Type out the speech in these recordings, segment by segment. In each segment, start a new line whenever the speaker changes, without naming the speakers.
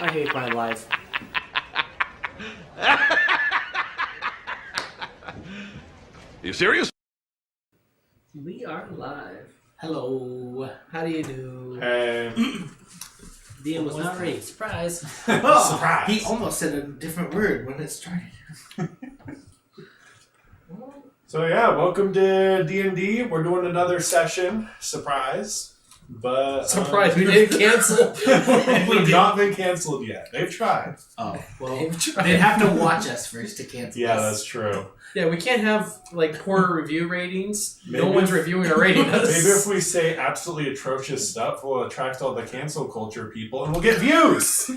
I hate my life.
You serious?
We are live.
Hello.
How do you do?
Hey.
DM was not ready. Surprise.
Oh,
Surprise.
He almost said a different word when it started.
So yeah, welcome to D&D. We're doing another session. Surprise. But
Surprise, we didn't cancel.
we've not been canceled yet. They've tried.
Oh, well, they'd have to watch us first to cancel
Yeah,
us.
that's true.
Yeah, we can't have like poor review ratings.
Maybe
No one's
if-
reviewing or rating us.
Maybe if we say absolutely atrocious stuff, we'll attract all the cancel culture people and we'll get views.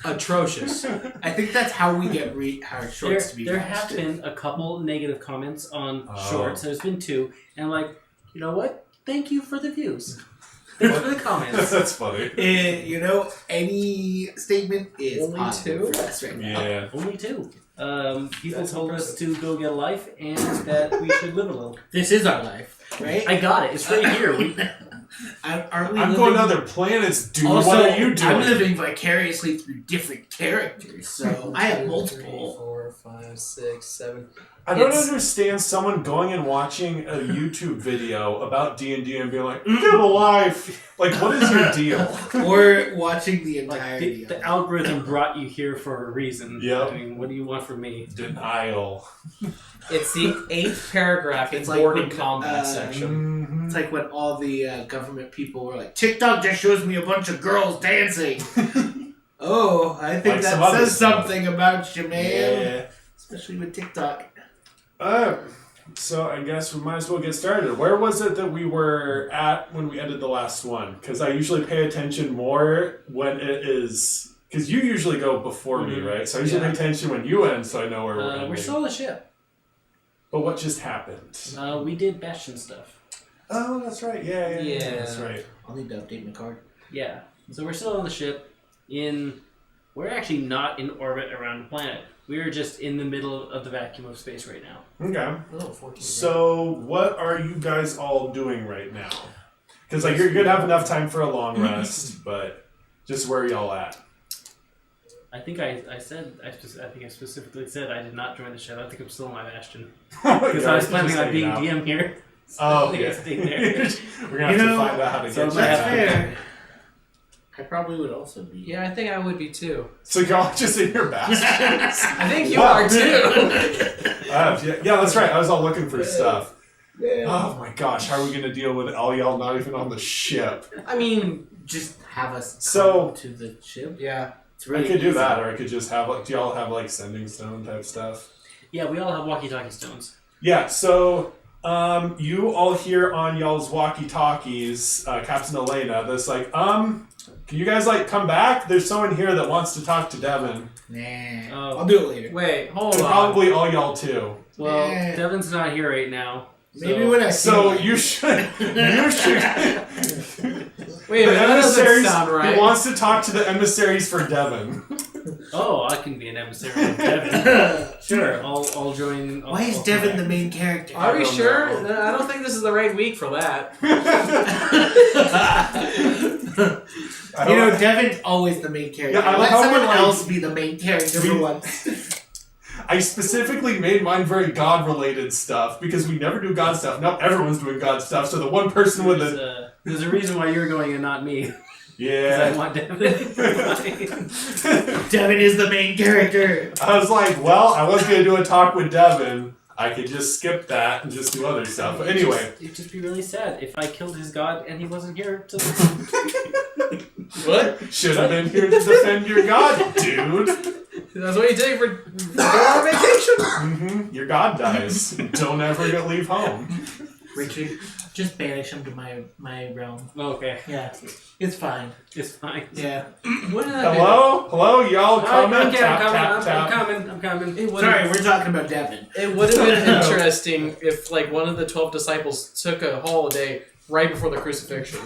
Atrocious.
I think that's how we get our shorts to be
There
watched.
have been a couple negative comments on
Oh.
shorts. There's been 2, and I'm like, you know what? Thank you for the views. Thanks for the comments.
That's funny.
Any statement is
Only
positive
2?
for us right now.
Yeah.
Only 2. People
That's
told us
impressive.
to go get a life and that we should live a little.
This is our life, right?
I got it. It's right here.
Aren't we
I'm
living...
going to other planets, dude.
Also,
what are you doing?
I'm living vicariously through different characters, so I have
2,
multiple.
3, 4, 5, 6, 7.
I don't
It's-
understand someone going and watching a YouTube video about D&D and being like, live a life. Like, what is your deal?
Or watching the
Like,
entirety
the
of it.
algorithm brought you here for a reason.
Yep.
I mean, what do you want from me?
Denial.
It's the 8th paragraph in
It's like
boarding
when,
combat section.
Mhm.
It's like when all the government people were like, TikTok just shows me a bunch of girls dancing. Oh, I think
Like some
that
other
says
stuff.
something about you, man.
Yeah.
Especially with TikTok.
So I guess we might as well get started. Where was it that we were at when we ended the last one? Because I usually pay attention more when it is... Because you usually go before me, right? So I usually
Yeah.
pay attention when you end so I know where we're ending.
We're still on the ship.
But what just happened?
We did Bastion stuff.
Oh, that's right. Yeah.
Yeah.
That's right.
I'll need to update my card.
Yeah. So we're still on the ship. We're actually not in orbit around the planet. We're just in the middle of the vacuum of space right now.
Okay.
Oh, 14.
So, what are you guys all doing right now? Because like you're gonna have enough time for a long rest, but just where are y'all at?
I think I specifically said I did not join the ship. I think I'm still in my Bastion.
Because
Because I was planning on being DM here. So
Oh,
I think I
yeah.
stayed there.
We're gonna have to find out how to
so
get you
my-
That's
back.
fair. I probably would also be.
Yeah, I think I would be too.
So y'all just in your bastions.
I think you
Wow.
are too.
Yeah, that's right. I was all looking for stuff.
Yeah.
Oh my gosh, how are we gonna deal with all y'all not even on the ship?
I mean,
Just have us
So-
come to the ship.
yeah.
It's really
I could do
easy.
that, or I could just have like, do y'all have like sending stone type stuff?
Yeah, we all have walkie-talkie stones.
Yeah, so you all hear on y'all's walkie-talkies, Captain Elena, that's like, can you guys like come back? There's someone here that wants to talk to Devin.
Nah.
Oh.
I'll do it later.
Wait, hold
And
on.
probably all y'all too.
Well,
Yeah.
Devin's not here right now.
Maybe
so-
when I see
So
him.
you should
Wait a
the
minute, that doesn't
emissaries,
sound right.
he wants to talk to the emissaries for Devin.
Oh, I can be an emissary of Devin. Sure, I'll join.
Why is Devin the main character?
Are we
don't
sure?
know.
No, I don't think this is the right week for that.
I
You
don't
know, Devin's always the main character.
Yeah, I
Let
love
someone
when, like,
else be the main character
we-
for once.
I specifically made mine very God-related stuff because we never do God stuff. Now everyone's doing God stuff, so the one person with the
There's a reason why you're going and not me. Because I
yeah.
want Devin.
Devin is the main character.
I was like, well, I was gonna do a talk with Devin. I could just skip that and just do other stuff. But anyway,
It'd just be really sad if I killed his god and he wasn't here to.
What?
should have been here to defend your God, dude.
That's what you take for going on vacation?
Your God dies. Don't ever leave home.
Richard, just banish him to my realm.
Okay,
Yeah, it's fine.
it's fine.
Yeah.
When did I do
Hello, y'all coming?
Okay,
Tap,
I'm
tap, tap.
coming.
that? It would
Sorry, we're talking about Devin.
It would have been interesting if, like, one of the 12 disciples took a holiday right before the crucifixion.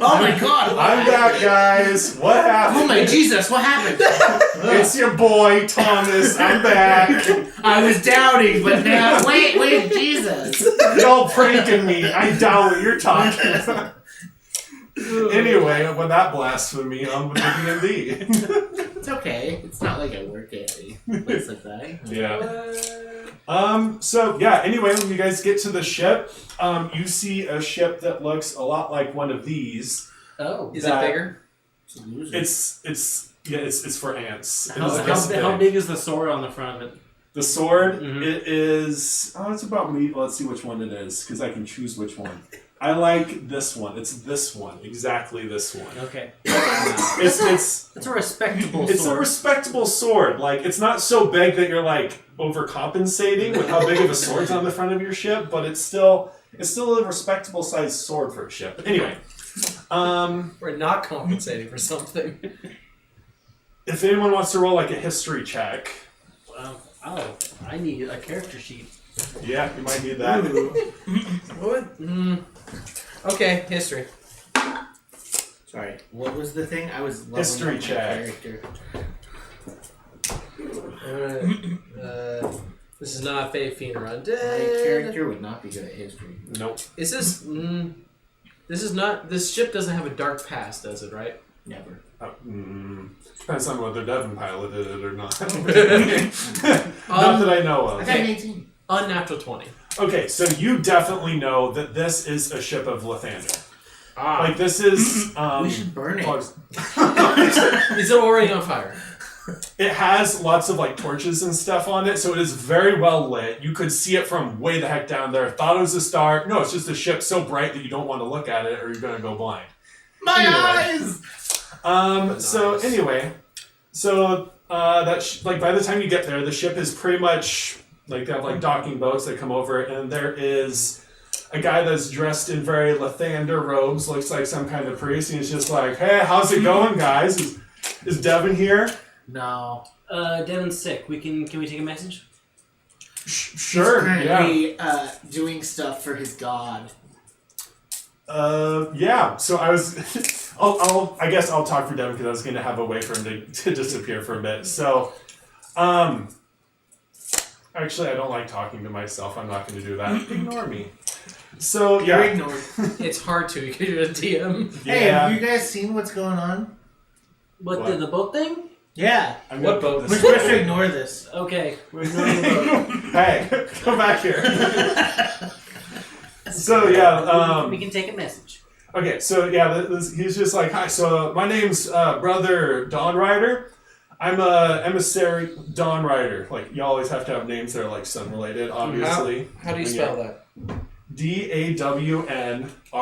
Oh my God!
I'm back, guys. What happened?
Oh my Jesus! What happened?
It's your boy Thomas. I'm back.
I was doubting, but now wait, Jesus!
Y'all pranking me. I doubt what you're talking about. Anyway, with that blasphemy, on with the D&D.
It's okay. It's not like I work at a place like that.
Yeah. So yeah, anyway, when you guys get to the ship, you see a ship that looks a lot like one of these.
Oh.
Is it bigger?
It's for ants.
How big is the sword on the front of it?
The sword,
Mhm.
it is... Oh, it's about me. Let's see which one it is, because I can choose which one. I like this one. It's this one. Exactly this one.
Okay.
It's
a respectable
It's a
sword.
respectable sword. Like, it's not so big that you're, like, overcompensating with how big of a sword's on the front of your ship, but it's still a respectable sized sword for a ship. But anyway.
We're not compensating for something.
If anyone wants to roll, like, a history check...
I need a character sheet.
Yeah, you might need that.
What? Okay, history.
Sorry, what was the thing? I was leveling
History
up my
check.
character.
This is not Fate Fiend or
My
Undead.
character would not be good at history.
Nope.
Is this? This is not. This ship doesn't have a dark past, does it? Right?
Never.
Depends on whether Devin piloted it or not. Not that I know of.
I got an 18.
Unnatural 20.
Okay, so you definitely know that this is a ship of Lathander.
Ah.
Like, this is...
We should burn it.
Is it already on fire?
It has lots of, like, torches and stuff on it, so it is very well lit. You could see it from way the heck down there. Thought it was a star. No, it's just a ship so bright that you don't want to look at it or you're going to go blind.
My
Anyway.
eyes!
So
Nice.
anyway, like by the time you get there, the ship is pretty much like they have like docking boats that come over, and there is a guy that's dressed in very Lathander robes, looks like some kind of priest, and he's just like, "Hey, how's it going, guys? Is Devin here?"
No.
Devin's sick. Can we take a message?
Sure.
He's
Yeah.
currently doing stuff for his god.
Yeah. So I was. I guess I'll talk for Devin because I was going to have a way for him to disappear for a bit. So, actually, I don't like talking to myself. I'm not going to do that. Ignore me. So,
You're
yeah.
ignored.
It's hard to. You're a DM.
Hey,
Yeah.
have you guys seen what's going on?
What? The boat thing?
Yeah.
I'm
What
gonna put
boat?
We're
this-
supposed to ignore this.
Okay, we're ignoring the boat.
Hey, come back here. So, yeah.
We can take a message.
Okay, so yeah, he's just like, hi, so my name's Brother Dawn Rider. I'm a emissary Dawn Rider. Like, you always have to have names that are like sun related, obviously.
How do you spell that?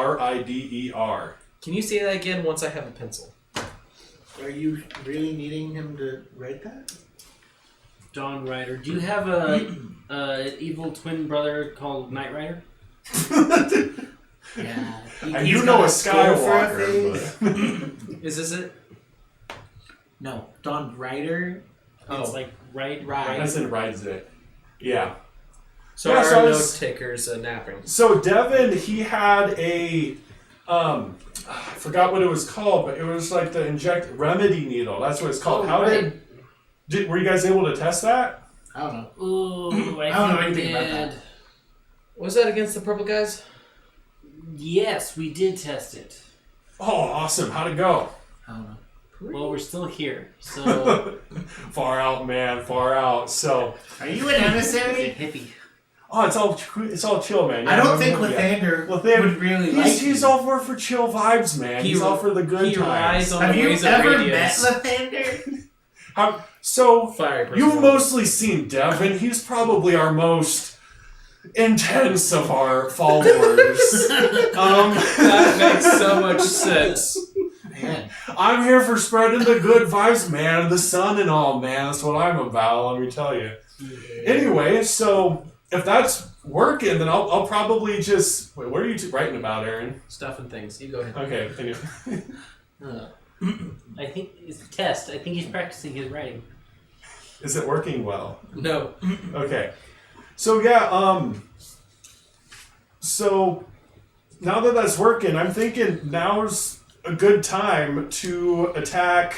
DAWNRIDER.
Can you say that again once I have a pencil?
Are you really needing him to write that?
Dawn Rider. Do you have an evil twin brother called Knight Rider?
Yeah.
And you know a Skywalker, but...
Is this it?
No. Dawn Rider?
Oh.
It's like right.
That's in rides it. Yeah.
So
Yeah,
our
so I
note
was-
takers napping.
So Devin, he had a, I forgot what it was called, but it was like the inject remedy needle. That's what it's called.
Oh,
How
right.
were you guys able to test that?
I don't know.
Ooh,
I don't know anything about that.
Was that against the purple guys?
Yes, we did test it.
Oh, awesome! How'd it go?
I don't know.
Well, we're still here, so
Far out, man, far out. So,
Are you an emissary?
hippie.
oh, it's all chill, man.
I don't think
Yeah.
Lathander
Lathander-
would really like
He's
you.
all for chill vibes, man. He's all for the good
He rides
times.
on
Have
the
you
ways
ever
of
met
radiance.
Lathander?
So,
Fire
you've
personality.
mostly seen Devin. He's probably our most intense of our followers.
That makes so much sense.
Man.
I'm here for spreading the good vibes, man. The sun and all, man. That's what I'm about, let me tell you. Anyway, so if that's working, then I'll probably just... Wait, what are you writing about, Aaron?
Stuff and things. You go ahead.
Okay, anyway.
I think it's a test. I think he's practicing his writing.
Is it working well?
No.
Okay. So, yeah, so now that that's working, I'm thinking now's a good time to attack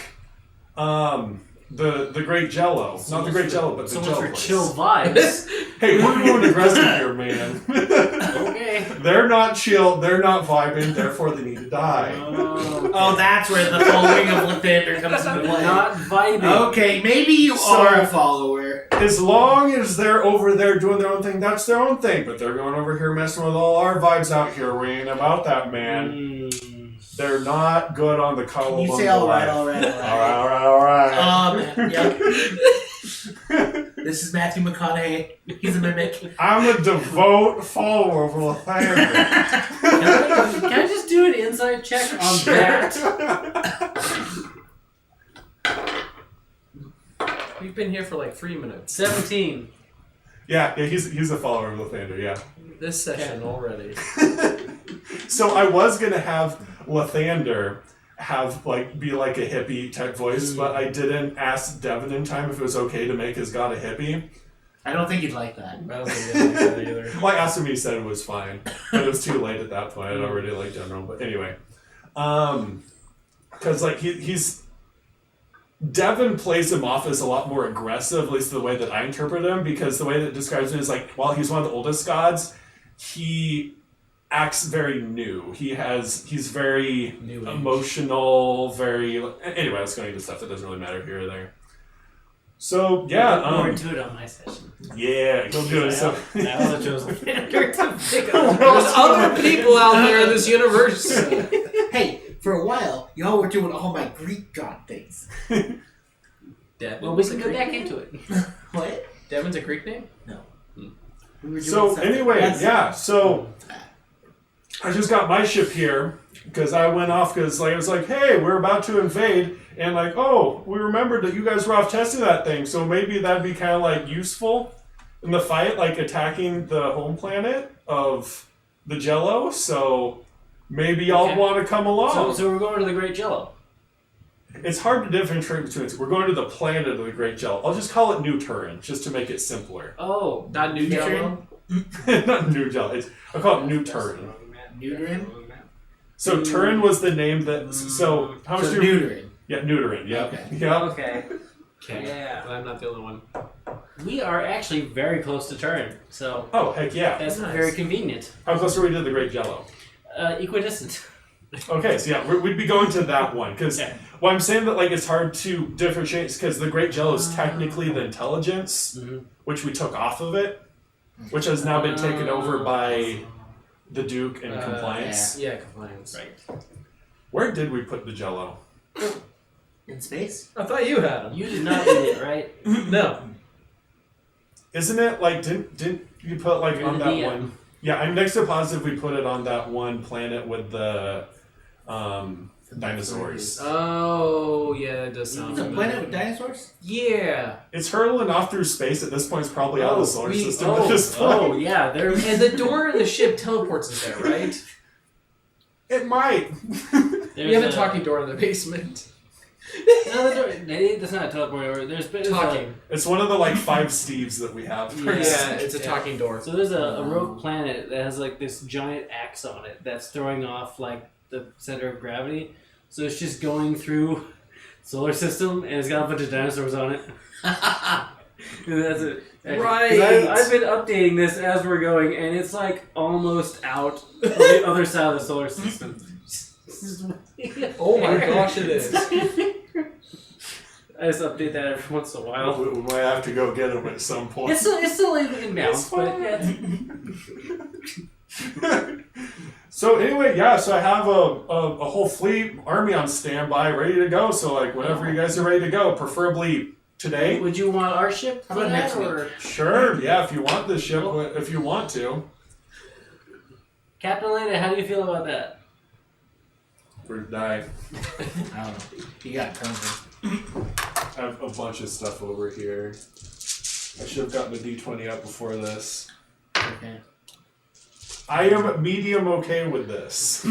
the Great Jello. Not the Great Jello, but the
So much
Jello
for
place.
chill vibes.
Hey, we're going aggressive here, man.
Okay.
They're not chill, they're not vibing, therefore they need to die.
Oh, that's where the following of Lathander comes into play.
Not vibing.
Okay, maybe you are a follower.
As long as they're over there doing their own thing, that's their own thing. But they're going over here messing with all our vibes out here. We ain't about that, man. They're not good on the
Can
collarbone.
you say alright? Yeah. This is Matthew McConaughey. He's a mimic.
I'm a devout follower of Lathander.
Can I just do an inside check on that?
We've been here for like 3 minutes.
17.
Yeah, he's a follower of Lathander, yeah.
This session already.
So I was gonna have Lathander be like a hippie type voice, but I didn't ask Devin in time if it was okay to make his god a hippie.
I don't think he'd like that.
I don't think I like that either.
Well, I asked him, he said it was fine, but it was too late at that point. I'd already liked General, but anyway, because like he's Devin plays him off as a lot more aggressive, at least the way that I interpret him, because the way that it describes him is like, while he's one of the oldest gods, he acts very new. He's very
New-ish.
emotional, very... Anyway, I was going into stuff that doesn't really matter here or there. So, yeah.
More into it on my session.
Yeah, go do it. So,
I also chose Lathander to pick
There's
up.
other people out there in this universe.
Hey, for a while, y'all were doing all my Greek god things.
Well, we can go back into it.
What?
Devin's a Greek name?
We were doing
so
something.
anyway,
That's-
yeah. So, I just got my ship here, because I went off, because like, I was like, hey, we're about to invade, and like, oh, we remembered that you guys were off testing that thing, so maybe that'd be kind of like useful in the fight, like attacking the home planet of the Jello, so maybe y'all
Okay.
want to come along.
So we're going to the Great Jello.
It's hard to differentiate between it. We're going to the planet of the Great Jello. I'll just call it New Turin, just to make it simpler.
Oh.
Not New Jello?
Not New Jello. I'll call it New Turin.
Neuterin?
So Turin was the name that... So, how much
So
do you...
Neuterin.
Yeah, Neuterin, yeah.
Okay.
Yeah.
Okay.
Okay.
Yeah.
But I'm not the only one.
We are actually very close to Turin, so
Oh, heck yeah.
that's
Nice.
very convenient.
How close are we to the Great Jello?
Equidistant.
Okay, so yeah, we'd be going to that one. Because
Okay.
why I'm saying that like it's hard to differentiate is because the Great Jello is technically the intelligence, which we took off of it, which has now been taken over by the Duke and Compliance.
Yeah, compliance.
Right.
Where did we put the Jello?
In space?
I thought you had him.
You did not eat it, right?
No.
Isn't it like didn't you put like
You're
on
the
that
DM.
one? Yeah, I'm next to positive we put it on that one planet with the dinosaurs.
Oh, yeah, that does sound
It's a
familiar.
planet with dinosaurs?
Yeah.
It's hurtling off through space at this point. It's probably out of the solar system at
oh,
this point.
oh, yeah, there's
And the door of the ship teleports us there, right?
It might.
We have a talking door in the basement.
No, that's not a teleporter. There's
Talking.
It's one of the like 5 Steves that we have.
Yeah.
Yeah, it's a talking door.
So there's a rogue planet that has like this giant axe on it that's throwing off like the center of gravity. So it's just going through solar system and it's got a bunch of dinosaurs on it. And that's it.
Right.
I've been updating this as we're going, and it's like almost out of the other side of the solar system.
Oh my gosh, it is.
I just update that every once in a while.
We might have to go get him at some point.
It's still in balance, but yeah.
So anyway, yeah. So I have a whole fleet army on standby, ready to go. So like whenever you guys are ready to go, preferably today.
Would you want our ship
How
for
about
that,
next week?
or
Sure. Yeah. If you want this ship, if you want to.
Captain Elena? How do you feel about that?
Or die.
I don't know. You got covered.
I have a bunch of stuff over here. I should have gotten the D20 up before this.
Okay.
I am medium okay with this.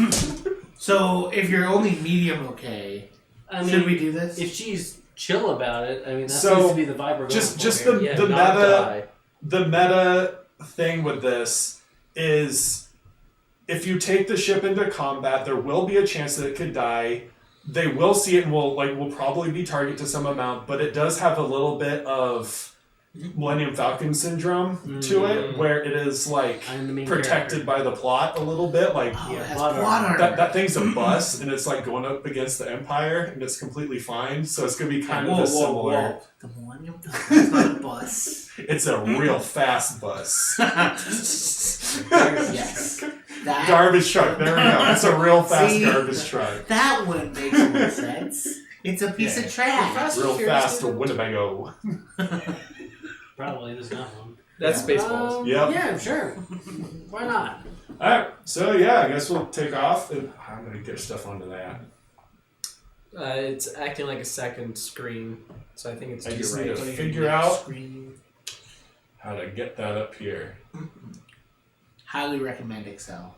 So, if you're only medium okay,
I mean,
should we do this?
if she's chill about it, I mean, that
So,
seems to be the vibe we're going
just
for
the
here.
Yeah,
the
not
meta
die.
the meta thing with this is if you take the ship into combat, there will be a chance that it could die. They will see it and will probably be target to some amount, but it does have a little bit of Millennium Falcon syndrome to it, where it is like
I'm the main
protected by the plot a little bit. Like
Oh, it has
plot
plot armor.
that thing's a bus, and it's like going up against the Empire, and it's completely fine. So it's gonna be kind of a similar.
The Millennium Falcon's not a bus.
It's a real fast bus.
Yes. That,
Garbage truck. There we go. It's a real fast
See?
garbage truck.
that one makes more sense. It's a piece of trash.
Real fast to Winnebago.
Probably there's not one.
That's Spaceballs.
Yep.
Yeah, sure. Why not?
Alright, so yeah, I guess we'll take off, and I'm gonna get stuff onto that.
It's acting like a second screen, so I think it's
I
to
just
your
need
right.
to figure out how to get that up here.
Highly recommend Excel.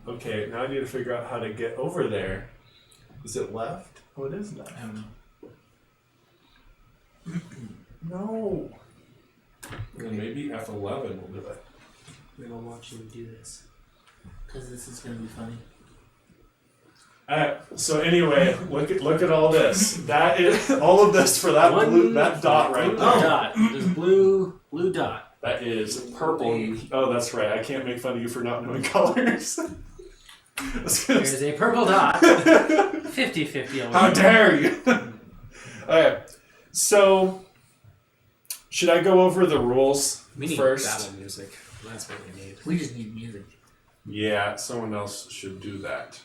Okay, now I need to figure out how to get over there. Is it left? Oh, it is left.
I don't know.
No. Well, maybe F11 will do it.
We don't want you to do this.
Because this is going to be funny.
Alright, so anyway, look at all this. That is all of this for that blue that dot right
Blue
there.
dot. There's blue dot.
That is purple. Oh, that's right. I can't make fun of you for not knowing colors. I was gonna
There's a purple dot. 50-50
How dare you? Alright, so should I go over the rules
We need
first?
battle music. That's what we need.
We just need music.
Yeah, someone else should do that.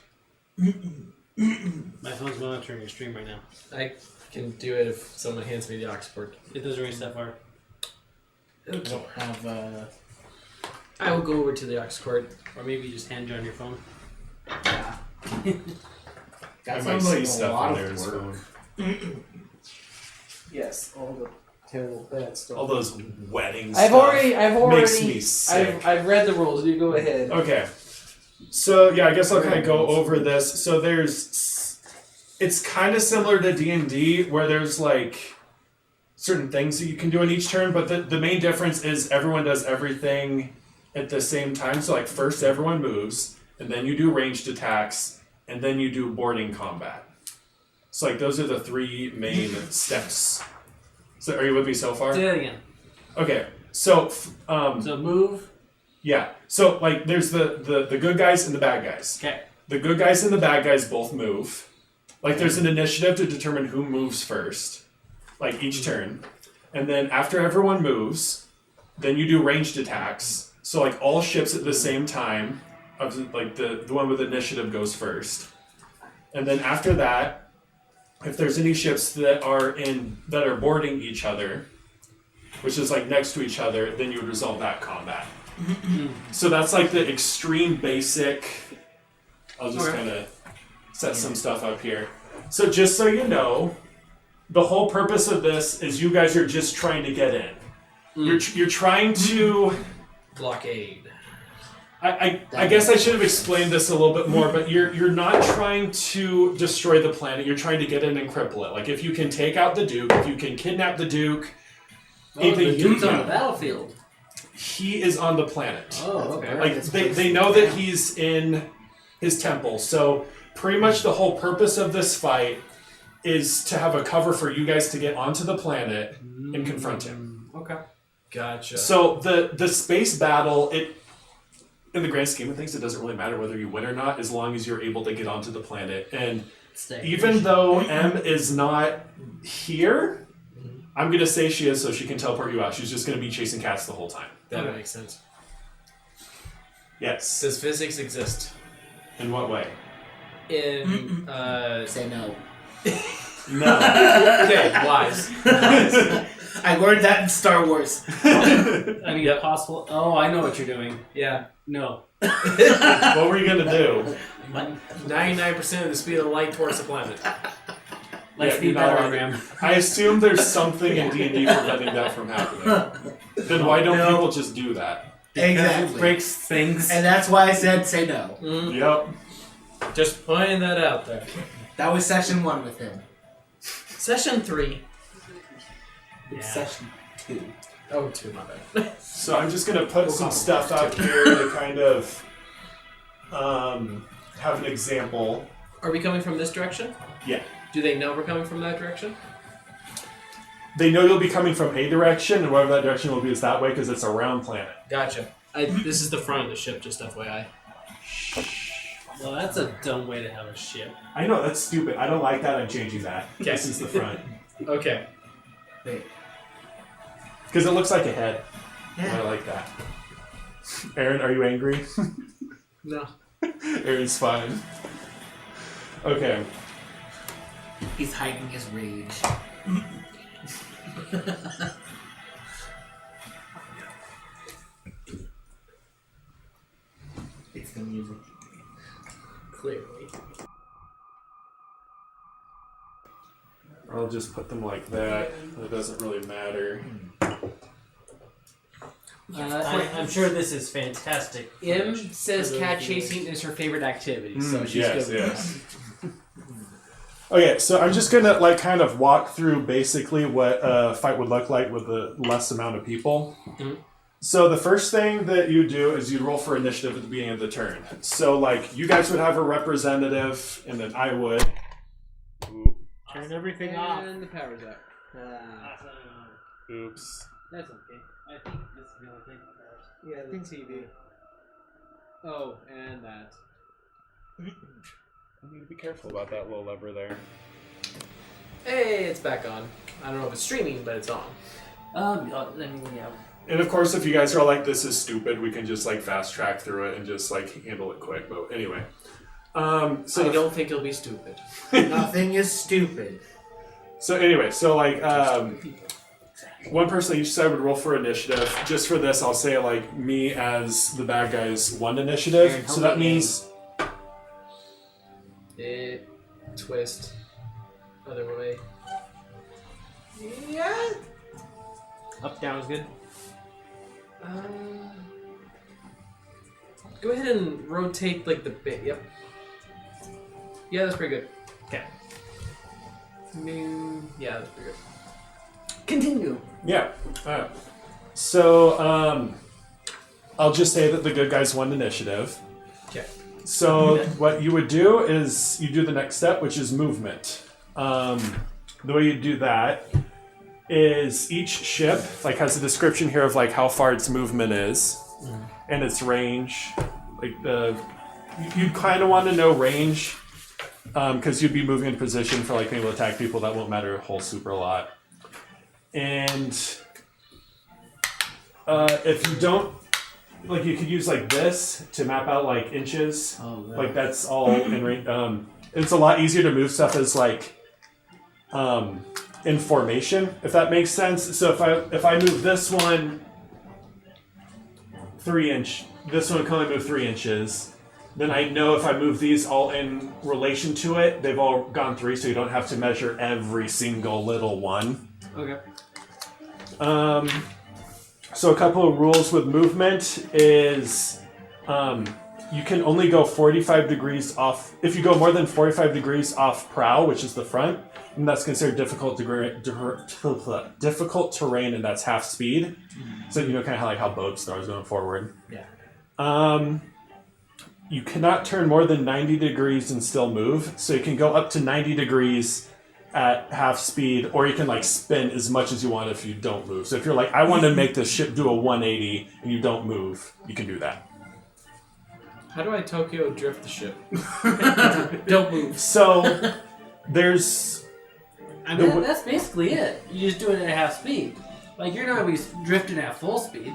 My phone's monitoring your stream right now.
I can do it if someone hands me the aux cord.
It doesn't reach that far.
I don't have,
I will go over to the aux cord.
Or maybe you just hand join your phone.
yeah.
I
That
might
sounds like
see
a
stuff
lot
on there
of
as
work.
well.
Yes, all the terrible bad stuff.
All those wedding
I've
stuff
already
makes me sick.
I've read the rules. You go ahead.
Okay. So yeah, I guess I'll kind of go over this. So it's kind of similar to D&D where there's like certain things that you can do in each turn, but the main difference is everyone does everything at the same time. So like first everyone moves, and then you do ranged attacks, and then you do boarding combat. So like those are the three main steps. So are you with me so far?
Do that again.
Okay. So
So move.
yeah. So like there's the good guys and the bad guys.
Okay.
The good guys and the bad guys both move. Like there's an initiative to determine who moves first. Like each turn. And then after everyone moves, then you do ranged attacks. So like all ships at the same time, like the one with initiative goes first. And then after that, if there's any ships that are boarding each other, which is like next to each other, then you would resolve that combat. So that's like the extreme basic. I'll just kind of set some stuff up here. So just so you know, the whole purpose of this is you guys are just trying to get in. You're trying to.
Blockade.
I guess I should have explained this a little bit more, but you're not trying to destroy the planet. You're trying to get in and cripple it. Like if you can take out the Duke, if you can kidnap the Duke,
Oh, the dude's on the battlefield.
he is on the planet.
Oh, okay.
Like they know that he's in his temple. So pretty much the whole purpose of this fight is to have a cover for you guys to get onto the planet and confront him.
Okay.
Gotcha.
So the space battle, in the grand scheme of things, it doesn't really matter whether you win or not, as long as you're able to get onto the planet. And even though M is not here, I'm gonna say she is, so she can teleport you out. She's just gonna be chasing cats the whole time.
That makes sense.
Yes.
Does physics exist?
In what way?
In
Say no.
No.
okay, wise.
I learned that in Star Wars.
I mean, possible. Oh, I know what you're doing.
Yeah.
No.
What were you gonna do?
99% of the speed of light towards the planet.
Like
Yeah,
speed
you know,
battle program.
I assume there's something in D&D preventing that from happening. Then why don't people just do that?
Exactly.
Breaks things.
And that's why I said say no.
Yep.
Just pointing that out there.
That was session 1 with him.
Session 3.
Yeah.
Session 2.
Oh, 2, my bad.
So I'm just gonna put some stuff up here to kind of have an example.
Are we coming from this direction?
Yeah.
Do they know we're coming from that direction?
they know you'll be coming from a direction, and whatever that direction will be is that way because it's a round planet.
Gotcha. This is the front of the ship, just FYI.
Well, that's a dumb way to have a ship.
I know, that's stupid. I don't like that. I'm changing that.
Okay.
This is the front.
Okay.
Wait.
Because it looks like a head.
Yeah.
I like that. Aaron, are you angry?
No.
Aaron's fine. Okay.
He's hiding his rage. It's the music.
Clearly.
I'll just put them like that. It doesn't really matter.
I'm sure this is fantastic.
Im says cat chasing is her favorite activity, so she's
yes,
good with
yes. Okay, so I'm just gonna like kind of walk through basically what a fight would look like with a less amount of people.
Mm-hmm.
So the first thing that you do is you roll for initiative at the beginning of the turn. So like you guys would have a representative, and then I would.
Turn everything
that.
off.
And the power's out.
Oops.
That's okay. I think this is the only thing.
Yeah, the TV. Oh, and that.
I need to be careful about that little lever there.
Hey, it's back on. I don't know if it's streaming, but it's on.
Yeah.
And of course, if you guys are like, this is stupid, we can just like fast track through it and just like handle it quick. But anyway.
So I don't think it'll be stupid.
Nothing is stupid.
So anyway, so like one person on each side would roll for initiative. Just for this, I'll say like me as the bad guy's 1 initiative.
Aaron,
So
help
that
me.
means
Twist. Other way. Yeah.
Up, down is good.
Go ahead and rotate like the bit. Yep. Yeah, that's pretty good.
Okay.
Yeah, that's pretty good.
Continue.
yeah. So I'll just say that the good guy's 1 initiative.
Okay.
So what you would do is you do the next step, which is movement. The way you do that is each ship like has a description here of like how far its movement is and its range. Like you kind of want to know range because you'd be moving into position for like being able to attack people. That won't matter a whole super lot. And if you don't, like you could use like this to map out like inches.
Oh, right.
Like that's all in range. It's a lot easier to move stuff as like in formation, if that makes sense. So if I move this one 3 inch, this one can only move 3 inches. Then I know if I move these all in relation to it, they've all gone 3, so you don't have to measure every single little one.
Okay.
So a couple of rules with movement is you can only go 45 degrees off. If you go more than 45 degrees off prow, which is the front, and that's considered difficult terrain, and that's half speed. So you know kind of like how boats are going forward.
Yeah.
You cannot turn more than 90 degrees and still move. So you can go up to 90 degrees at half speed, or you can like spin as much as you want if you don't move. So if you're like, I want to make this ship do a 180 and you don't move, you can do that.
How do I Tokyo drift the ship? Don't move.
So there's
I mean, that's basically it. You just do it at half speed. Like, you're not going to be drifting at full speed.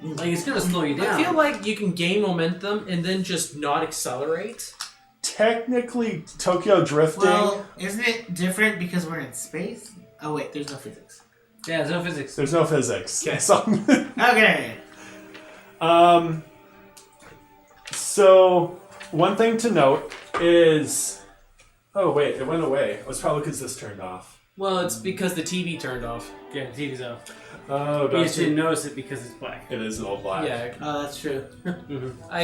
Like, it's going to slow you down.
I feel like you can gain momentum and then just not accelerate.
technically Tokyo drifting.
Well, isn't it different because we're in space? Oh wait, there's no physics.
Yeah, there's no physics.
There's no physics.
Okay.
So,
Okay.
So one thing to note is, oh wait, it went away. It was probably because this turned off.
Well, it's because the TV turned off.
Yeah, the TV's off.
Oh,
You just
gotcha.
didn't notice it because it's black.
It is all black.
Yeah,
Oh, that's true.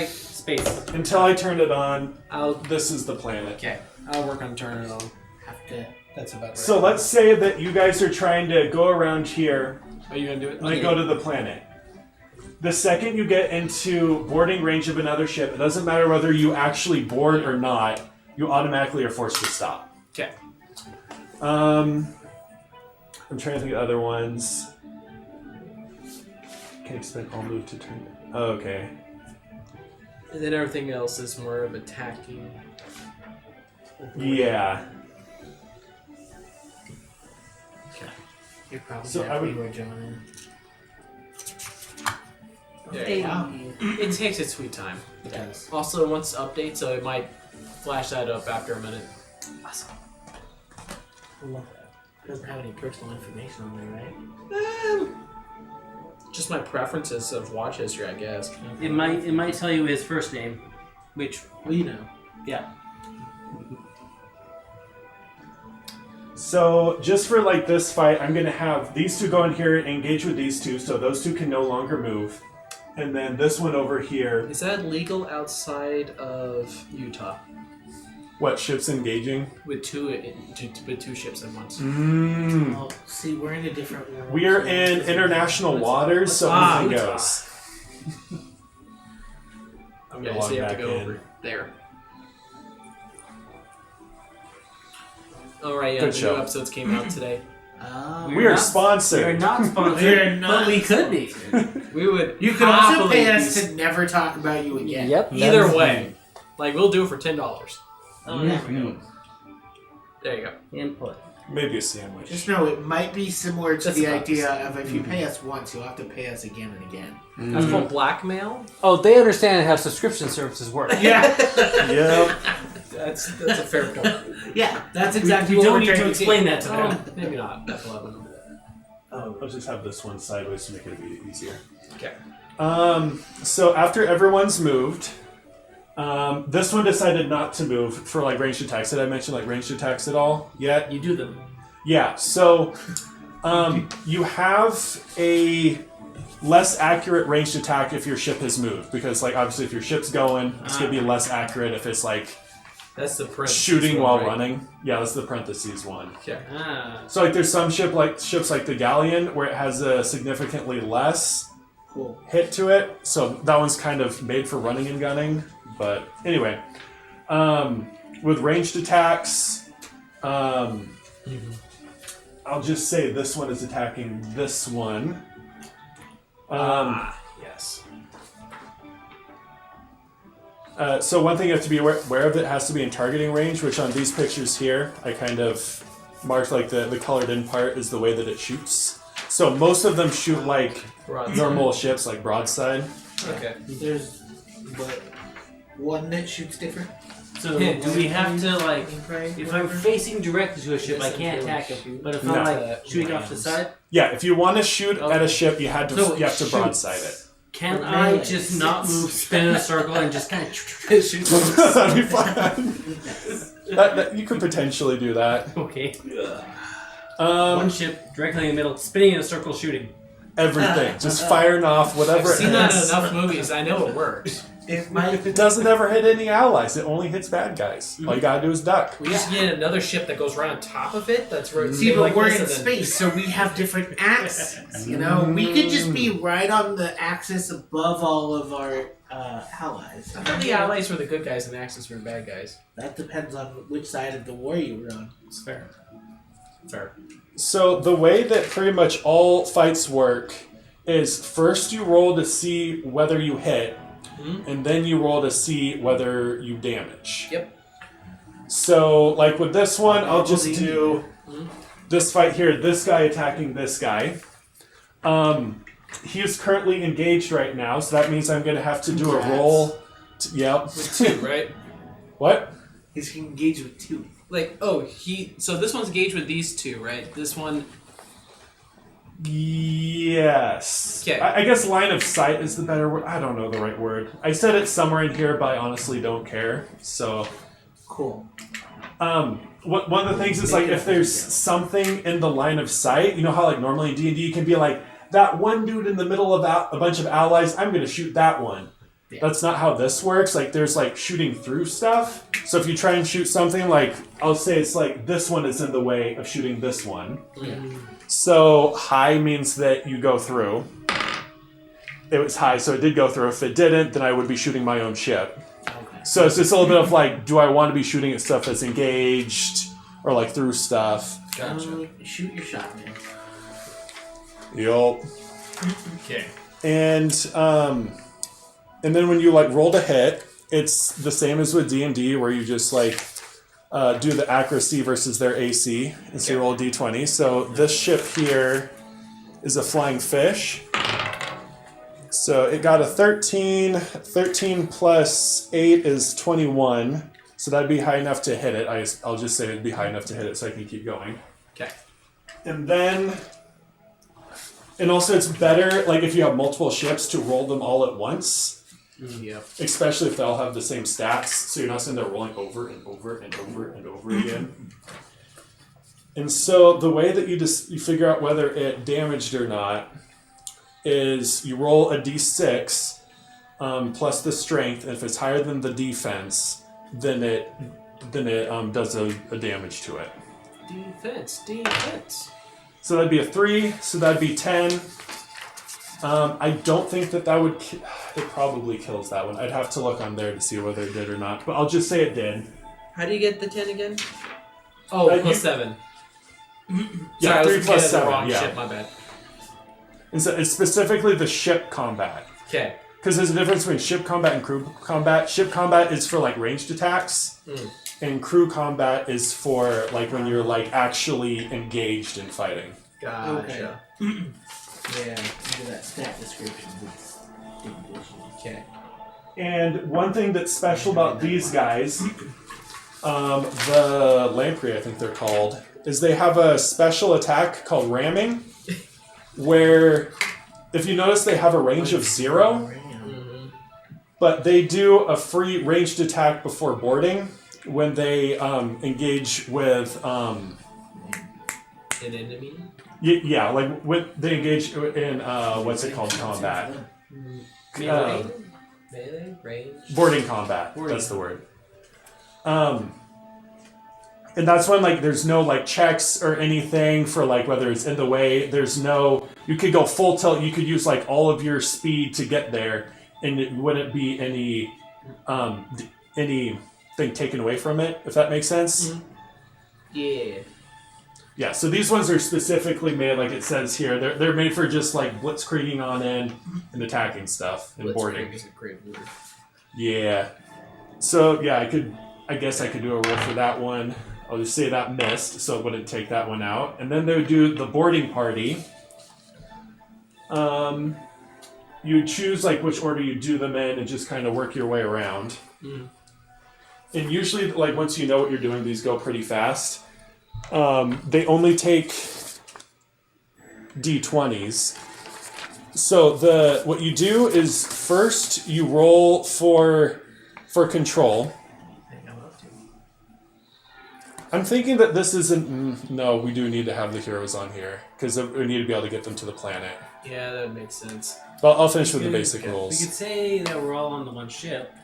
Space.
Until I turn it on,
I'll
this is the planet.
okay. I'll work on turning it on.
Have to.
That's about right.
So let's say that you guys are trying to go around here
Are you gonna do it?
and then go to the planet. The second you get into boarding range of another ship, it doesn't matter whether you actually board or not, you automatically are forced to stop.
Okay.
I'm trying to think of other ones. Can expend all move to turn. Oh, okay.
And then everything else is more of attacking.
Yeah.
You're probably
So I would-
where John
Yeah,
is. Wow.
it takes its sweet time.
It does.
Also, it wants to update, so it might flash that up after a minute.
Awesome. I love that. It doesn't have any personal information on there, right?
Just my preferences of watch history, I guess.
It might tell you his first name, which
Well, you know.
yeah.
So just for like this fight, I'm gonna have these two go in here and engage with these two, so those two can no longer move. And then this one over here.
Is that legal outside of Utah?
What, ships engaging?
With two ships at once.
Oh, see, we're in a different world.
We are in international waters, so anything
Utah.
goes.
Okay,
Log
so you have to
back
go
in.
over there. Alright, yeah,
Good
the
show.
new episodes came out today.
We are
not-
sponsored.
We're not sponsored,
We're not
but we could be.
We would
You can also
happily
pay us
be-
to never talk about you again.
Yep.
Either way. Like, we'll do it for $10.
Oh, there we go.
There you go.
Input.
Maybe a sandwich.
Just know it might be similar to
That's
the
about
idea of if you pay us once, you'll have to pay us again and again.
That's called blackmail?
Oh, they understand how subscription services work.
Yeah.
Yep.
That's a fair point.
Yeah, that's exactly
You
what
don't
we're
need
trying
to explain that to them.
Oh, maybe not. That's 11.
I'll just have this one sideways to make it a bit easier.
Okay.
So after everyone's moved, this one decided not to move for like ranged attacks. Did I mention like ranged attacks at all yet?
You do them.
Yeah. So you have a less accurate ranged attack if your ship has moved, because like obviously if your ship's going, it's gonna be less accurate if it's like
That's the parentheses
shooting
one,
while
right?
running. Yeah, that's the parentheses one.
Okay.
So like there's some ships like the Galleon where it has a significantly less
Cool.
hit to it. So that one's kind of made for running and gunning. But anyway, with ranged attacks, I'll just say this one is attacking this one.
Yes.
So one thing you have to be aware of, it has to be in targeting range, which on these pictures here, I kind of marked like the colored in part is the way that it shoots. So most of them shoot like
Broadside.
normal ships, like broadside.
Okay.
There's what, one that shoots different.
So do we have to like,
Right?
if I'm facing directly to a ship, I can't attack him. But if
No.
I'm like shooting off the side,
Yeah, if you want to shoot at a ship, you have to
So
you have to
shoot.
broadside it.
can
Or
I
melee.
just not move, spin in a circle, and just kind of
Shoot.
That'd be fun. that, you could potentially do that.
okay? One ship directly in the middle, spinning in a circle, shooting.
Everything, just firing off whatever
I've
it
seen that in
hits.
enough movies. I know it works.
It might.
It doesn't ever hit any allies. It only hits bad guys. All you gotta do is duck.
We just get another ship that goes right on top of it. That's right.
See, but
like
we're
this
in
and then-
space, so we have different axes. You know, we could just be right on the axis above all of our allies.
I thought the allies were the good guys and the Axis were the bad guys.
That depends on which side of the war you were on.
It's fair. Fair.
So the way that pretty much all fights work is first you roll to see whether you hit, and then you roll to see whether you damage.
Yep.
So, like with this one, I'll just do this fight here. This guy attacking this guy. He is currently engaged right now, so that means I'm going to have to do a
Congrats.
roll. Yep.
With two, right?
What?
He's engaged with two.
Like, so this one's engaged with these two, right? This one,
Yes.
'Kay.
I guess line of sight is the better word. I don't know the right word. I said it somewhere in here, but I honestly don't care. So,
Cool.
one of the things is like if there's something in the line of sight, you know how like normally in D&D you can be like, that one dude in the middle of a bunch of allies, I'm going to shoot that one.
Yeah.
That's not how this works. Like there's like shooting through stuff. So if you try and shoot something, like I'll say it's like this one is in the way of shooting this one. So high means that you go through. It was high, so it did go through. If it didn't, then I would be shooting my own ship.
Okay.
So it's just a little bit of like, do I want to be shooting at stuff that's engaged or like through stuff?
Gotcha.
Shoot your shot, man.
Yup.
Okay.
And then when you like roll to hit, it's the same as with D&D where you just like do the accuracy versus their AC, and so you roll a D20. So this ship here is a flying fish. So it got a 13. 13 plus 8 is 21. So that'd be high enough to hit it. I'll just say it'd be high enough to hit it so I can keep going.
Okay.
And then... And also it's better, like, if you have multiple ships, to roll them all at once.
Yep.
Especially if they all have the same stats, so you're not sitting there rolling over and over and over and over again. And so the way that you figure out whether it damaged or not is you roll a d6 plus the strength, and if it's higher than the defense, then it does a damage to it.
Defense.
So that'd be a 3, so that'd be 10. I don't think that would... It probably kills that one. I'd have to look on there to see whether it did or not, but I'll just say it did.
How do you get the 10 again?
Oh, plus 7.
Yeah,
Sorry,
3 plus 7,
the wrong
yeah.
ship, my bad.
And so it's specifically the ship combat.
Okay.
Because there's a difference between ship combat and crew combat. Ship combat is for, like, ranged attacks, and crew combat is for, like, when you're, like, actually engaged in fighting.
Gotcha.
Yeah, into that stat description.
Okay.
And one thing that's special about these guys, the Lamprey, I think they're called, is they have a special attack called ramming, where, if you notice, they have a range of 0, but they do a free ranged attack before boarding when they engage with...
An enemy?
Yeah, like when they engage in, what's it called, combat.
Melee? Range?
Boarding combat, that's the word. And that's when, like, there's no, like, checks or anything for, like, whether it's in the way. There's no... You could go full tilt. You could use, like, all of your speed to get there, and it wouldn't be anything taken away from it, if that makes sense.
Yeah.
Yeah, so these ones are specifically made, like it says here, they're made for just, like, blitzkrieging on in and attacking stuff and boarding.
Is a great word.
Yeah. So, yeah, I guess I could do a roll for that one. I'll just say that missed, so it wouldn't take that one out. And then they would do the boarding party. You would choose, like, which order you do them in and just kind of work your way around. And usually, like, once you know what you're doing, these go pretty fast. They only take d20s. So what you do is first you roll for control. I'm thinking that this isn't... No, we do need to have the heroes on here, because we need to be able to get them to the planet.
Yeah, that makes sense.
But I'll finish with the basic
We
rules.
could say that we're all on the one ship.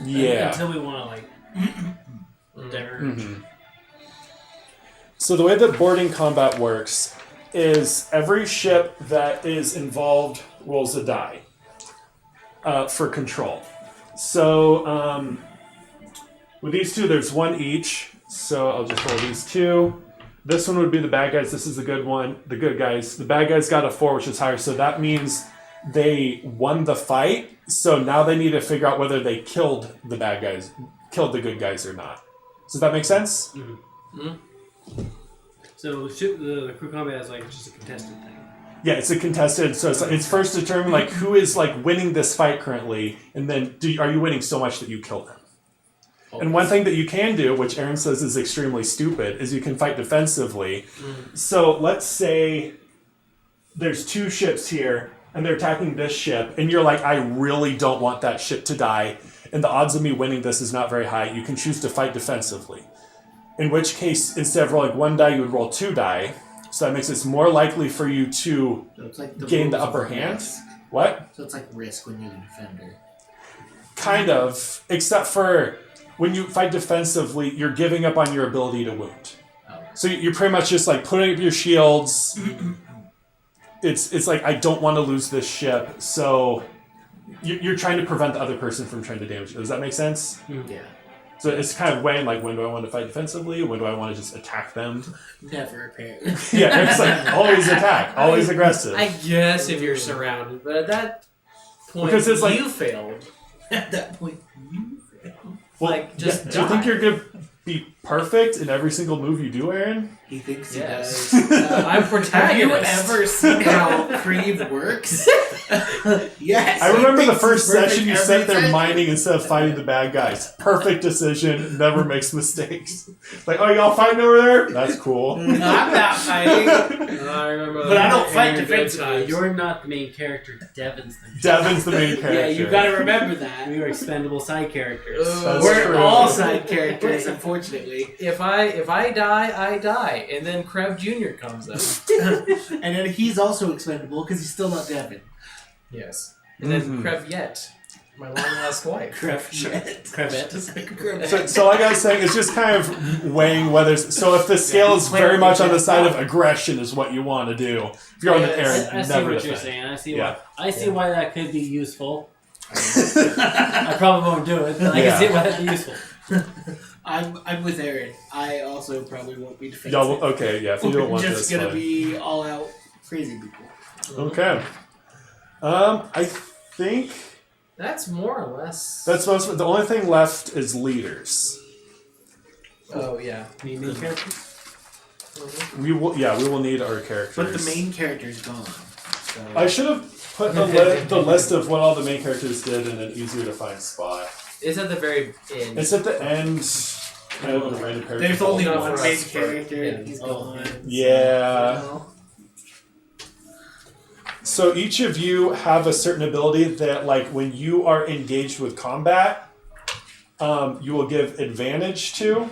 Yeah.
Until we want to, like, diverge.
So the way that boarding combat works is every ship that is involved rolls a die for control. So with these two, there's one each. So I'll just roll these two. This one would be the bad guys. This is the good one. The good guys. The bad guys got a 4, which is higher. So that means they won the fight. So now they need to figure out whether they killed the bad guys, killed the good guys or not. Does that make sense?
So the crew combat is like just a contested thing.
Yeah, it's a contested. So it's first determined like who is like winning this fight currently, and then are you winning so much that you kill them? And one thing that you can do, which Aaron says is extremely stupid, is you can fight defensively. So let's say there's 2 ships here, and they're attacking this ship, and you're like, I really don't want that ship to die, and the odds of me winning this is not very high. You can choose to fight defensively. In which case, instead of rolling 1 die, you would roll 2 die. So that makes it more likely for you to gain the upper hand. What?
So it's like risk when you're the defender.
Kind of, except for when you fight defensively, you're giving up on your ability to wound. So you're pretty much just like putting up your shields. It's like, I don't want to lose this ship, so you're trying to prevent the other person from trying to damage you. Does that make sense?
Yeah.
So it's kind of weighing, like, when do I want to fight defensively? When do I want to just attack them?
Never, apparently.
Yeah, it's like, always attack. Always aggressive.
I guess if you're surrounded, but at that point,
Because it's like-
you failed.
At that point, you fail.
Well,
like, just
do you think you're going to be perfect in every single move you do, Aaron?
He thinks
Yes.
he does.
I'm protagonist.
Have you ever seen how Creve works? Yes.
I
he
remember the
thinks
first
he's perfect
session you
every
sat there
session.
mining instead of fighting the bad guys. Perfect decision, never makes mistakes. Like, oh, y'all fighting over there? That's cool.
I'm not fighting.
I remember
But I don't
in
fight
your good
defensively.
times.
You're not the main character. Devin's the
Devin's the main character.
Yeah, you gotta remember that.
We are expendable side characters.
That's
We're
true.
all side characters, unfortunately.
If I die, I die, and then Krev Jr. comes up.
And then he's also expendable because he's still not Devin.
Yes, and then Krev Yet, my long lost wife.
Crevette.
So like I was saying, it's just kind of weighing whether... So if the scale is very much on the side of aggression is what you want to do. If you're on the Aaron,
I see
never
what
defend.
you're saying. I see
Yeah.
why. I see why that could be useful. I probably won't do it, but I can see why that'd be useful.
I'm with Aaron. I also probably won't be defensive.
Y'all, okay, yeah, if you don't
We're
want
just
this,
gonna
fine.
be all out crazy people.
Okay. I think
That's more or less.
that's most of it. The only thing left is leaders.
Oh yeah.
Need main characters?
We will need our characters.
But the main character's gone. So.
I should have put the list of what all the main characters did in an easier to find spot.
It's at the very end.
It's at the end. Kind of the random character.
There's only
Not
one
for
main
us,
character.
yeah.
He's
Oh.
gone.
Yeah.
So,
So each of you have a certain ability that, like, when you are engaged with combat, you will give advantage to.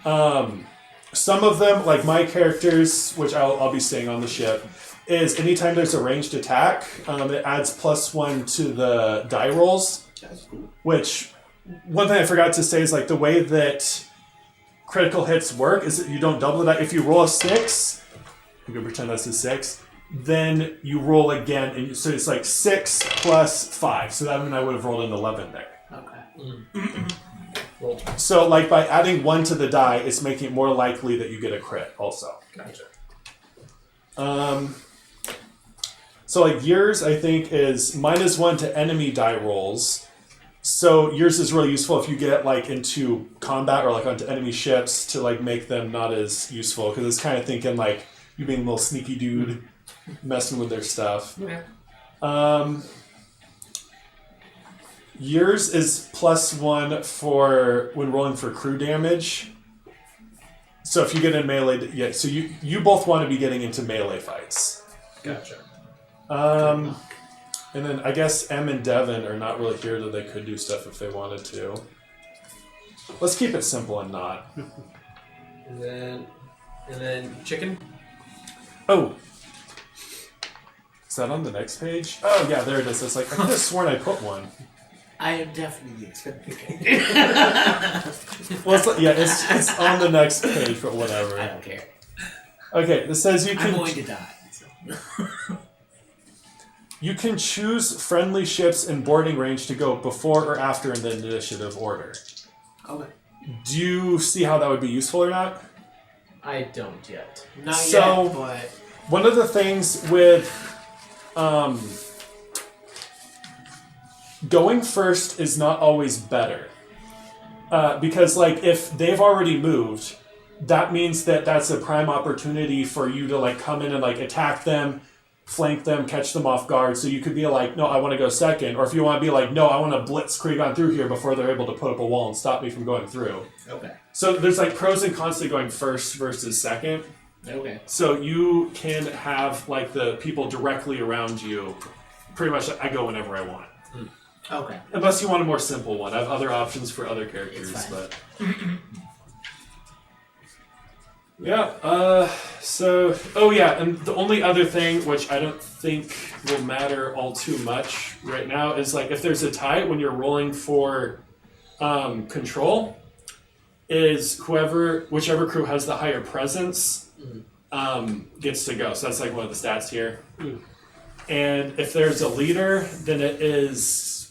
Some of them, like my characters, which I'll be staying on the ship, is anytime there's a ranged attack, it adds +1 to the die rolls.
that's cool.
Which, one thing I forgot to say is, like, the way that critical hits work is that you don't double it. If you roll a 6, you can pretend that's a 6, then you roll again, and so it's like 6 plus 5. So that means I would have rolled an 11 there.
Okay.
So, like, by adding 1 to the die, it's making it more likely that you get a crit also.
Gotcha.
So, like, yours, I think, is -1 to enemy die rolls. So yours is really useful if you get, like, into combat or, like, onto enemy ships to, like, make them not as useful. Because it's kind of thinking, like, you being a little sneaky dude, messing with their stuff.
Okay.
Yours is +1 for when rolling for crew damage. So if you get in melee, yeah. So you both want to be getting into melee fights.
Gotcha.
And then I guess M and Devin are not really here, though they could do stuff if they wanted to. Let's keep it simple and not.
And then chicken.
Oh. Is that on the next page? Oh yeah, there it is. It's like I could have sworn I put one.
I am definitely the expendable.
Well, it's on the next page, but whatever.
I don't care.
Okay, it says you
I'm
can
going to die. So.
you can choose friendly ships in boarding range to go before or after in the initiative order.
Okay.
Do you see how that would be useful or not?
I don't yet.
Not
So-
yet, but
One of the things with going first is not always better. Because, like, if they've already moved, that means that that's a prime opportunity for you to, like, come in and, like, attack them, flank them, catch them off guard. So you could be like, no, I want to go second. Or if you want to be like, no, I want to blitzkrieg on through here before they're able to put up a wall and stop me from going through.
okay.
So there's, like, pros and cons to going first versus second.
Okay.
So you can have, like, the people directly around you. Pretty much, I go whenever I want.
Okay.
Unless you want a more simple one. I have other options for other characters,
It's fine.
but... Yeah, oh yeah, and the only other thing, which I don't think will matter all too much right now, is, like, if there's a tie when you're rolling for control, is whichever crew has the higher presence gets to go. So that's, like, one of the stats here. And if there's a leader, then it is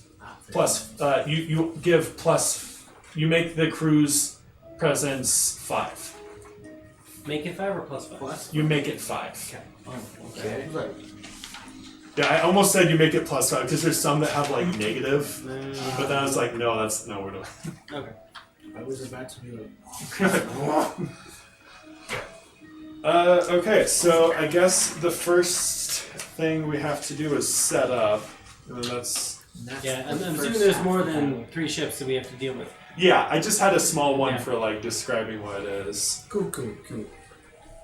plus, you give plus You make the crew's presence 5.
Make it 5 or plus 5?
Plus?
You make it 5.
Oh, okay.
Yeah, I almost said you make it plus 5 because there's some that have like negative,
No.
but then I was like, no, that's no, we're doing.
Okay.
I was about to do it.
Okay, so I guess the first thing we have to do is set up, and then that's
Yeah, I'm assuming there's more than 3 ships that we have to deal with.
yeah. I just had a small one
Yeah.
for like describing what it is.
Cool.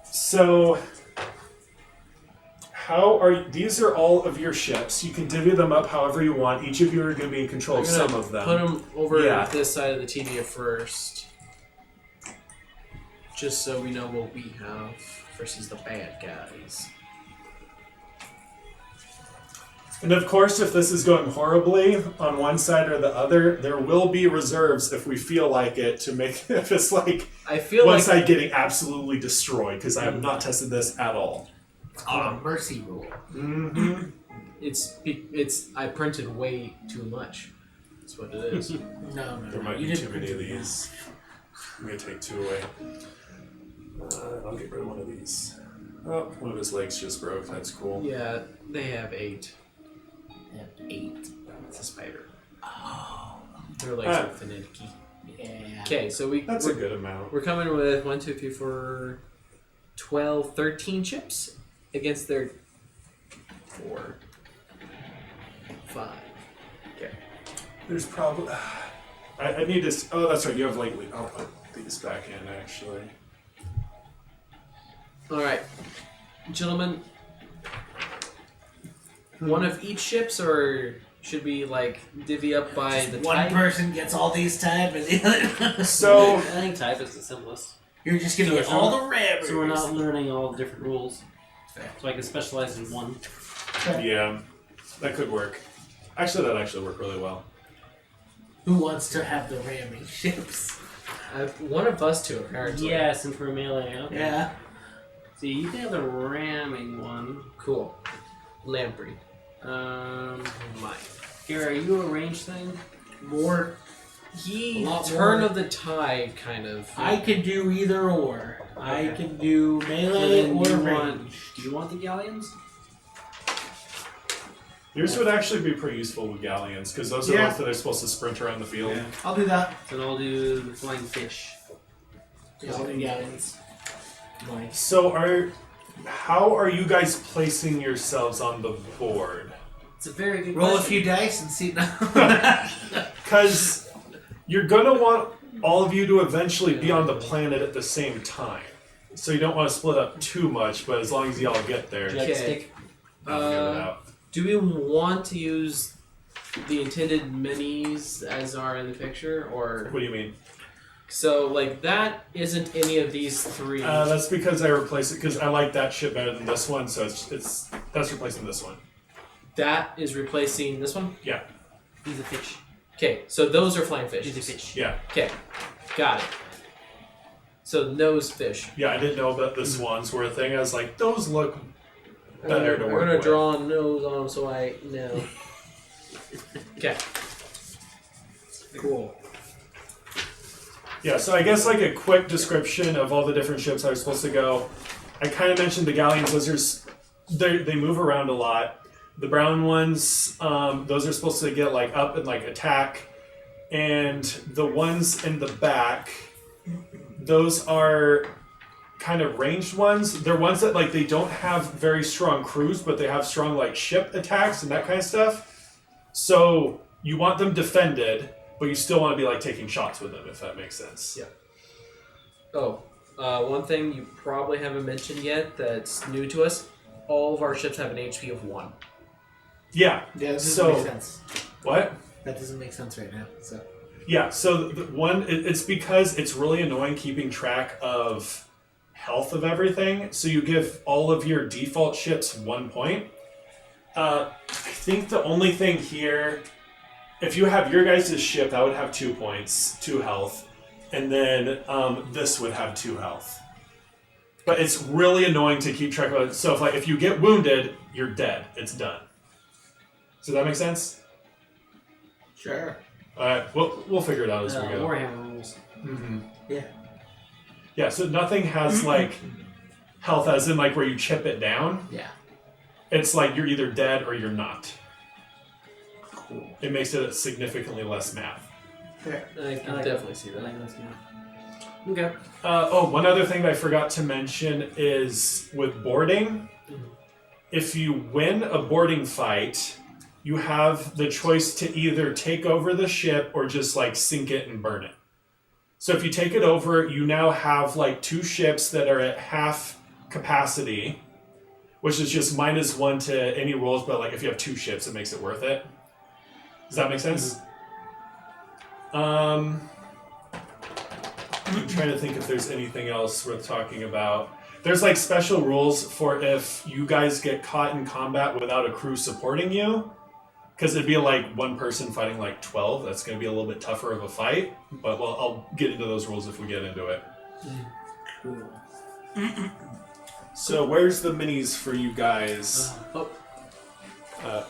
So, these are all of your ships. You can divvy them up however you want. Each of you are going to be in control
I'm
of
gonna
some of them.
Put them over
Yeah.
this side of the TVA first, just so we know what we have versus the bad guys.
And of course, if this is going horribly on one side or the other, there will be reserves if we feel like it to make if it's like
I feel
one
like
side getting absolutely destroyed because I have not tested this at all.
It's called a mercy rule.
Mm-hmm.
it's I printed way too much. That's what it is.
No.
There might
you
be
didn't
too many of
print it.
these. I'm gonna take 2 away. I'll get rid of one of these. Oh, one of his legs just broke. That's cool.
Yeah, they have 8.
Yeah, 8.
It's a spider.
Oh.
Their legs are finicky.
Yeah.
Okay, so
That's a good amount.
we're coming with 1, 2, 3, 4, 12, 13 chips against their 4, 5. Okay.
There's probably. I need to. Oh, that's right. You have lately. I'll put these back in actually.
All right, gentlemen. One of each ships, or should we like divvy up by
Just
the
one
type?
person gets all these type, and the other.
So
I think type is the simplest.
You're just gonna
So
get
it's
all
not-
the rabbits.
So we're not learning all the different rules. So I can specialize in one.
yeah, that could work. Actually, that actually worked really well.
Who wants to have the ramming ships?
One of us two, apparently.
Yeah, since we're melee. Okay.
Yeah.
See, you can have the ramming one.
Cool. Lamprey.
Mike. Gary, are you a range thing?
More.
He
A lot
turn
more.
of the tide, kind of.
I can do either or. I
Okay.
can do
So
melee
then
or
do you
range.
want? Do you want the galleons?
Yours would actually be pretty useful with galleons because those are the
Yeah.
ones that are supposed to sprint around the field.
I'll do that.
So then I'll do the flying fish.
I'll do gallons. Nice.
So how are you guys placing yourselves on the board?
It's a very good
Roll a
question.
few dice and see.
Because you're gonna want all of you to eventually be on the planet at the same time. So you don't want to split up too much, but as long as y'all get there,
Jet
Okay.
stick.
I'll figure it out.
Do we want to use the intended minis as are in the picture, or
What do you mean?
so like that isn't any of these 3?
That's because I replaced it because I like that ship better than this one, so that's replacing this one.
That is replacing this one.
Yeah,
He's a fish.
Okay, so those are flying fish.
He's a fish.
yeah,
Okay, got it. So nose fish.
yeah. I didn't know that the swans were a thing. I was like, those look better to
I'm
work
gonna
with.
draw a nose on them so I know. Okay.
Cool.
Yeah, so I guess like a quick description of all the different ships I was supposed to go. I kind of mentioned the galleons. Those are they move around a lot. The brown ones, those are supposed to get like up and like attack, and the ones in the back, those are kind of ranged ones. They're ones that like they don't have very strong crews, but they have strong like ship attacks and that kind of stuff. So you want them defended, but you still want to be like taking shots with them, if that makes sense.
Yeah. Oh, one thing you probably haven't mentioned yet that's new to us. All of our ships have an HP of 1.
Yeah.
Yeah, that doesn't
So-
make sense.
What?
That doesn't make sense right now. So.
Yeah. So the one, it's because it's really annoying keeping track of health of everything. So you give all of your default ships 1 point. I think the only thing here, if you have your guys' ship, that would have 2 points, 2 health, and then this would have 2 health. But it's really annoying to keep track of it. So if you get wounded, you're dead. It's done. Does that make sense?
Sure.
We'll figure it out as we go.
Warhammer rules.
Mm-hmm.
Yeah.
Yeah, so nothing has like health as in like where you chip it down.
Yeah.
It's like you're either dead or you're not.
Cool.
It makes it significantly less math.
Fair.
I can
like
definitely see that.
I like this now. Okay.
One other thing that I forgot to mention is with boarding, if you win a boarding fight, you have the choice to either take over the ship or just like sink it and burn it. So if you take it over, you now have like 2 ships that are at half capacity, which is just -1 to any rolls, but like if you have 2 ships, it makes it worth it. Does that make sense? I'm trying to think if there's anything else worth talking about. There's like special rules for if you guys get caught in combat without a crew supporting you. Because it'd be like 1 person fighting like 12. That's going to be a little bit tougher of a fight. But well, I'll get into those rules if we get into it.
Cool.
So where's the minis for you guys?
Oh,
Uh,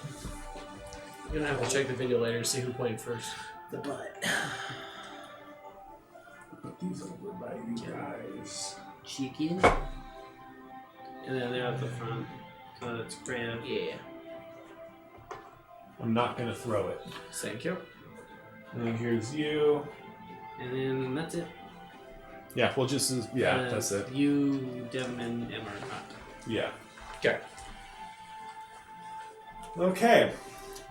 you're gonna have to check the video later to see who played first.
The butt.
put these over by you guys.
Chicken.
And then they're at the front. So it's grand.
Yeah.
I'm not going to throw it.
Thank you.
And then here's you.
And then that's it.
Yeah, we'll just... that's it.
You, Devin, and Emma are not.
Yeah.
Okay.
Okay.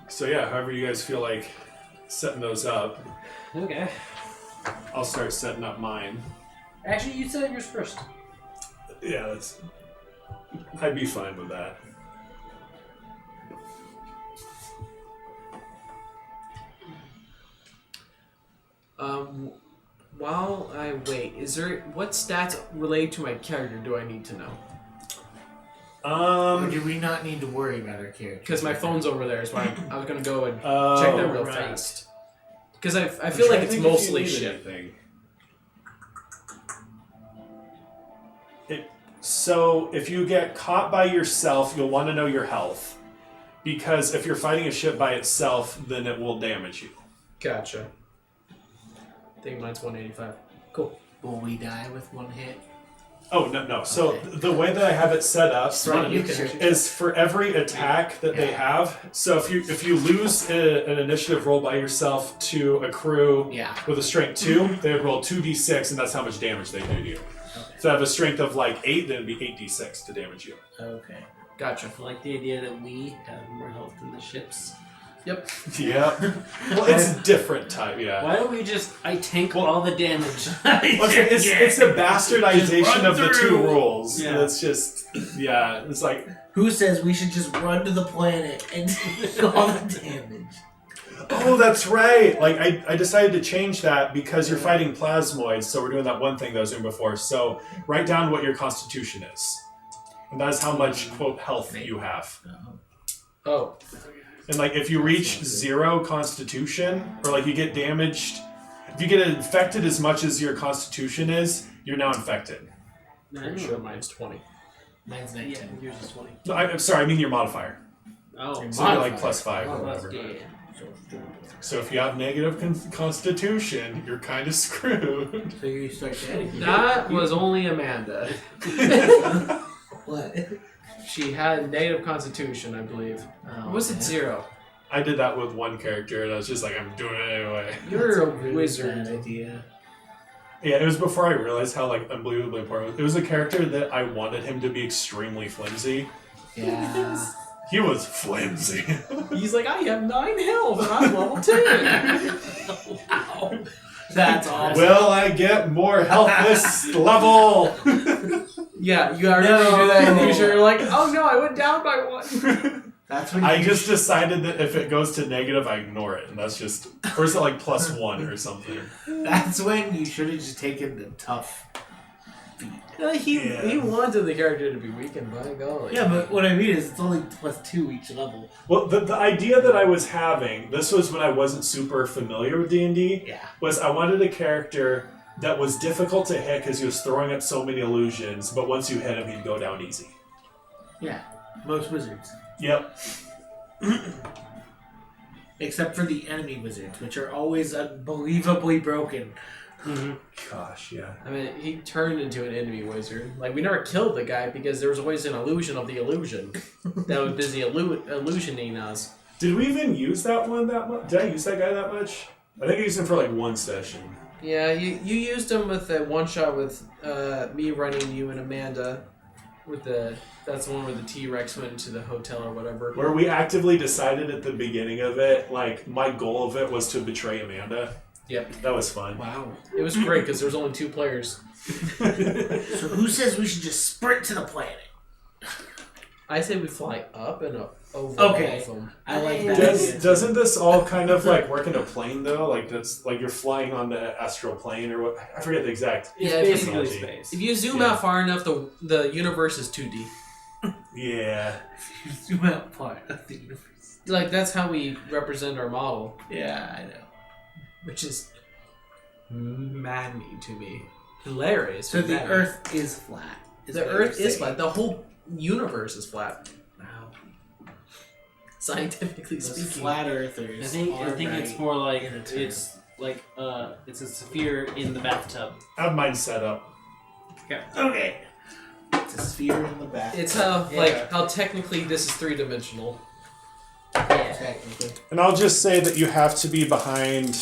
So yeah, however you guys feel like setting those up,
Okay.
I'll start setting up mine.
Actually, you said yours first.
Yeah, that's... I'd be fine with that.
While I wait, what stats related to my character do I need to know?
Or do we not need to worry about our character?
Because my phone's over there, so I was gonna go and
Oh,
check that real
right.
fast. Because I feel like it's mostly shit.
So if you get caught by yourself, you'll want to know your health. Because if you're fighting a ship by itself, then it will damage you.
Gotcha. I think mine's 185. Cool.
Will we die with 1 hit?
Oh, no. So
Okay.
the way that I have it set up
Right, you
Sure.
can.
is for every attack that they have. So if you lose an initiative roll by yourself to a crew
Yeah.
with a strength 2, they would roll 2d6, and that's how much damage they do to you.
Okay.
So I have a strength of like 8, then it'd be 8d6 to damage you.
Okay.
Gotcha.
I like the idea that we have more health than the ships.
Yep.
Yeah. Well, it's different type, yeah.
Why don't we just... I tank all the damage.
Okay, it's a bastardization
Just run
of the 2
through.
rules.
Yeah.
It's just, yeah, it's like,
Who says we should just run to the planet and take all the damage?
oh, that's right. Like, I decided to change that because you're fighting plasmoids, so we're doing that one thing that I was doing before. So write down what your constitution is. And that is how much, quote, health you have.
Oh.
And, like, if you reach 0 constitution, or, like, you get damaged, if you get infected as much as your constitution is, you're now infected.
Pretty sure mine's 20.
Mine's
Yeah,
19.
yours is 20.
No, I'm sorry, I mean your modifier.
Oh,
So you're, like, +5 or
Oh,
whatever.
yeah.
So if you have negative constitution, you're kind of screwed.
So you start getting
That was only Amanda.
what?
She had negative constitution, I believe.
Oh,
Or was it
man.
0?
I did that with one character, and I was just like, I'm doing it anyway.
You're a
Really
wizard.
bad idea.
Yeah, it was before I realized how like unbelievably important it was. It was a character that I wanted him to be extremely flimsy.
Yeah.
He was flimsy.
He's like, I have 9 health and I'm level 10.
Wow. That's awesome.
Will I get more health this level?
Yeah, you already do that and you're like, oh no, I went down by 1.
That's when
I
you
just decided that if it goes to negative, I ignore it, and that's just, or is it like +1 or something?
That's when you should have just taken the tough feat.
He wanted the character to be weakened, by golly.
Yeah, but what I mean is it's only +2 each level.
Well, the idea that I was having, this was when I wasn't super familiar with D&D,
Yeah.
was I wanted a character that was difficult to hit because he was throwing up so many illusions, but once you hit him, he'd go down easy.
Yeah. Most wizards.
Yep.
except for the enemy wizards, which are always unbelievably broken.
Mm-hmm.
Gosh, yeah.
I mean, he turned into an enemy wizard. Like, we never killed the guy because there was always an illusion of the illusion that was busy illusioning us.
Did we even use that one that much? Did I use that guy that much? I think I used him for like one session.
Yeah, you used him with that one shot with me running you and Amanda. That's the one where the T-Rex went into the hotel or whatever.
Where we actively decided at the beginning of it, like, my goal of it was to betray Amanda.
Yep.
That was fun.
Wow.
It was great because there was only 2 players.
So who says we should just sprint to the planet?
I say we fly up and over
Okay.
all of them.
I like that.
Doesn't this all kind of like work in a plane though? Like that's like you're flying on the astral plane or what? I forget the exact.
It's
Yeah,
basically
technology.
space.
If you zoom
Yeah.
out far enough, the universe is 2D.
Yeah.
Zoom out part of the universe.
Like, that's how we represent our model,
Yeah, I know.
which is maddening to me. Hilarious.
So
but
the
maddening.
Earth is flat.
The Earth is flat. The whole universe is flat. Wow. Scientifically
Those
speaking.
flat Earthers.
I think
are
it's
right
more like
in a term.
it's a sphere in the bathtub.
I have mine set up.
Okay. It's a sphere in the back.
It's how
Yeah.
how technically this is 3-dimensional.
Technically.
And I'll just say that you have to be behind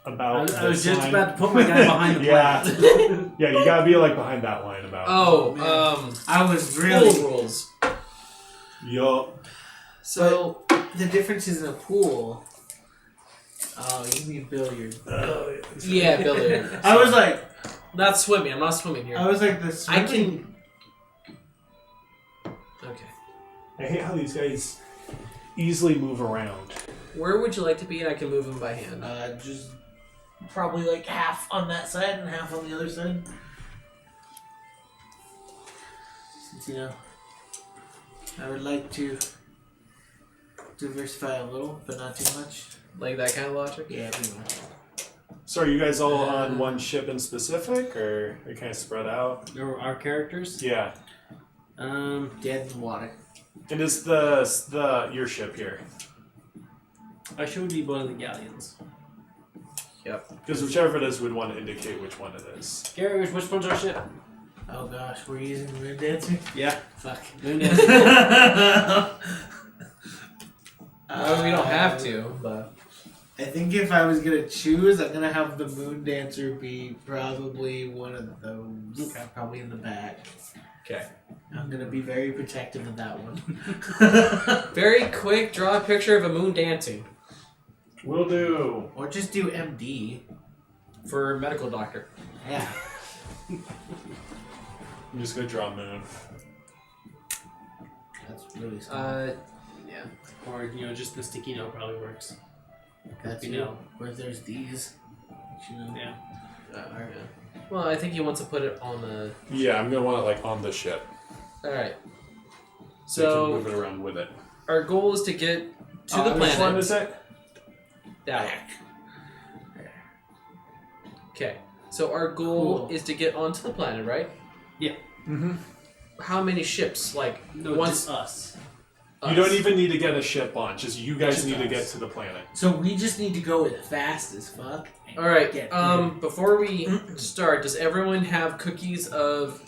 about.
I was
this
just
line.
about to put my guy behind the
Yeah.
plant.
Yeah, you gotta be like behind that line about.
I was
Pool
really.
rules.
Yup.
So
The difference is in a pool. Oh, you mean billiard.
yeah, billiard.
I was like,
Not swimming. I'm not swimming here.
the
I
swimming.
Okay.
I hate how these guys easily move around.
Where would you like to be? And I can move him by hand.
Just probably like half on that side and half on the other side. Since, you know, I would like to diversify a little, but not too much.
Like that kind of logic.
Yeah, pretty much.
So are you guys all on one ship in specific, or are you kind of spread out?
Our characters.
Yeah.
Dead in the water.
And is the your ship here?
I should be one of the galleons.
Yep.
Because whichever it is, we'd want to indicate which one it is.
Gary, which one's our ship?
Oh gosh, we're using the moon dancer?
Yeah.
Fuck.
Moon Dancer.
We don't have to, but
I think if I was gonna choose, I'm gonna have the moon dancer be probably one of those.
Okay.
Probably in the back.
okay.
I'm gonna be very protective of that one.
Very quick. Draw a picture of a moon dancing
Will do.
Or just do MD.
for medical doctor.
Yeah.
I'm just gonna draw a moon.
That's really smart.
Yeah.
Or, just the sticky note probably works.
That's
you
you
know.
Or if there's these. You know.
Yeah.
Alright. Well, I think he wants to put it on the.
Yeah, I'm gonna want it like on the ship,
All right.
so you
So
can move it around with it.
our goal is to get to the
Which one
planet.
is it?
That one. Okay. So our goal
Cool.
is to get onto the planet, right?
Yeah.
Mm-hmm.
How many ships? Like
No,
once
just us.
You don't even need to get a ship on. Just you guys
Just
need to
us.
get to the planet.
So we just need to go as fast as fuck. and
All right.
get there.
Before we start, does everyone have cookies of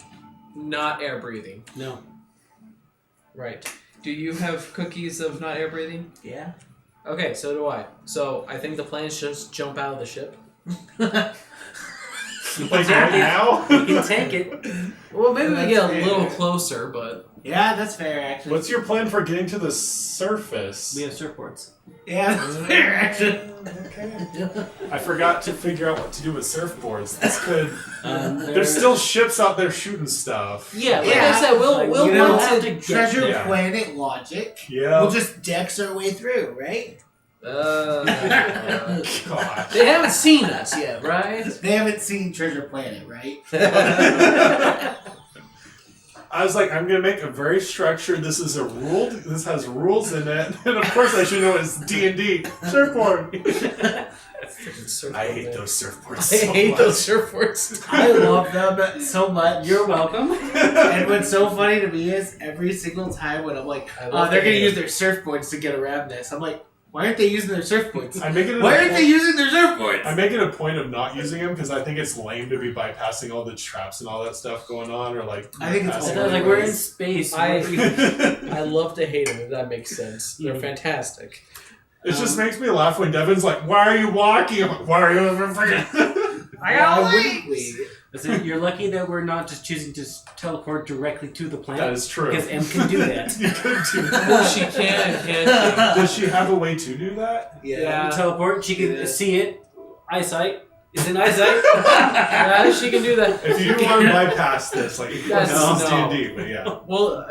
not air breathing?
No.
Right. Do you have cookies of not air breathing?
Yeah.
Okay, so do I. So I think the plan is just jump out of the ship.
Like right now?
You can take it.
Well, maybe we
That's
get a
fair.
little closer, but
Yeah, that's fair actually.
What's your plan for getting to the surface?
We have surfboards.
Yeah, that's fair actually.
Okay. I forgot to figure out what to do with surfboards. This could. There's
There's
still ships out there shooting stuff.
yeah, like
Yeah.
I said, we'll
Like,
we'll
you know,
want
have
to.
to get
Treasure
there.
planet logic.
Yeah.
We'll just dex our way through, right?
God.
They haven't seen us yet, right?
They haven't seen Treasure Planet, right?
I was like, I'm gonna make a very structured. This is a ruled. This has rules in it, and of course I should know it's D&D surfboard. I hate those surfboards.
I
So
hate
much.
those surfboards.
I love them so much.
You're welcome.
And what's so funny to me is every single time when I'm like,
I
oh,
love
they're gonna
that.
use their surfboards to get around this. I'm like, Why aren't they using their surfboards?
I make it.
Why aren't they using their surfboards?
I make it a point of not using them because I think it's lame to be bypassing all the traps and all that stuff going on, or like.
I think it's
bypassing
all
Like
the
we're in
roads.
space.
I love to hate them, if that makes sense. They're
Yeah.
fantastic.
It just makes me laugh when Devin's like, "Why are you walking?" I'm like, "Why are you ever freaking?"
Why wouldn't we?
Listen, you're lucky that we're not just choosing to teleport directly to the planet.
That is true.
Because M can do that.
You could do that.
Well, she can, can't
Does she have a way to do that?
Yeah.
Teleport, she can
Yeah.
see it. Eyesight. Is it eyesight?
Yeah, she can do that.
If you want to bypass this, like, this
Yes,
is
no.
D&D, but yeah.
Well,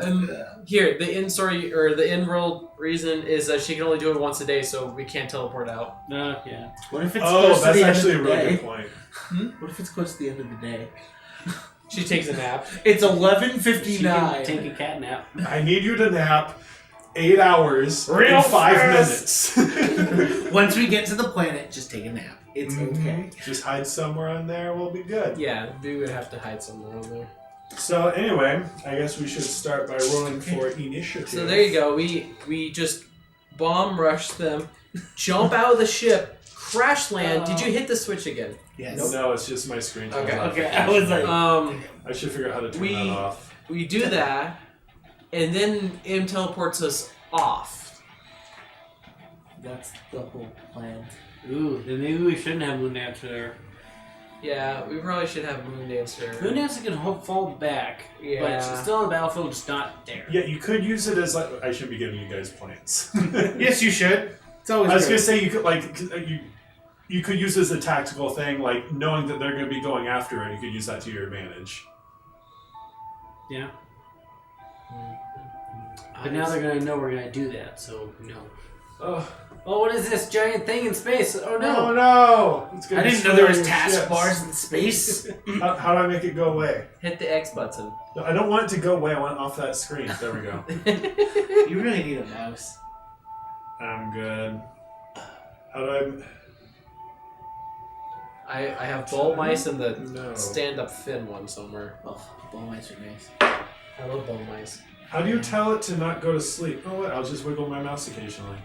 here, the in-world reason is that she can only do it once a day, so we can't teleport out.
Yeah.
What if it's
Oh,
close to
that's
the
actually a
end of the
really
day?
good point.
What if it's close to the end of the day?
She takes a nap.
It's
She can
11:59.
take a cat nap.
I need you to nap 8 hours
Real
in 5
fast.
minutes.
Once we get to the planet, just take a nap. It's okay.
Just hide somewhere on there, we'll be good.
Yeah, we would have to hide somewhere over there.
So anyway, I guess we should start by rolling for initiative.
So there you go. We just bomb rush them, jump out of the ship, crash land. Did you hit the switch again?
Yes.
No, it's just my screen. turns
Okay.
off.
Okay, I was like,
I should figure out how to turn
We-
that off.
We do that, and then M teleports us off.
that's the whole plan.
Ooh, then maybe we shouldn't have Moon Dancer there.
Yeah, we probably should have Moon Dancer.
Moon Dancer can fall back,
Yeah.
but she's still on the battlefield, just not there.
Yeah, you could use it as like I should be giving you guys plans.
Yes, you should. It's always
I was
great.
gonna say you could like you could use it as a tactical thing, like knowing that they're gonna be going after it. You could use that to your advantage.
Yeah. But now they're gonna know we're gonna do that, so no.
Oh
Oh, what is this giant thing in space? Oh
no!
no!
No! It's gonna
I didn't know
destroy
there was
your
task
ships.
bars in space.
How do I make it go away?
Hit the X button.
No, I don't want it to go away. I want it off that screen. There we go.
You really need a mouse.
I'm good. How do
I have ball mice and the
No.
stand-up fin one somewhere.
Oh, ball mice are nice.
I love ball mice.
How do you tell it to not go to sleep? Oh, what? I'll just wiggle my mouse occasionally.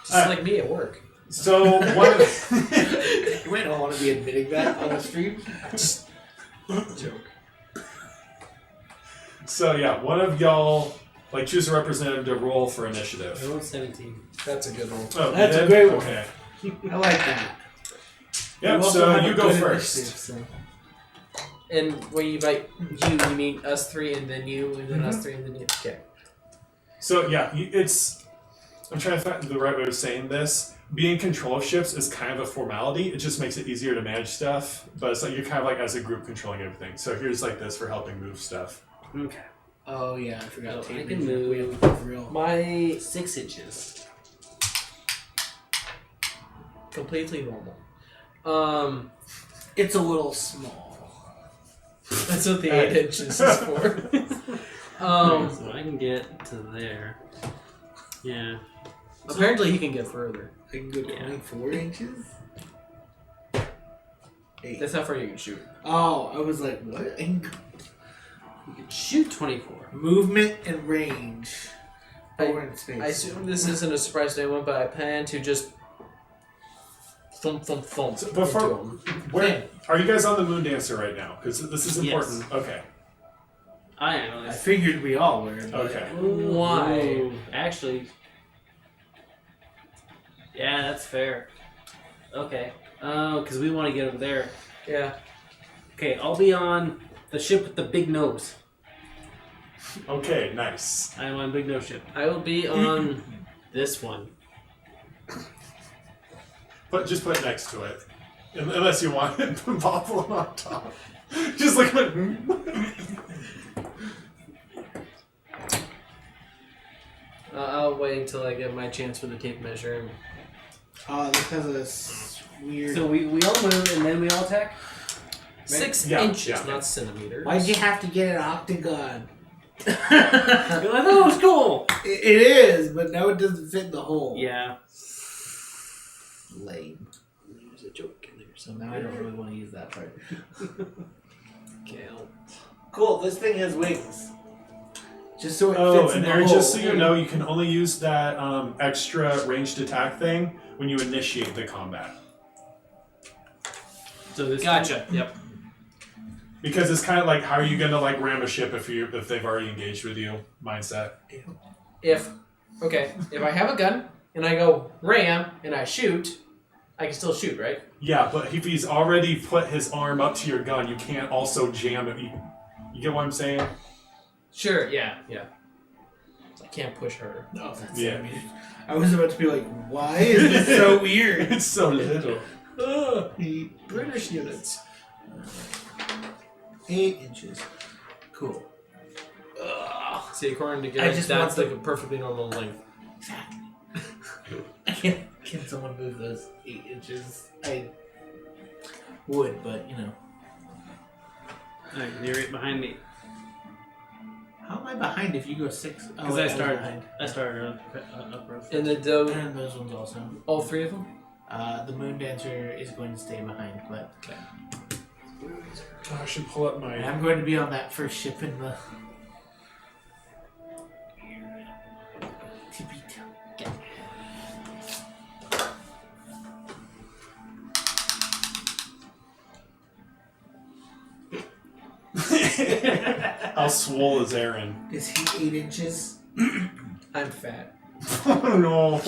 Just like me at work.
So one. Of
You might not want to be admitting that on the stream.
Joke.
So yeah, one of y'all like choose a representative to roll for initiative.
I rolled 17.
That's a good one.
Oh,
That's
you
a
did?
great one.
Okay.
I like that.
Yeah.
also
So
have
you
a
go
good
first.
initiative, so-
And when you bite you mean us three and then you and then us three and then you. Okay.
So yeah, it's. I'm trying to find the right way of saying this. Being in control of ships is kind of a formality. It just makes it easier to manage stuff, but it's like you're kind of like as a group controlling everything. So here's like this for helping move stuff.
Okay.
Oh yeah, I forgot.
So
tape
I can
measure.
move.
We have to move real.
My
6 inches.
completely normal.
It's a little small.
That's what the 8 inches is for.
So I can get to there. Yeah.
Apparently he can get further.
I can go
Yeah.
24 inches. 8.
That's how far you can shoot.
Oh, I was like, what? I can go-
You can shoot 24.
Movement and range. Oh, we're in space.
I assume this isn't a surprise to anyone, but I plan to just thump thump thump
So before-
into him.
Where are you guys on the Moon Dancer right now? Because this is
Yes.
important. Okay.
I am.
I figured we all were. But
Okay.
Why?
Ooh, actually. Yeah, that's fair. Okay. Oh, because we want to get over there.
Yeah.
Okay, I'll be on the ship with the big nose.
Okay. Nice.
I am on big nose ship.
I will be on this one.
But just put it next to it, unless you want it bobbling on top. Just look at.
I'll wait until I get my chance for the tape measure.
this has a weird.
So we all move and then we all attack?
6
Yeah,
inches,
yeah.
not centimeters.
Why'd you have to get an octagon?
You're like, oh, it's cool!
It is, but now it doesn't fit in the hole.
Yeah.
Lame.
There's a joke in there
So now I don't really want to use that part.
Okay,
Cool, this thing has wings. Just so it
Oh,
fits in
and
the
Aaron,
hole.
just so you know, you can only use that extra ranged attack thing when you initiate the combat.
So this
Gotcha. Yep.
Because it's kind of like, how are you going to like ram a ship if they've already engaged with you mindset?
If I have a gun and I go ram and I shoot, I can still shoot, right?
Yeah, but if he's already put his arm up to your gun, you can't also jam it. You get what I'm saying?
Sure. Yeah. I can't push her.
No, that's
Yeah.
so weird. I was about to be like, why is this so weird?
It's so little.
British units.
8 inches. Cool.
See, according to
I
Garrett,
just
that's
want
like a perfectly normal length.
Exactly. Can someone move those 8 inches? I would, but you know.
Alright, you're right behind me.
How am I behind if you go 6?
Because
wait,
I
was
started.
behind.
I started up row.
And the doe,
And those ones also.
all three of them.
The moon dancer is going to stay behind, but
I should pull up my...
I'm going to be on that first ship in the. Tippy toe.
How swole is Aaron?
Is he 8 inches?
I'm fat.
Oh no.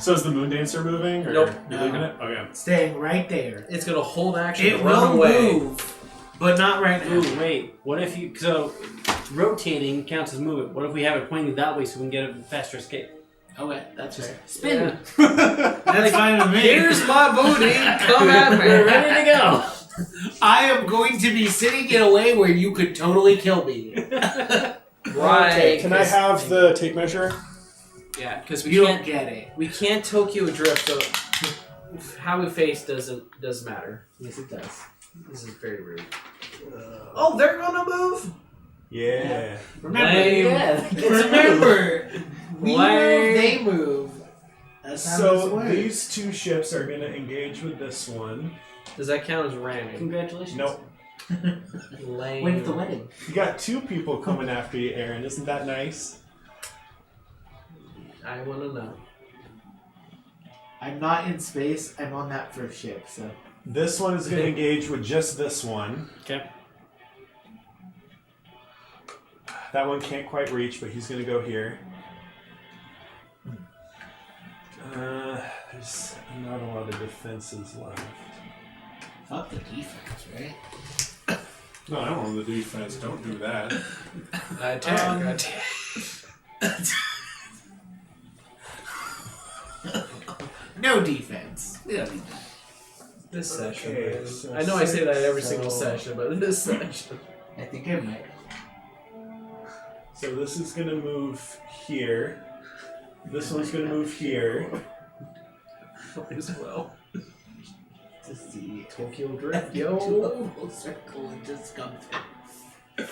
So is the Moon Dancer moving? Or
Nope.
You leaving it? Okay.
Staying right there.
It's gonna hold action.
It
and run
will
away.
move, but not right now.
Ooh, wait. What if you... So, rotating counts as movement. What if we have it pointing that way so we can get a faster escape?
Okay, that's fair.
Spin!
That's fine with me.
Here's my booty. Come at
We're
me.
ready to go!
I am going to be sitting in a way where you could totally kill me.
Right.
Okay, can I have the tape measure?
Yeah, because we
You
can't.
don't get it.
We can't Tokyo drift. So how we face doesn't matter.
Yes, it does.
This is very rude. Oh, they're gonna move.
Yeah.
Remember,
Lame.
remember, we
Lame.
move, they move. That's how this
So
works.
these two ships are going to engage with this one.
Does that count as ramming?
Congratulations.
Nope.
Lame.
When's the wedding?
You got two people coming after you, Aaron. Isn't that nice?
I want to know.
I'm not in space. I'm on that first ship, so.
This one is going to engage with just this one.
Okay.
That one can't quite reach, but he's going to go here. There's not a lot of defenses left.
Fuck the defense, right?
No, I don't want the defense. Don't do that.
Attack.
No defense. We don't need that.
This session.
Okay,
man.
so
I know I say that every
so-
single session, but this session.
I think I might.
So this is going to move here. This one's going to move here.
Might as well.
To see
Tokyo
do
drift,
a
yo.
full circle and just come through.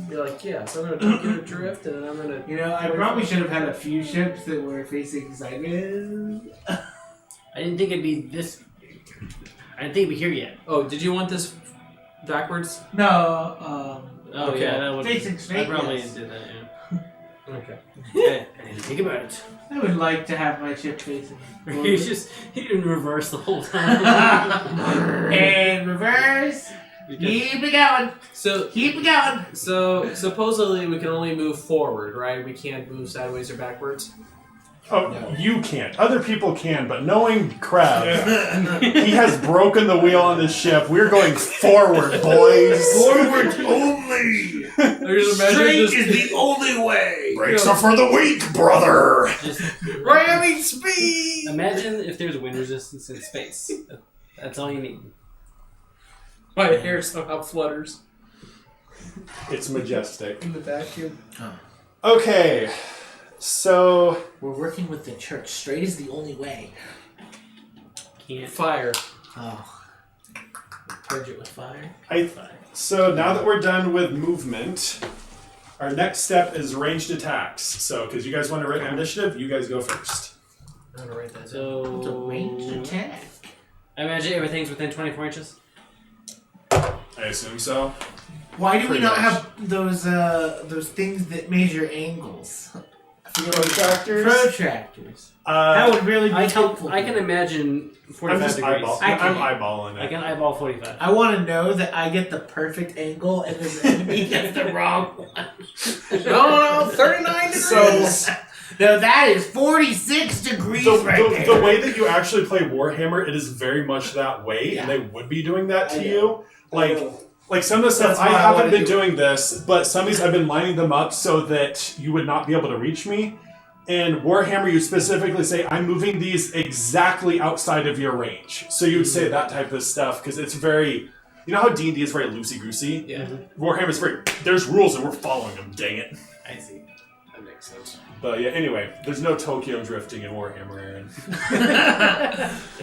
You're like, yeah, so I'm gonna Tokyo drift, and then I'm gonna.
You know, I probably should have had a few ships that were facing sideways.
I didn't think it'd be this... I didn't think it'd be here yet.
Oh, did you want this backwards?
No,
Oh,
Okay.
yeah, that would...
facing
I
straight.
probably
Yes.
did that, yeah.
Okay.
I didn't think about it.
I would like to have my ship facing.
He's just... He didn't reverse the whole time.
And reverse. Keep it going.
So,
Keep it going.
so supposedly we can only move forward, right? We can't move sideways or backwards.
Oh,
No.
you can't. Other people can, but knowing Crab, he has broken the wheel on this ship. We're going forward, boys.
Forward only. Straight is the only way.
Brakes are for the weak, brother.
Just
Ramming speed.
imagine if there's wind resistance in space. That's all you need.
My hair somehow flutters
It's majestic.
in the vacuum.
Okay, so
We're working with the church. Straight is the only way.
Can't.
Fire.
Oh. Purge it with fire.
so now that we're done with movement, our next step is ranged attacks. So, because you guys want to write initiative, you guys go first.
I'm gonna write that down.
So...
It's a ranged attack.
I imagine everything's within 24 inches.
I assume so.
Why do we
Pretty
not
much.
have those things that measure angles?
Protractors?
Protractors. That would really be helpful.
I can imagine 45
I'm just
degrees.
I'm eyeballing it.
I can eyeball 45.
I want to know that I get the perfect angle and then the enemy gets the wrong one.
No, 39 degrees.
So
No, that is 46 degrees
the
there.
way that you actually play Warhammer, it is very much that way, and they would be doing that to you. Like some of the stuff,
That's
I
why I
haven't
wanna
been
do
doing this, but some of these I've been lining them up so that you would not be able to reach me. And Warhammer, you specifically say, I'm moving these exactly outside of your range. So you would say that type of stuff, because it's very... You know how D&D is very loosey-goosey?
Yeah,
Warhammer is very... There's rules and we're following them, dang it.
I see. That makes sense.
But yeah, anyway, there's no Tokyo drifting in Warhammer, Aaron.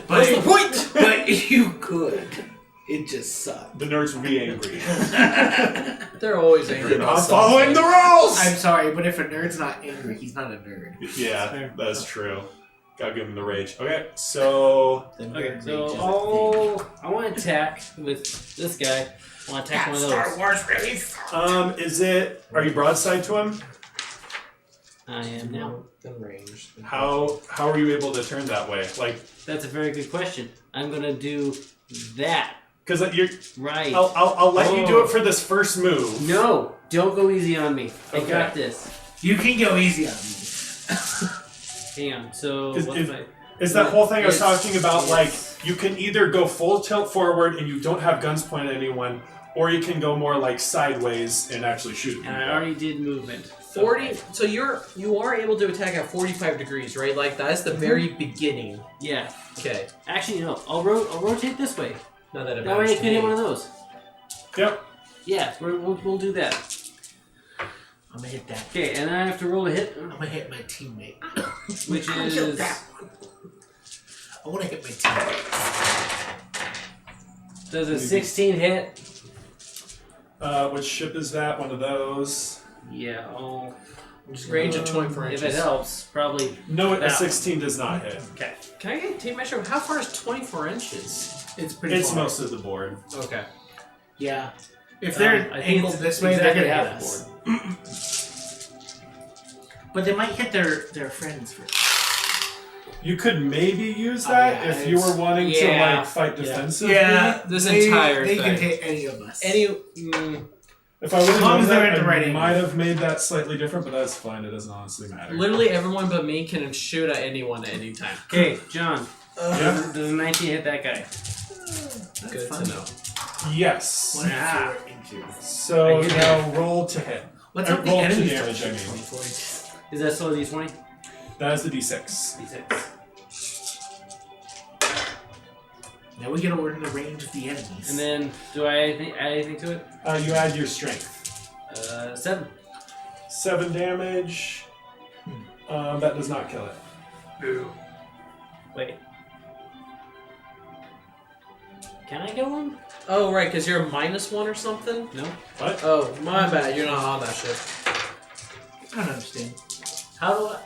What's the point? But you could. It just sucked.
The nerds would be angry.
They're always angry
You're
about
not following the
something.
rules!
I'm sorry, but if a nerd's not angry, he's not a nerd.
Yeah, that's true. Gotta give him the rage. Okay, so...
The
Okay,
nerd
so
rage is a thing.
I want to attack with this guy. I want to attack one of those.
Wars release.
Is it... Are you broadside to him?
I am now.
Then range.
How are you able to turn that way? Like,
That's a very good question. I'm gonna do that.
because you're...
Right.
I'll let you do it for this first move.
No, don't go easy on me. I
Okay.
got this.
You can go easy on me.
Hang on. So
Is-
what's
is-
my?
It's that whole thing I was
It's-
talking about,
it's-
like, you can either go full tilt forward and you don't have guns pointed at anyone, or you can go more, like, sideways and actually shoot people.
And I already did movement.
40. So you are able to attack at 45 degrees, right? Like that's the very beginning.
Yeah.
Okay.
Actually, no. I'll rotate this way.
Not that it
That way
matters
I
to
can hit
me.
one of those.
Yep.
Yeah, we'll do that.
I'm gonna hit that.
Okay, and then I have to roll a hit,
I'm gonna hit my teammate.
which
I'm gonna hit
is
that one. I wanna hit my teammate.
does a 16 hit?
Which ship is that? One of those?
Yeah. I'll,
Just range of 24
if
inches.
it helps, probably.
No, a
That
16 does not hit.
Okay.
Can I get a tape measure? How far is 24 inches?
It's pretty
It's
far.
most of the board.
Okay.
Yeah. If they're
I think
angled
it's
this way,
exactly
they're gonna
half
hit
the
us. But they might hit their friends first.
You could maybe use
Oh,
that
yeah,
if you were wanting to
yeah.
like fight defensively.
This entire
they can
thing.
hit any of us.
If I would have
As long
known
as they're
that,
at the right
I
angle.
might have made that slightly different, but that's fine. It doesn't honestly matter.
Literally everyone but me can shoot at anyone at any time.
Okay, John.
Yeah.
Does a 19 hit that guy?
Good
fun.
to know.
Yes.
24 inches.
So
I hit
now roll to hit.
Let's
Or
hope the
roll to
enemies
damage,
don't
I
shoot
mean.
24 inches.
Is that still a D20?
That is the D6.
D6.
Now we get over in the range of the enemies.
And then, do I add anything to it?
You add your strength.
7.
7 damage. That does not kill it.
Wait. Can I kill him?
Oh, right, because you're a -1 or something?
No.
What?
Oh, my bad. You're not on that shit.
I don't understand.
How do I?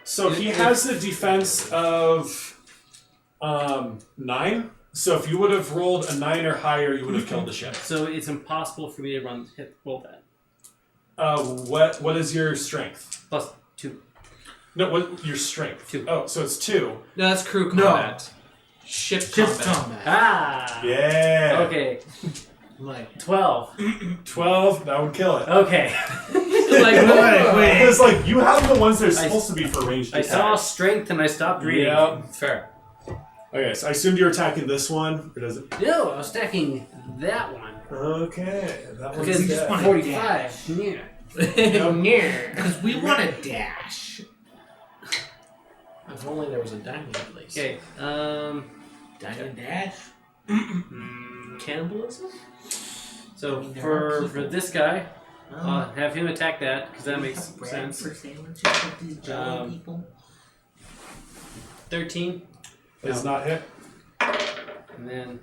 So he has a defense of 9. So if you would have rolled a 9 or higher, you would have killed the ship.
So it's impossible for me to roll that.
What is your strength?
Plus 2.
No, what your strength?
2.
Oh, so it's 2.
No, that's crew
No.
combat. Ship combat.
combat.
Ah!
Yeah.
Okay.
Like,
12.
12. That would kill it.
Okay.
Like,
wait.
It's like you have the ones that are supposed to be for ranged
I
attacks.
saw strength and I stopped reading.
Yeah.
fair.
Okay, so I assumed you were attacking this one, or does it?
No, I was stacking that one.
Okay, that one's
Because
just
dead.
wanna
45. Yeah.
because we want to dash.
If only there was a diamond place.
Okay.
Diamond dash?
Cannibalism?
So
There
for
are people.
this guy,
Oh.
have him attack that because that
Do we
makes
have bread
sense.
for sandwiches with these jelly people?
13,
Does not hit.
and then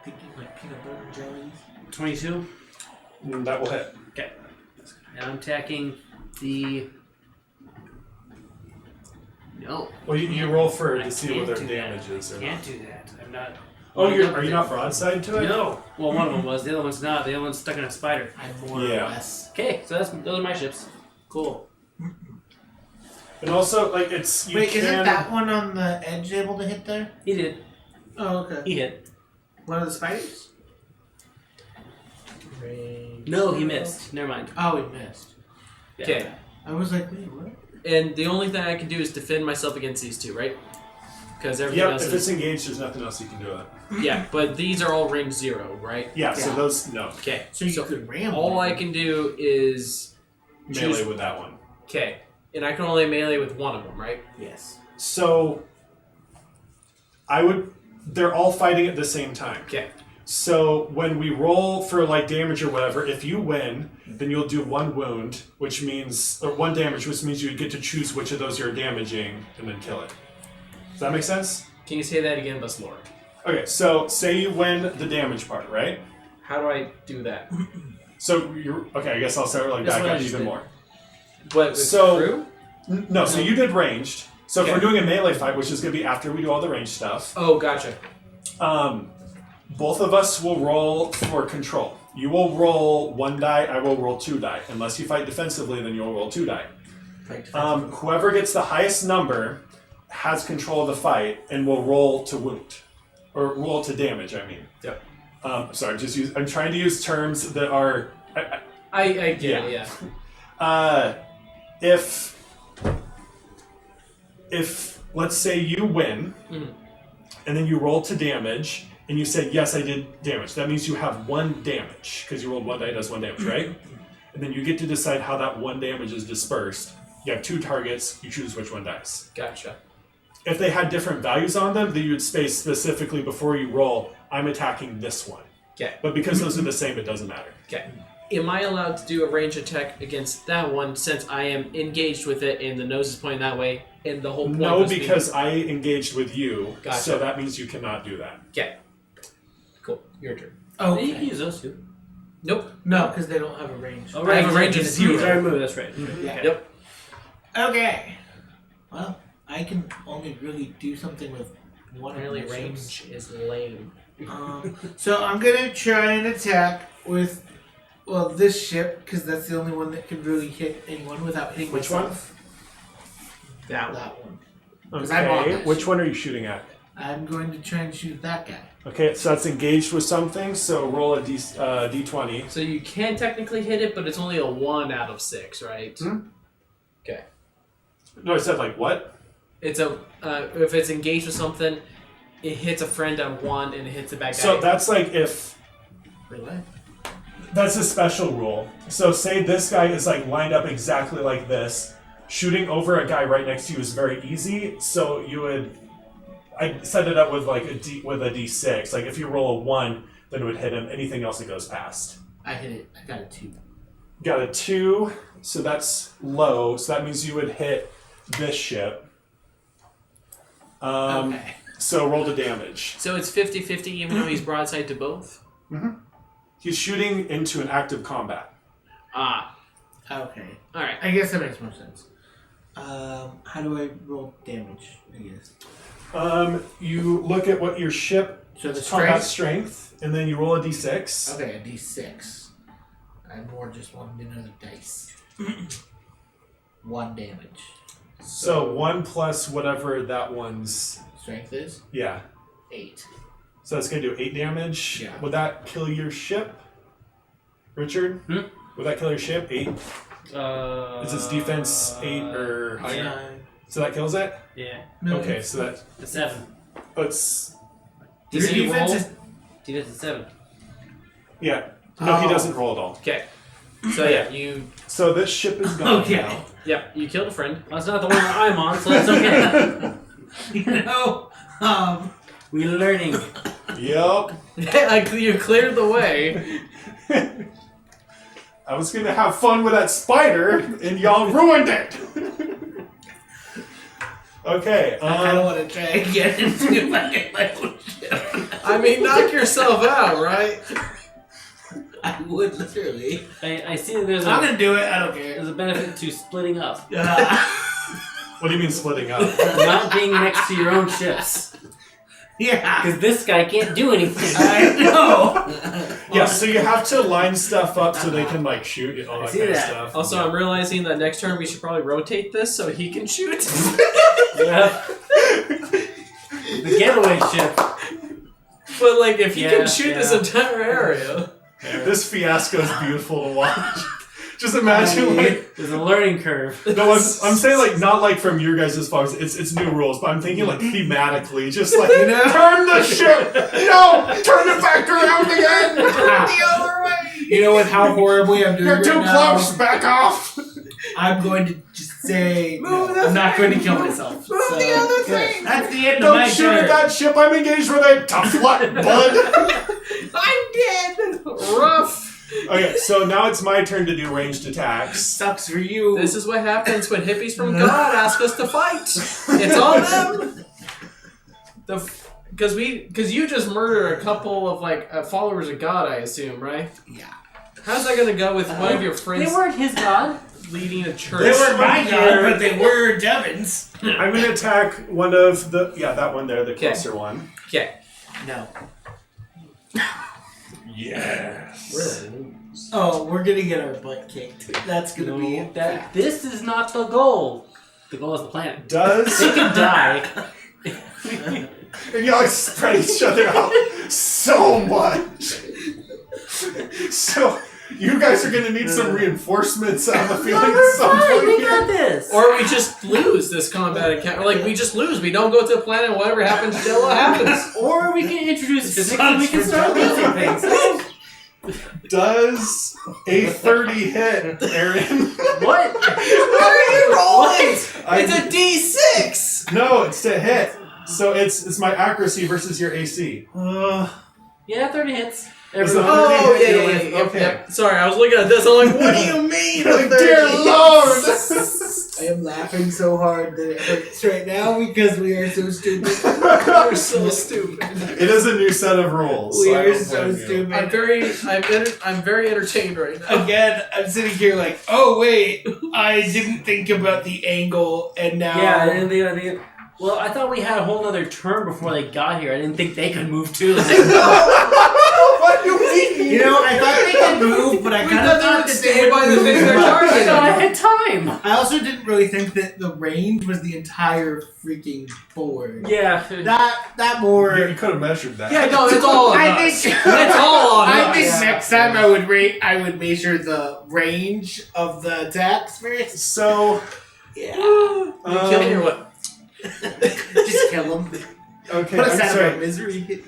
Thinking like peanut butter jellies.
22,
That will hit.
and I'm attacking the. No,
Well, you roll for
I
to see
can't
what their
do
damage
that.
is.
I
Or
can't
not.
do that. I'm not.
Oh, are you not broadside to it?
No. Well, one of them was. The other one's not. The other one's stuck in a spider.
I'm more or
Yeah.
less.
Okay, so those are my ships.
Cool.
And also, like, it's... You
Wait,
can...
isn't that one on the edge able to hit there?
He did.
Oh, okay.
He hit.
One of the spiders?
No, he missed. Never mind.
Oh, he missed.
Yeah.
Okay.
I was like, wait, what?
And the only thing I can do is defend myself against these two, right? Because everything
Yep,
else
if
is...
it's engaged, there's nothing else you can do with it.
Yeah, but these are all range 0, right?
Yeah, so
Yeah.
those... No.
Okay.
So you could ram
all
them.
I can do is...
Melee
choose-
with that one.
Okay. And I can only melee with one of them, right?
Yes.
So... I would... They're all fighting at the same time.
Okay.
So when we roll for like damage or whatever, if you win, then you'll do 1 wound, which means, or 1 damage, which means you get to choose which of those you're damaging and then kill it. Does that make sense?
Can you say that again, but slower?
Okay, so say you win the damage part, right?
How do I do that?
So you're okay. I guess I'll start like
That's
back
what I
up
just
even
did.
more.
What, with
So-
crew?
No, so you did ranged. So if
Okay.
we're doing a melee fight, which is going to be after we do all the range stuff,
Oh, gotcha.
both of us will roll for control. You will roll 1 die, I will roll 2 die. Unless you fight defensively, then you'll roll 2 die. Whoever gets the highest number has control of the fight and will roll to wound. Or roll to damage, I mean.
Yep.
Sorry, I'm trying to use terms that are...
I get it, yeah.
If let's say you win,
Mhm.
and then you roll to damage, and you say, yes, I did damage. That means you have 1 damage, because you rolled 1 die, does 1 damage, right? And then you get to decide how that 1 damage is dispersed. You have 2 targets, you choose which one dies.
Gotcha.
If they had different values on them, then you would space specifically before you roll, I'm attacking this one.
Okay.
But because those are the same, it doesn't matter.
Okay. Am I allowed to do a range attack against that one since I am engaged with it and the nose is pointing that way and the whole point
No,
was being-
because I engaged with you,
Gotcha.
so that means you cannot do that.
Okay. Cool. Your turn.
Oh,
You can use those two.
Nope.
no, because they don't have a range.
Oh,
I have a range of 0.
Sorry, move. That's right.
Yeah.
Yep.
Okay. Well, I can only really do something with one
Apparently
of my
range
ships.
is lame.
So I'm gonna try and attack with, well, this ship because that's the only one that can really hit anyone without hitting
Which
myself.
That
That one. 'Cause I'm on
Okay,
that
which
ship.
one are you shooting at?
I'm going to try and shoot that guy.
Okay, so that's engaged with something, so roll a d20.
So you can technically hit it, but it's only a 1 out of 6, right?
Hmm?
Okay.
No, I said like what?
It's a if it's engaged with something, it hits a friend on 1 and it hits the bad guy.
So that's like if...
Really?
That's a special rule. So say this guy is like lined up exactly like this. Shooting over a guy right next to you is very easy, so you would... I set it up with like a d6. Like if you roll a 1, then it would hit him. Anything else it goes past.
I hit it. I got a 2.
Got a 2, so that's low. So that means you would hit this ship.
Okay.
So roll the damage.
So it's 50-50 even though he's broadside to both?
He's shooting into an active combat.
Ah.
Okay.
Alright.
I guess that makes more sense. How do I roll damage? I guess.
You look at what your ship
So the
combat
strength.
strength, and then you roll a d6.
Okay, a d6. I more just wanted another dice. 1 damage.
So 1 plus whatever that one's.
Strength is
Yeah.
8.
So that's going to do 8 damage.
Yeah.
Would that kill your ship, Richard?
Hmm?
Would that kill your ship? 8? Is its defense 8 or higher?
9.
So that kills it?
Yeah.
No,
Okay, so that.
It's 7.
It's.
Does
Your
he
defense
roll?
is
Defense is 7.
Yeah. No, he
Oh.
doesn't roll at all.
Okay. So yeah, you
So this ship is gone
Okay.
now.
you killed a friend.
Well, that's not the one that I'm on, so that's okay.
You know,
We're learning.
Yep.
You cleared the way.
I was going to have fun with that spider, and y'all ruined it. Okay.
I don't want to try and get into my own ship.
I mean, knock yourself out, right?
I would literally.
I see that there's
I'm
a,
gonna do it. I don't care.
there's a benefit to splitting up.
What do you mean splitting up?
Not being next to your own ships.
Yeah.
Because this guy can't do anything.
I know.
Yeah, so you have to line stuff up so they can like shoot you, all that
see
kind of
that.
stuff.
Also, I'm realizing that next turn we should probably rotate this so he can shoot.
Yeah. The getaway ship.
But like, if he
Yeah,
can shoot this
yeah.
entire area,
This fiasco is beautiful to watch. Just imagine like
There's a learning curve.
no, I'm saying like not like from your guys' fault. It's new rules, but I'm thinking like thematically, just like
You know?
turn the ship, no, turn it back around again.
The other way. You know, with how horribly I'm doing
You're
right
too
now,
close. Back off.
I'm going to just say no,
Move the
I'm not
thing.
going to kill myself.
Move the other thing.
That's the end of
Don't
my
shoot at
turn.
that ship. I'm engaged with a tough luck, bud.
I'm dead.
rough.
Okay, so now it's my turn to do ranged attacks.
Sucks for you.
This is what happens when hippies from God ask us to fight. It's all them. Because you just murdered a couple of like followers of God, I assume, right?
Yeah.
How's that gonna go with one of your
They
friends
weren't his god.
leading a church?
They were my
one
god,
here-
but they were Devin's.
I'm gonna attack one of the that one there, the
Okay.
closer one.
Okay.
No.
Yes.
Oh, we're gonna get our butt kicked. That's gonna be
No, this is not the goal. The goal is the planet.
Does
They can die.
and y'all spread each other out so much. So you guys are gonna need some reinforcements. I have a feeling at some
Fine,
point
we
here.
got this.
Or we just lose this combat encounter. Like, we just lose. We don't go to the planet, and whatever happens, still what happens.
Or we can introduce physics and we can start losing things.
Does a 30 hit, Aaron?
What?
What are you rolling?
I-
It's a D6.
No, it's to hit. So it's my accuracy versus your AC.
Yeah, 30 hits.
Is the
Everyone.
30
Oh,
hit
yeah,
your
yeah,
length?
yeah.
Okay.
Yep. Sorry, I was looking at this. I'm like, what do you mean?
Like,
a
dear
30?
Lord!
I am laughing so hard that it hurts right now because we are so stupid.
You're so stupid.
It is a new set of rules.
We
so I
are
don't
so
blame you.
stupid.
I'm very entertained right now.
Again, I'm sitting here like, oh wait, I didn't think about the angle, and now
Yeah, and well, I thought we had a whole other turn before they got here. I didn't think they could move too.
What do you mean?
you know, I thought they could move, but I
We
kind
thought
of
they
thought
would
that
stay
they would
by the
move.
thing they're
I
targeting.
thought I had time.
I also didn't really think that the range was the entire freaking board.
Yeah.
That more.
You could have measured that.
Yeah, no, it's all on
I
us.
think
It's all on
I
us.
think next time I would measure the range of the attacks first.
So,
Yeah,
You kill me or what?
just kill them.
okay,
Put us
I'm
out of
sorry.
our misery.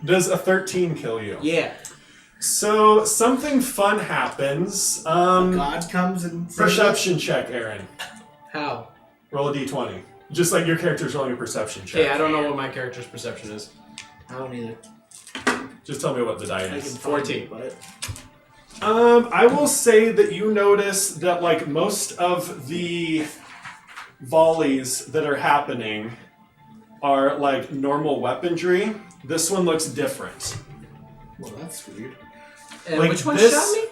Does a 13 kill you?
Yeah,
So, something fun happens.
God comes and saves
Perception check, Aaron.
How?
Roll a d20. Just like your character's rolling a perception check.
Okay, I don't know what my character's perception is.
us. I don't either.
Just tell me what the die
I can
is.
14.
But
I will say that you notice that, like, most of the volleys that are happening are, like, normal weaponry. This one looks different.
well, that's weird.
And
Like
which one
this-
shot me?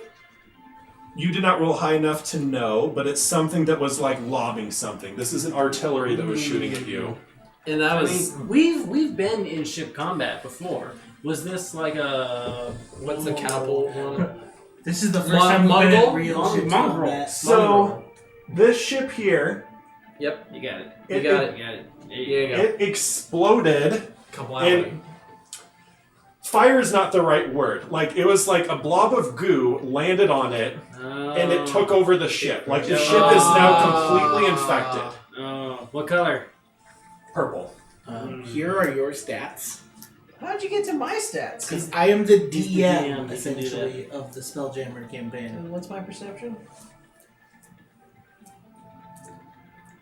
You did not roll high enough to know, but it's something that was, like, lobbing something. This isn't artillery that was shooting at you.
And that
I
was...
mean, we've been in ship combat before. Was this like a
What's the catapult one?
This is the first
Mon-
time we've been
Mongol?
in real shit
Mongrel.
combat.
So, this ship here,
Yep,
You got it.
you got it.
You got it.
There you go.
it exploded.
Kablowing.
And fire is not the right word. Like, it was like a blob of goo landed on it, and it took over the ship. Like, the ship is now completely infected.
Oh, what color?
Purple.
Here are your stats.
How'd you get to my stats?
Because I am the
He's the
DM,
DM, he can do
essentially, of the Spelljammer campaign.
And what's my perception?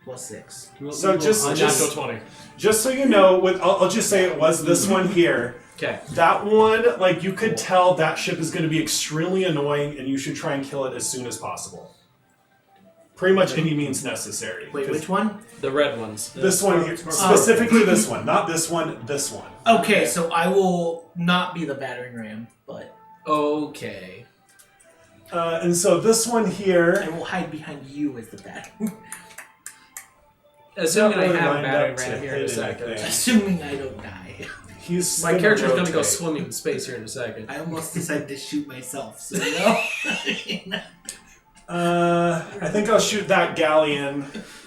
+6.
So just-
Unnatural 20.
Just so you know, I'll just say it was this one here.
Okay.
That one, like, you could tell that ship is going to be extremely annoying, and you should try and kill it as soon as possible. Pretty much any means necessary.
Wait,
'Cause
which one?
The red ones.
This one here, specifically this one, not this one, this one.
Okay, so I will not be the battering ram, but
Okay.
And so this one
I
here,
will hide behind you as the battering.
Assuming I
really
have a
lined
battering
up to
ram here in a
hit
second.
anything.
Assuming I don't die.
He's
My character's gonna go
rotate.
swimming in space here in a second.
I almost decided to shoot myself, so no.
I think I'll shoot that galleon,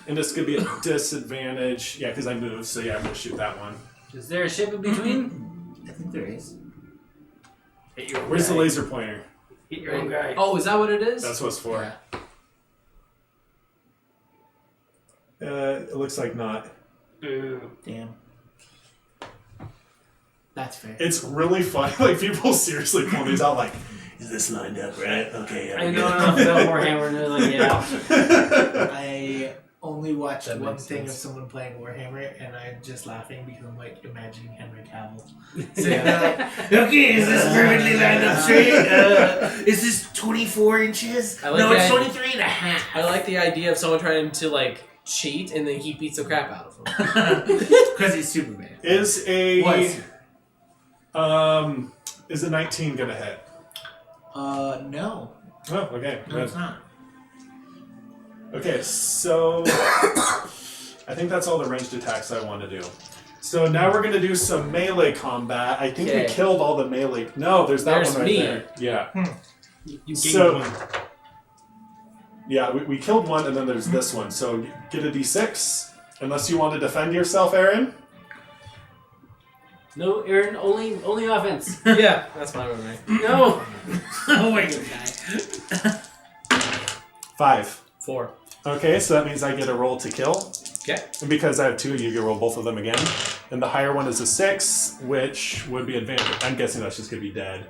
and this could be a disadvantage. Yeah, because I moved, so yeah, I'm gonna shoot that one.
Is there a ship in between?
I think there is.
Hit your own
Where's the
guy.
laser pointer?
Hit your own guy.
Oh, is that what it is?
That's what it's for. It looks like not.
Boo.
Damn. That's fair.
It's really funny. Like, people seriously pull these out like, is this lined up right? Okay,
I know enough about Warhammer and they're like, yeah.
I only watched
That
one
makes
thing
sense.
of someone playing Warhammer, and I'm just laughing because I'm like imagining Henry Cavill.
Yeah.
Okay, is this perfectly lined up straight? Is this 24 inches?
I like
No, it's
that.
23 and a half.
I like the idea of someone trying to like cheat and then he beats the crap out of him.
Because he's Superman.
Is a
Was.
is a 19 gonna hit?
No.
Oh, okay.
No,
Good.
it's not.
Okay, so I think that's all the ranged attacks I want to do. So now we're gonna do some melee combat. I think we
Okay.
killed all the melee. No, there's that
There's
one right
me.
there. Yeah.
You gained
So-
one.
Yeah, we killed one, and then there's this one. So get a d6. Unless you want to defend yourself, Aaron.
No, Aaron, only offense.
Yeah, that's fine with me.
No.
Oh, we're gonna die.
5.
4.
Okay, so that means I get a roll to kill.
Okay.
And because I have 2, you can roll both of them again. And the higher one is a 6, which would be advantage. I'm guessing that's just going to be dead.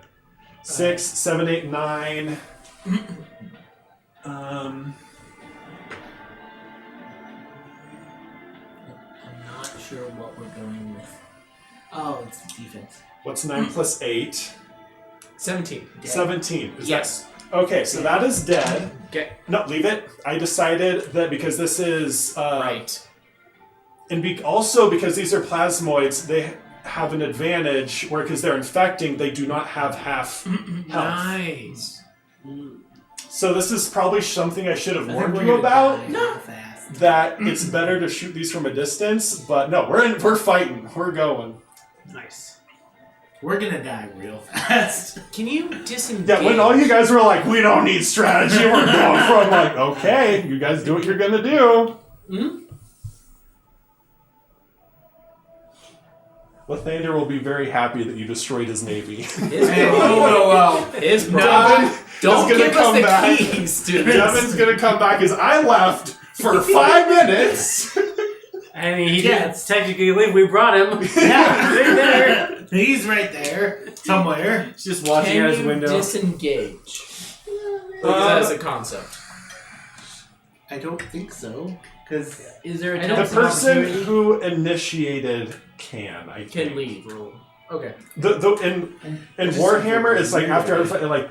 6, 7, 8, 9.
I'm not sure what we're going with. Oh, it's defense.
What's 9 plus 8?
17.
Dead.
17. Is
Yes.
that... Okay, so that is dead.
Okay.
No, leave it. I decided that because this is...
Right.
And also because these are plasmoids, they have an advantage where because they're infecting, they do not have half health.
Nice.
So this is probably something I should have
I think
warned
we're
you
gonna
about.
die real fast.
That it's better to shoot these from a distance, but no, we're fighting. We're going.
Nice.
We're gonna die real fast.
Can you disengage?
Yeah, when all you guys were like, we don't need strategy, we're going for it. I'm like, okay, you guys do what you're gonna do.
Hmm?
Lathander will be very happy that you destroyed his navy.
His
Hey,
problem. His problem.
Devin
Don't
is gonna
give us
come
the
back.
keys, dude.
Devin's gonna come back as I left for 5 minutes.
I mean, he
Yeah.
didn't technically leave. We brought him.
Yeah,
Right there.
He's right there somewhere.
He's just watching
Can
out his
you
window.
disengage? Because that's a concept.
I don't think so. Because
Is there a
I don't
The
test of
person
opportunity?
who initiated can, I think.
Can leave. Okay.
In Warhammer, it's like after every fight, like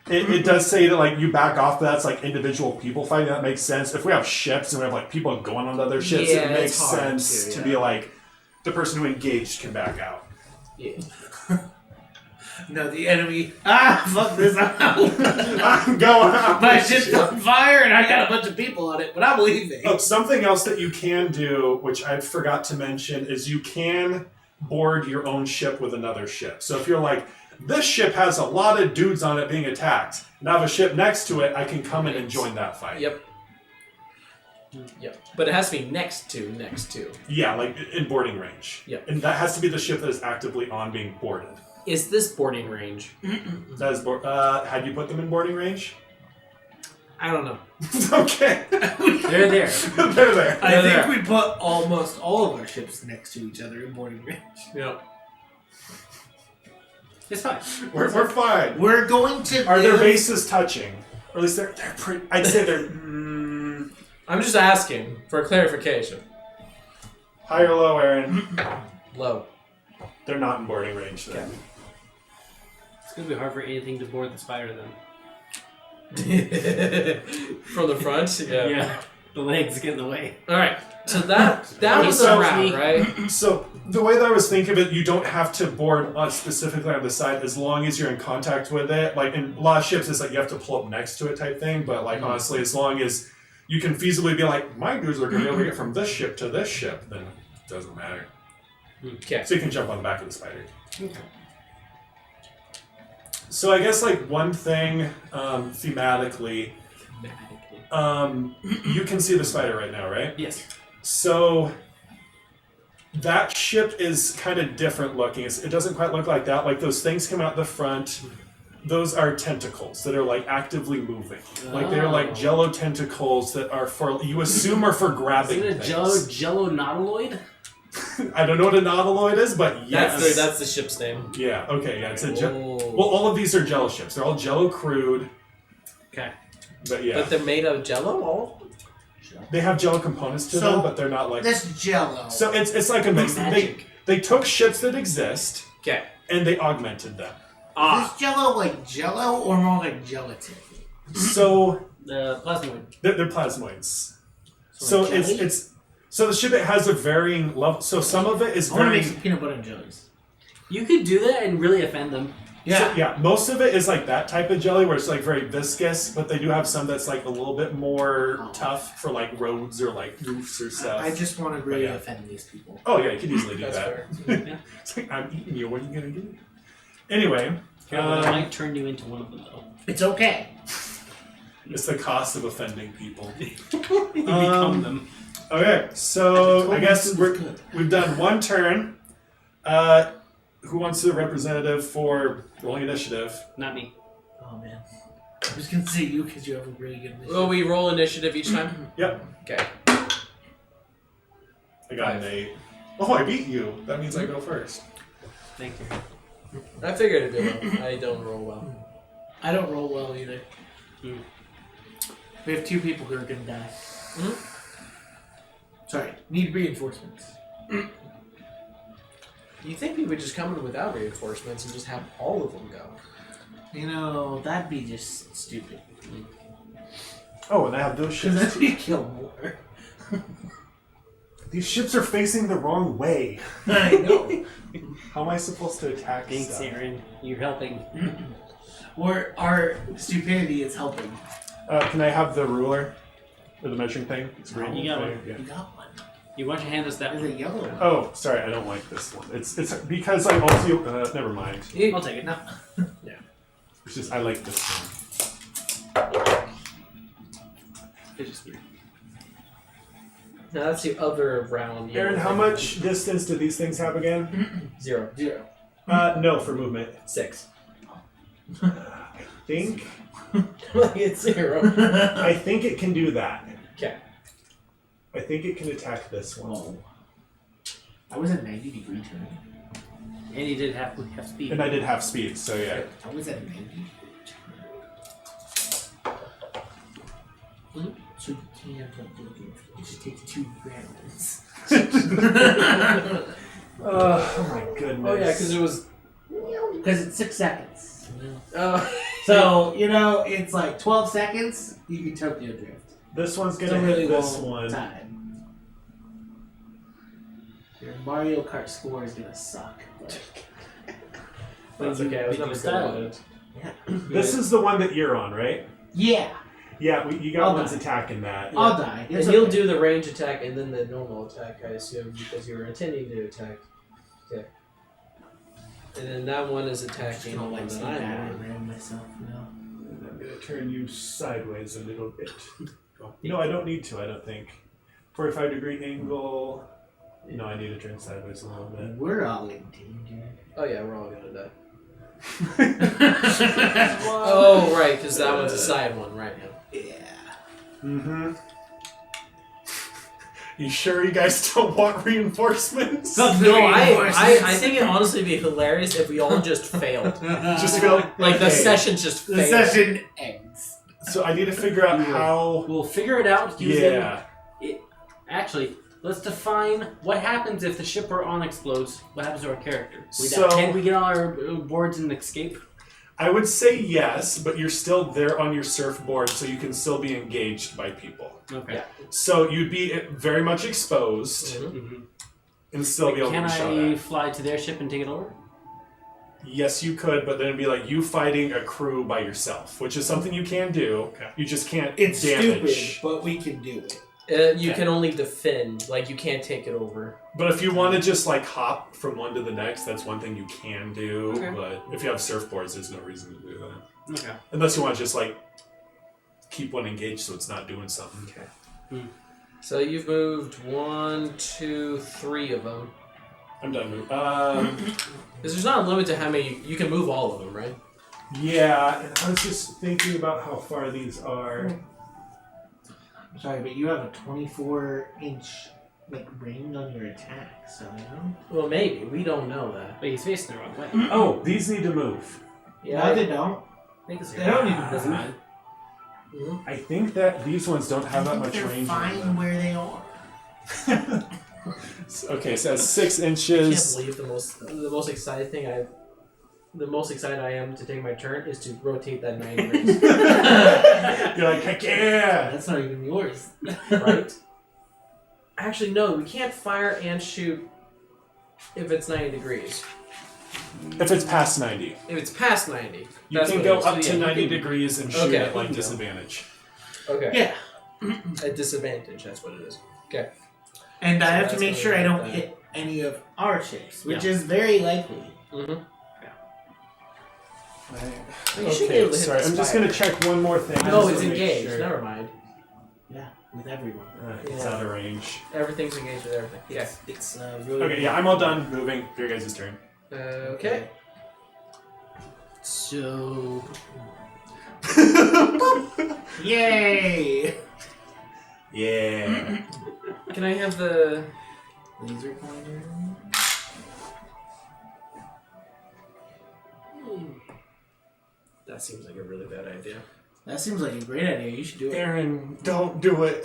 it does say that like you back off, but that's like individual people fighting. That makes sense. If we have ships and we have like people going on other ships,
Yeah,
it makes
it's hard
sense
to,
to be like the person who engaged can back out.
Yeah.
no, the enemy. Fuck this! I'm
I'm going out.
My ship's on fire, and I got a bunch of people on it, but I'm leaving.
Oh, something else that you can do, which I forgot to mention, is you can board your own ship with another ship. So if you're like, this ship has a lot of dudes on it being attacked, and I have a ship next to it, I can come in and join that fight.
Yep. Yep. But it has to be next to.
Yeah, like in boarding range.
Yep.
And that has to be the ship that is actively on being boarded.
Is this boarding range?
That is had you put them in boarding range?
I don't know.
Okay.
They're there.
They're there.
I
there.
think we put almost all of our ships next to each other in boarding range.
Yep.
It's fine.
We're fine.
We're going to.
Are their
live-
bases touching? Or at least they're pretty... I'd say they're
I'm just asking for clarification.
high or low, Aaron.
Low.
They're not in boarding range then.
Okay.
It's gonna be hard for anything to board the spider then.
From the front?
Yeah. The legs get in the way.
Alright. So that was
So-
the round, right?
So the way that I was thinking of it, you don't have to board specifically on the side as long as you're in contact with it. Like in a lot of ships, it's like you have to pull up next to it type thing. But like honestly, as long as you can feasibly be like, my dudes are going to be able to get from this ship to this ship, then it doesn't matter.
Okay.
So you can jump on the back of the spider.
Okay.
So I guess like one thing thematically, you can see the spider right now, right?
Yes.
So that ship is kind of different looking. It doesn't quite look like that. Like those things come out the front. Those are tentacles that are like actively moving. Like they're like jello tentacles that are for, you assume are for grabbing
Isn't it
things.
jello nautiloid?
I don't know what a nautiloid is, but yes.
That's the ship's name.
Yeah, okay, yeah. It's a
Oh.
well, all of these are jello ships. They're all jello crude.
Okay.
But yeah.
But they're made of jello, all?
They have jello components to them, but they're not like...
That's Jello.
So it's like a mix. They took ships that exist,
Okay.
and they augmented them.
Is Jello like Jello or more like gelatin?
So
The plasmoid.
they're plasmoids. So
like jelly?
it's so the ship, it has a varying level. So some of it is
I want to
very...
make some peanut butter and jellies.
You could do that and really offend them.
Yeah.
So, yeah, most of it is like that type of jelly where it's like very viscous, but they do have some that's like a little bit more tough for like roads or like roofs or stuff.
I just want to really
Yeah.
offend these people.
Oh yeah, you could easily do
That's
that.
fair.
It's like, I'm eating you, what are you gonna do? Anyway,
I might turn you into one of them though.
It's okay.
it's the cost of offending people.
You become them.
Okay, so I guess
Good.
we've done one turn. Who wants the representative for rolling initiative?
Not me.
Oh man. I was gonna say you because you have a really good initiative.
Will we roll initiative each time?
Yep,
Okay.
I got an 8. Oh, I beat you. That means I go first.
Thank you.
I figured it'd be low. I don't roll well.
I don't roll well either.
Hmm.
We have 2 people who are gonna die.
Mhm.
Sorry, need reinforcements.
You think we would just come in without reinforcements and just have all of them go?
You know, that'd be just stupid.
Oh, and I have those
Because
ships.
then we kill more.
These ships are facing the wrong way.
I know.
How am I supposed to attack
Thanks,
stuff?
Aaron. You're helping.
Or our stupidity is helping.
Can I have the ruler? Or the measuring thing? It's green.
You got one.
Yeah.
You got one.
You want to hand us that
There's
one?
a yellow one.
Oh, sorry, I don't like this one. It's because I also never mind.
I'll take it. No.
It's just I like this one.
It's just 3.
No, that's the other round.
Aaron, how much distance do these things have again?
0.
0.
No, for movement.
6.
I think
Like it's 0.
I think it can do that.
Okay.
I think it can attack this one.
Whoa. I was at 90-degree turn.
And you did have speed.
And I did have speed, so yeah.
I was at 90-degree turn. So you can't it just takes 2 rounds.
Oh my goodness.
Oh yeah, because it was.
Because it's 6 seconds.
So
So, it's like 12 seconds, you can Tokyo Drift.
This one's
It's
gonna
a really
hit this
long
one.
time. Your Mario Kart score is gonna suck. But
that's okay. I was
But
never
you
good at
style
it.
yeah.
This is the one that you're on, right?
Yeah.
Yeah, you got
I'll
one's
die.
attacking that.
I'll die.
And
It's
you'll
okay.
do the range attack and then the normal attack, I assume, because you were intending to attack. Okay. And then that one is
I'm just
attacking
gonna
the one
like
that
stay
I'm
bad
on.
around myself,
And I'm gonna turn you sideways a little bit. No, I don't need to, I don't think. 45-degree angle. No, I need to turn sideways a little bit.
We're all in danger.
Oh yeah, we're all gonna die.
Yeah.
Oh right, because that one's a side one right now.
Mm-hmm. You sure you guys don't want reinforcements?
No, I think it'd honestly be hilarious if we all just failed.
Just go
Like the
okay.
session just
The
failed.
session ends.
So I need to figure out how.
We'll figure it out using...
Yeah.
Actually, let's define what happens if the ship we're on explodes. What happens to our character?
So-
Can we get on our boards and escape?
I would say yes, but you're still there on your surfboard, so you can still be engaged by people.
Okay.
Yeah.
So you'd be very much exposed
Mhm.
Mm-hmm.
and still be able
Can
to be shot
I
at.
fly to their ship and take it over?
Yes, you could, but then it'd be like you fighting a crew by yourself, which is something you can do.
Okay.
You just can't
It's
damage.
stupid, but we can do it.
You can only defend. Like, you can't take it over.
But if you want to just like hop from one to the next, that's one thing you can do.
Okay.
But if you have surfboards, there's no reason to do that.
Okay.
Unless you want to just like keep one engaged so it's not doing something.
Okay. So you've moved 1, 2, 3 of them.
I'm done moving.
Because there's not a limit to how many... You can move all of them, right?
Yeah, and I was just thinking about how far these are.
Sorry, but you have a 24-inch like range on your attack, so you know.
Well, maybe. We don't know that.
Wait, he's facing the wrong way.
Oh, these need to move.
No, they don't.
Make this
They don't even
Doesn't
move.
matter.
I think that these ones don't have that
I
much
think they're
range. on
fine
them.
where they are.
Okay, so that's 6
I can't
inches.
believe the most excited thing the most excited I am to take my turn is to rotate that 9 degrees.
You're like, heck yeah!
That's not even yours.
Right? Actually, no, we can't fire and shoot if it's 90 degrees.
If it's past 90.
If it's past 90.
You
that's
can
what
go
it is.
up
So,
to
yeah,
90
you can-
degrees and shoot
Okay,
at
we
like
can go.
disadvantage.
Okay.
Yeah.
At disadvantage, that's what it is. Okay.
And I
So
have to
that's
make
what
sure
we
I
got
don't
there.
hit any of our ships, which
Yeah.
is very likely.
Mm-hmm. You
Okay,
should be able to hit
sorry,
the
I'm just
spire.
going to check one more thing.
No,
just
it's
to make
engaged.
sure.
Never mind.
Yeah, with everyone.
It's
Yeah.
out of range.
Everything's engaged with everything. Okay.
It's really.
Okay, yeah, I'm all done moving. Your guys' turn.
Okay.
So
Yay!
Yeah.
Can I have the...
Laser pointer.
That seems like a really bad idea.
That seems like a great idea. You should do it.
Aaron, don't do it.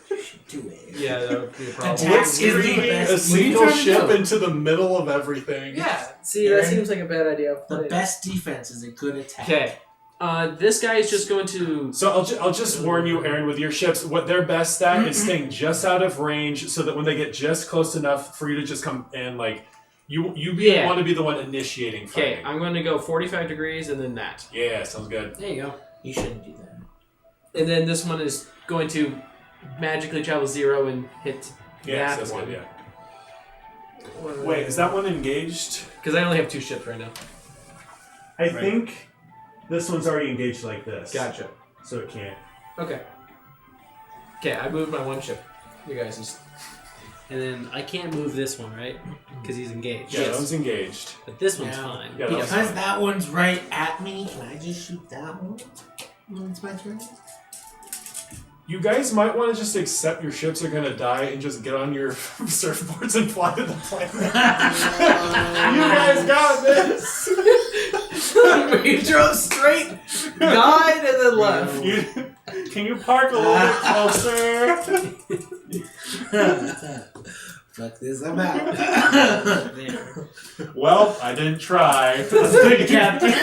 You should do it.
Yeah, that would be a problem.
Attack
What's
is the
bringing
best.
a
What are you
single
trying to
ship
do?
into the middle of everything?
Yeah, see, that
Aaron,
seems like a bad idea.
The best defense is a good attack.
Okay. This guy is just going to...
So I'll just warn you, Aaron, with your ships, what they're best at is staying just out of range so that when they get just close enough for you to just come and like, you
Yeah.
want to be the one initiating
Okay,
fighting.
I'm going to go 45 degrees and then that.
Yeah, sounds good.
there you go.
You shouldn't do that.
And then this one is going to magically travel 0 and hit
Yeah,
that
that's
one.
good, yeah. Wait, is that one engaged?
Because I only have 2 ships right now.
I think this one's already engaged like this.
Gotcha.
So it can't.
Okay. Okay, I moved my 1 ship. You guys just...
And then I can't move this one, right? Because he's engaged.
Yeah, that one's engaged.
But this one's
Yeah.
fine.
Yeah, that's
Because
fine.
that one's right at me, can I just shoot that one when it's my turn?
You guys might want to just accept your ships are going to die and just get on your surfboards and fly to the planet. You guys got this!
we drove straight, died, and then left.
Can you park a little bit closer?
Fuck this, I'm out.
There.
Well, I didn't try.
That's good, Captain.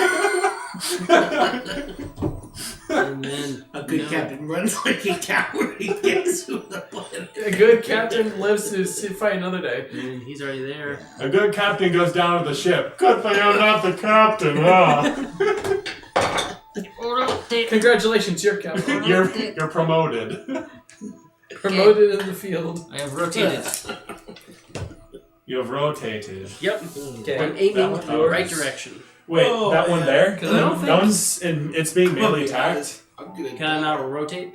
And then
A good captain runs like a coward. He gets to the planet.
A good captain lives to fight another day.
And he's already there.
A good captain goes down with the ship. Good thing I'm not the captain, huh?
Congratulations, you're captain.
You're promoted.
Promoted in the field.
I have rotated.
You have rotated.
Yep.
Okay.
I'm aiming
That one-
in the right direction.
Wait,
Oh,
that one
yeah.
there?
'Cause I don't
That
think-
one's in, it's being melee attacked.
I'm gonna
Can I not rotate?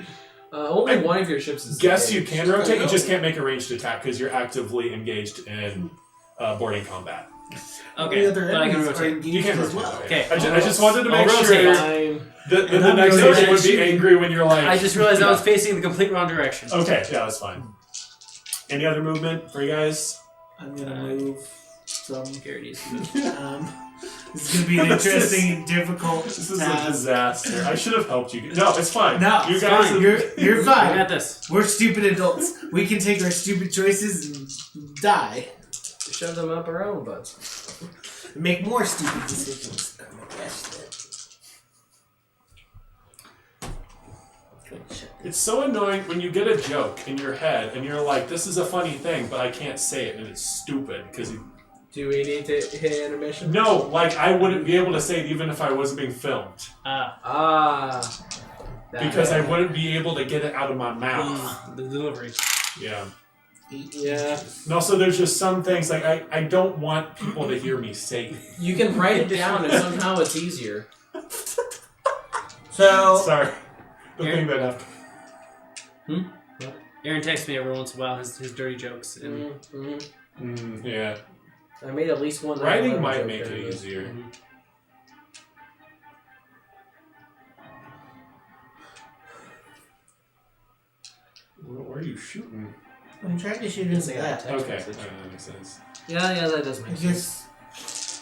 Only one of your ships is
Guess you
engaged.
can rotate, you just can't make a ranged attack because you're actively engaged in boarding combat.
Okay,
The other
but I can
enemies are
rotate.
engaged
You can
as
rotate.
well.
Okay.
I just wanted to make
I'll
sure
rotate.
Fine.
that
And
the
I'm
next
gonna
person would be
shoot.
angry when you're like...
I just realized I was facing the complete wrong direction.
Okay, yeah, that's fine. Any other movement for you guys?
I'm gonna move some.
Here it is.
This is gonna be an interesting and difficult
This is a
task.
disaster. I should have helped you. No, it's fine.
No,
you
it's
guys.
fine. You're
I
fine.
got this.
We're stupid adults. We can take our stupid choices and die.
Shove them up our own butts.
Make more stupid decisions.
It's so annoying when you get a joke in your head and you're like, "This is a funny thing," but I can't say it, and it's stupid because you
Do we need to hit intermission?
No, like I wouldn't be able to say it even if I wasn't being filmed. Because I wouldn't be able to get it out of my mouth.
The delivery.
Yeah.
Yeah.
And also, there's just some things, like, I don't want people to hear me say.
You can write it down and somehow it's easier.
So
Sorry. The thing that happened.
Aaron texts me every once in a while his dirty jokes. And
Yeah.
I made at least one.
Writing
9/11
might
joke
make
there,
it
but-
easier. Where are you shooting?
I'm trying to shoot into
I got a
that.
text
Okay,
message.
that makes sense.
Yeah, that does
I
make sense.
guess.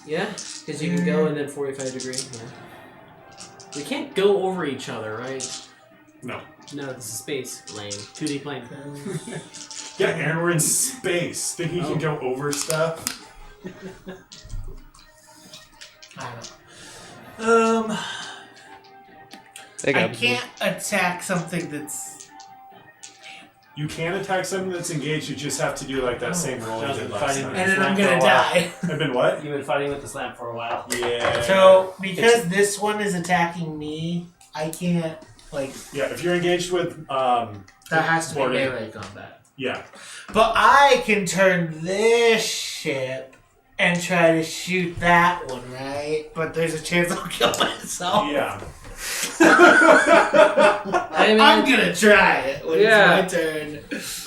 Yeah, because you can go and then 45 degree. Yeah. We can't go over each other, right?
No.
no, this is space.
Lame.
2D plane.
Yeah, and we're in space. Think he can go over stuff?
I don't know.
They
I
got
can't attack something that's.
You can attack something that's engaged, you just have to do like that same roll you
Sounds
did
like
last
fighting
time.
And then I'm
For a
gonna
while.
die.
I've been what?
You've been fighting with the slam for a while.
Yeah.
So, because this one is attacking me, I can't, like.
Yeah, if you're engaged with,
That has to be
Morty.
melee combat.
yeah.
But I can turn this ship and try to shoot that one, right? But there's a chance I'll kill myself.
Yeah.
I mean,
I'm gonna try it when
Yeah.
it's my turn.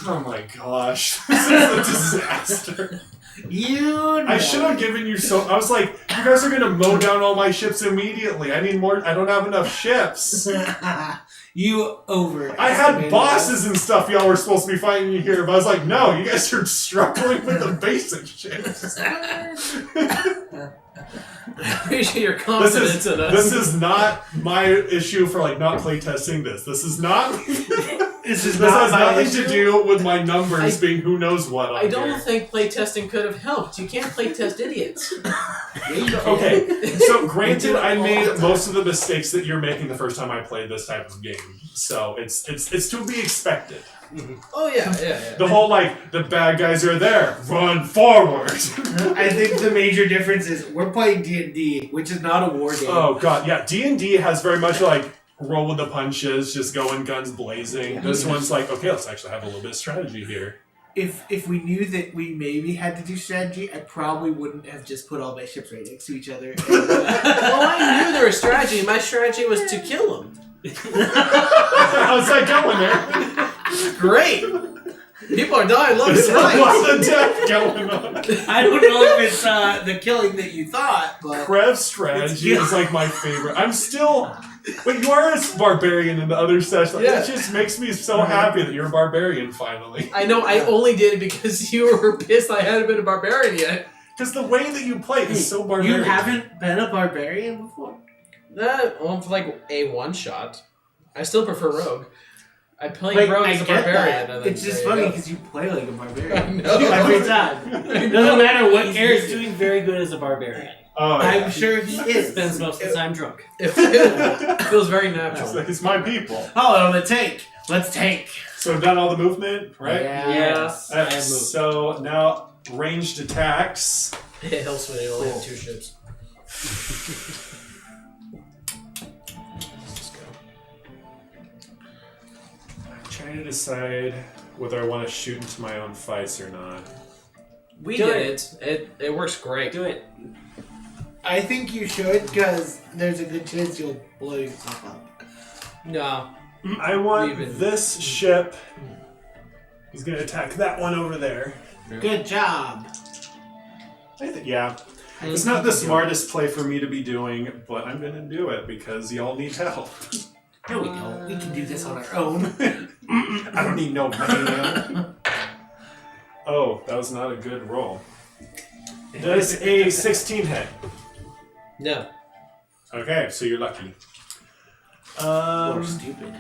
Oh my gosh. This is a disaster.
You know.
I should have given you so. I was like, you guys are gonna mow down all my ships immediately. I need more. I don't have enough ships.
You over.
I had bosses and stuff y'all were supposed to be fighting here, but I was like, no, you guys are struggling with the basic ships.
I appreciate your confidence in us.
This is not my issue for like not playtesting this. This is not.
This is
This
not
has
my
nothing
issue.
to do with my numbers being who knows what. On
I don't
here.
think playtesting could have helped. You can't playtest idiots.
Okay, so granted, I made most of the mistakes that you're making the first time I played this type of game, so it's to be expected.
Oh yeah.
The whole like the bad guys are there, run forward.
I think the major difference is we're playing D&D, which is not a war game.
Oh god, yeah, D&D has very much like roll with the punches, just going guns blazing. This one's like, okay, let's actually have a little bit of strategy here.
If we knew that we maybe had to do strategy, I probably wouldn't have just put all my ships right next to each other.
Well, I knew there was strategy. My strategy was to kill him.
How's that going there?
Great. People are dying left
There's
and
a
right.
lot of death going on.
I don't know if it's the killing that you thought, but
Krev's strategy is like my favorite. I'm still. Wait, you are a barbarian in the other session.
Yeah.
It just makes me so happy that you're a barbarian finally.
I know. I only did it because you were pissed I hadn't been a barbarian yet.
Because the way that you play is so barbarian.
you haven't been a barbarian before.
Well, for like a one shot. I still prefer rogue. I played
Like,
rogue
I
as a
get
barbarian.
that.
And then
It's just
there you
funny
go.
because you play like a
I
barbarian
know.
every time. It doesn't matter what
He's
character.
doing very good as a barbarian.
Oh, yeah.
I'm sure he is.
Spends most of the time drunk.
It feels very natural.
It's my people.
Hello, the tank. Let's tank.
So we've done all the movement, right?
Yes. I have moved.
So now ranged attacks.
It helps when you only have 2 ships. Let's go.
I'm trying to decide whether I want to shoot into my own fights or not.
We
Do
did it. It works great.
Do it.
I think you should because there's a good chance you'll blow yourself up.
No.
I want
Even-
this ship. He's going to attack that one over there.
Good job.
I think, yeah. It's not the smartest play for me to be doing, but I'm going to do it because y'all need help.
Here we go. We can do this on our own.
I don't need no man. Oh, that was not a good roll. Does a 16 hit?
No.
Okay, so you're lucky.
Or stupid.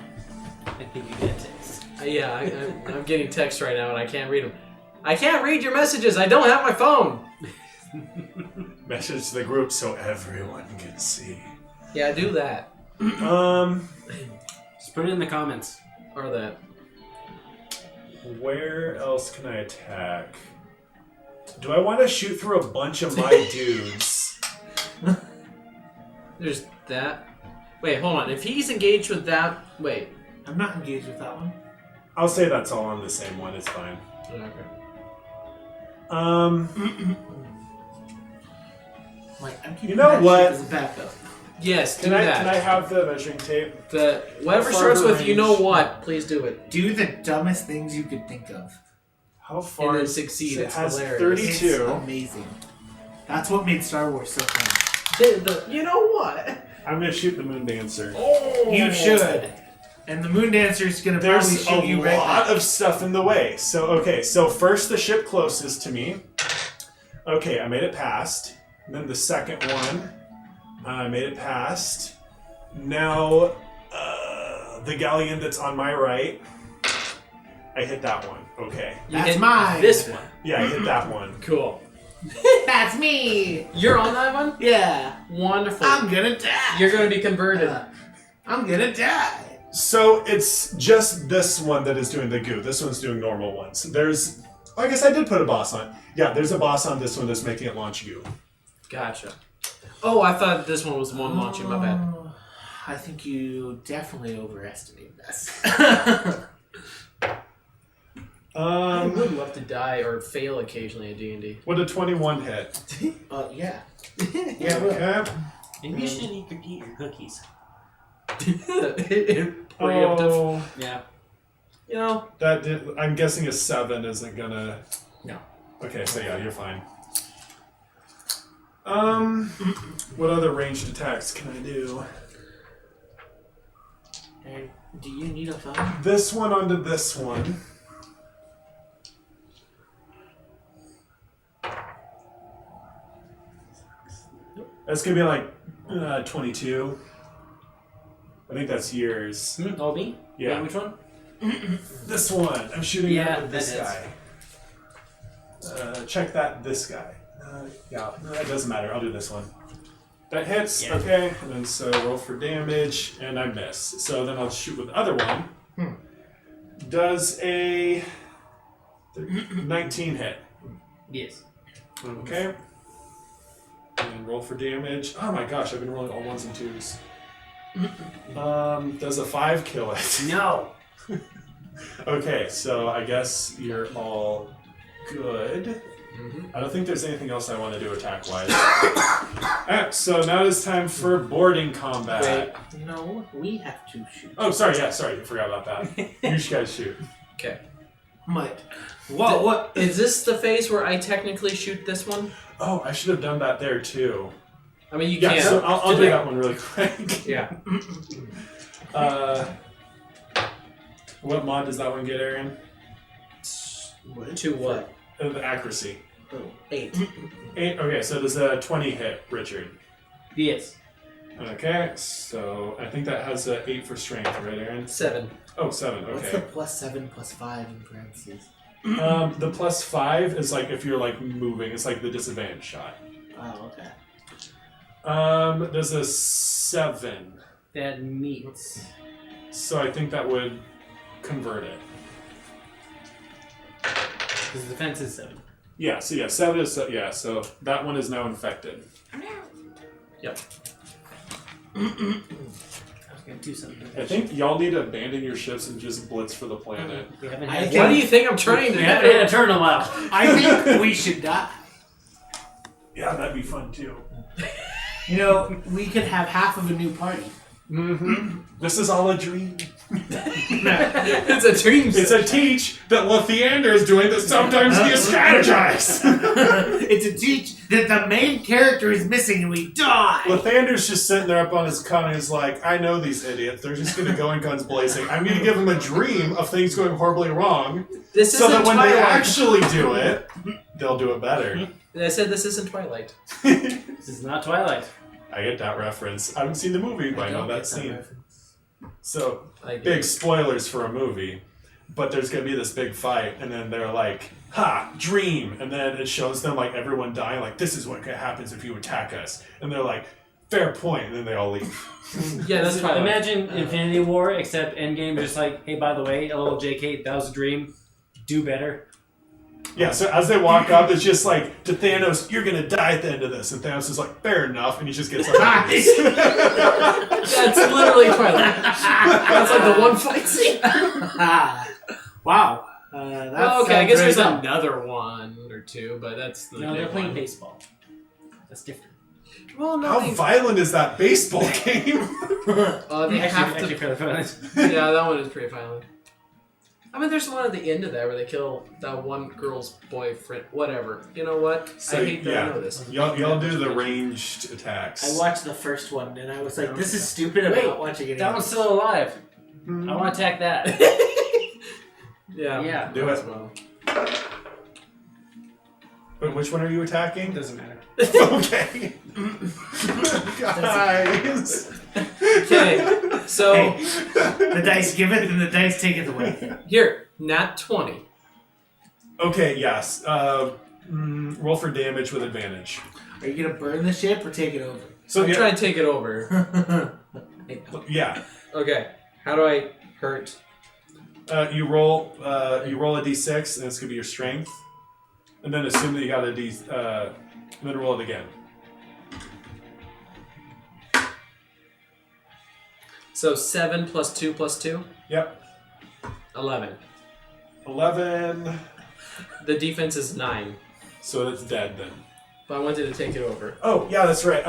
I think you get text.
Yeah, I'm getting texts right now and I can't read them. I can't read your messages. I don't have my phone.
Message to the group so everyone can see.
Yeah, do that.
Just put it in the comments.
Or that.
Where else can I attack? Do I want to shoot through a bunch of my dudes?
There's that. Wait, hold on. If he's engaged with that... Wait.
I'm not engaged with that one.
I'll say that's all on the same one. It's fine.
Okay.
Like, I'm keeping
You know
that
what?
shit as a backup.
Yes, do
Can I
that.
have the measuring tape?
Whatever
How far
starts
the
with you know
range?
what, please do it.
Do the dumbest things you could think of.
How far?
And then succeed.
It
It's
has
hilarious.
32.
It's amazing. That's what made Star Wars so fun.
You know what?
I'm gonna shoot the Moon Dancer.
You should. And the Moon Dancer is gonna probably
There's
shoot
a
you right
lot
back.
of stuff in the way. So first the ship closest to me. Okay, I made it past. And then the second one, I made it past. Now, the galleon that's on my right, I hit that one. Okay.
You
That's
hit
mine.
This one.
Yeah, I hit that one.
Cool.
That's me.
You're on that one?
Yeah.
Wonderful.
I'm gonna die.
You're going to be converted.
I'm gonna die.
So it's just this one that is doing the goo. This one's doing normal ones. There's, I guess I did put a boss on. Yeah, there's a boss on this one that's making it launch goo.
Gotcha. Oh, I thought this one was the one launching. My bad.
I think you definitely overestimated this.
I would love to die or fail occasionally at D&D.
Would a 21 hit?
Yeah. Yeah, but
Okay.
Maybe you shouldn't eat your cookies.
Preemptive.
Oh,
Yeah.
You know,
that did, I'm guessing a 7 isn't gonna...
No.
Okay, so yeah, you're fine. What other ranged attacks can I do?
And do you need a phone?
This one onto this one. That's gonna be like 22. I think that's yours.
All me?
Yeah.
Which one?
This one. I'm shooting
Yeah,
at with this
that
guy. Check that. This guy. Yeah, no, that doesn't matter. I'll do this one. That hits.
Yeah.
Okay, and then so roll for damage, and I miss. So then I'll shoot with the other one. Does a 19 hit?
Yes.
Okay. And roll for damage. Oh my gosh, I've been rolling all 1s and 2s. Does a 5 kill it?
No.
Okay, so I guess you're all good. I don't think there's anything else I want to do attack-wise. Alright, so now it's time for boarding combat.
No, we have to shoot.
Oh, sorry, I forgot about that. You guys shoot.
okay.
What? Whoa, what?
Is this the phase where I technically shoot this one?
Oh, I should have done that there too.
I mean, you
Yeah,
can't.
so I'll do that one really quick.
Yeah.
What mod does that one get, Aaron?
To what?
The accuracy.
Oh,
8.
8. Okay, so does a 20 hit, Richard?
Yes.
Okay, so I think that has a 8 for strength, right, Aaron?
7.
Oh, 7.
what's the
Okay.
+7 +5 in parentheses?
The +5 is like if you're like moving. It's like the disadvantage shot.
Oh, okay.
There's a 7,
That meets.
so I think that would convert it.
Because the defense is 7.
Yeah. So yeah, 7 is so that one is now infected.
Yep.
I was going to do something.
I think y'all need to abandon your ships and just blitz for the planet.
We haven't
I
had
think-
What do you think I'm trying to
We haven't had a
do?
turn in a while.
I think we should die.
Yeah, that'd be fun too.
You know, we could have half of a new party.
This is all a dream.
It's a dream.
It's a teach that Lathander is doing that sometimes you strategize.
It's a teach that the main character is missing and we die.
Lathander's just sitting there up on his con and he's like, I know these idiots. They're just going to go in guns blazing. I'm going to give them a dream of things going horribly wrong
This
so
isn't
that when
Twilight.
they actually do it, they'll do it better.
I said this isn't Twilight.
This is not Twilight.
I get that reference. I haven't seen the movie, but I know that scene. So,
I
big spoilers for a movie, but there's gonna be this big fight, and then they're like, "Ha, dream!" And then it shows them like everyone dying, like this is what happens if you attack us, and they're like, "Fair point," and then they all leave.
Yeah, that's Twilight.
Imagine Infinity War, except Endgame just like, hey, by the way, a little JK, that was a dream. Do better.
Yeah, so as they walk up, it's just like, to Thanos, you're gonna die at the end of this. And Thanos is like, fair enough, and he just gets up.
That's literally Twilight. That's like the one fight scene.
Wow.
Oh, okay, I guess there's another one or two, but that's the
No,
big
they're playing
one.
baseball. That's different.
Well, no,
How
they,
violent is that baseball game?
they have
Actually,
to.
fairly violent.
Yeah, that one is pretty violent. I mean, there's one at the end of that where they kill that one girl's boyfriend. Whatever. You know what?
So,
I hate that I know this.
Y'all do the ranged attacks.
I watched the first one and I was like, this is stupid. I'm not watching it.
That one's still alive. I want to attack that.
Yeah.
Yeah.
Do
as
it.
well.
But which one are you attacking?
Doesn't matter.
Okay. Guys.
Okay, so
Hey, the dice give it and the dice take it away.
here, nat 20.
Okay, yes. Roll for damage with advantage.
Are you gonna burn the ship or take it over?
So
I'm trying to take it over.
yeah.
Okay, how do I hurt?
You roll a d6, and it's gonna be your strength, and then assume that you got a d, and then roll it again.
So 7 plus 2 plus 2?
Yep.
11.
11.
The defense is 9,
So that's dead then.
but I wanted to take it over.
Oh yeah, that's right.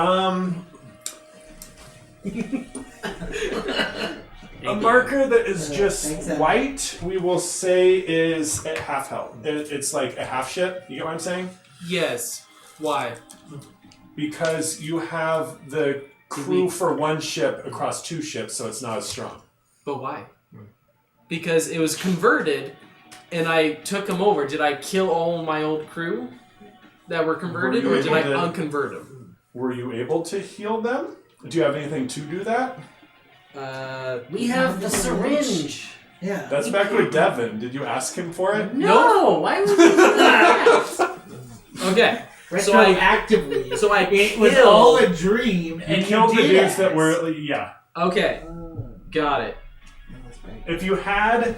A marker that is just
thanks, Em.
white, we will say is at half health. It's like a half ship. You get what I'm saying?
Yes. Why?
Because you have the crew for one ship across two ships, so it's not as strong.
But why? Because it was converted, and I took them over. Did I kill all my old crew that were converted,
Were you
or did I
able to-
unconvert them?
Were you able to heal them? Do you have anything to do that?
We have the syringe.
Yeah.
That's back with Devin. Did you ask him for it?
No! Why would you do that?
Okay. So I
Retroactively.
so I
It was
killed-
all a dream,
You
and
killed
you
the
did
dudes that
it.
were, yeah.
Okay. Got it.
If you had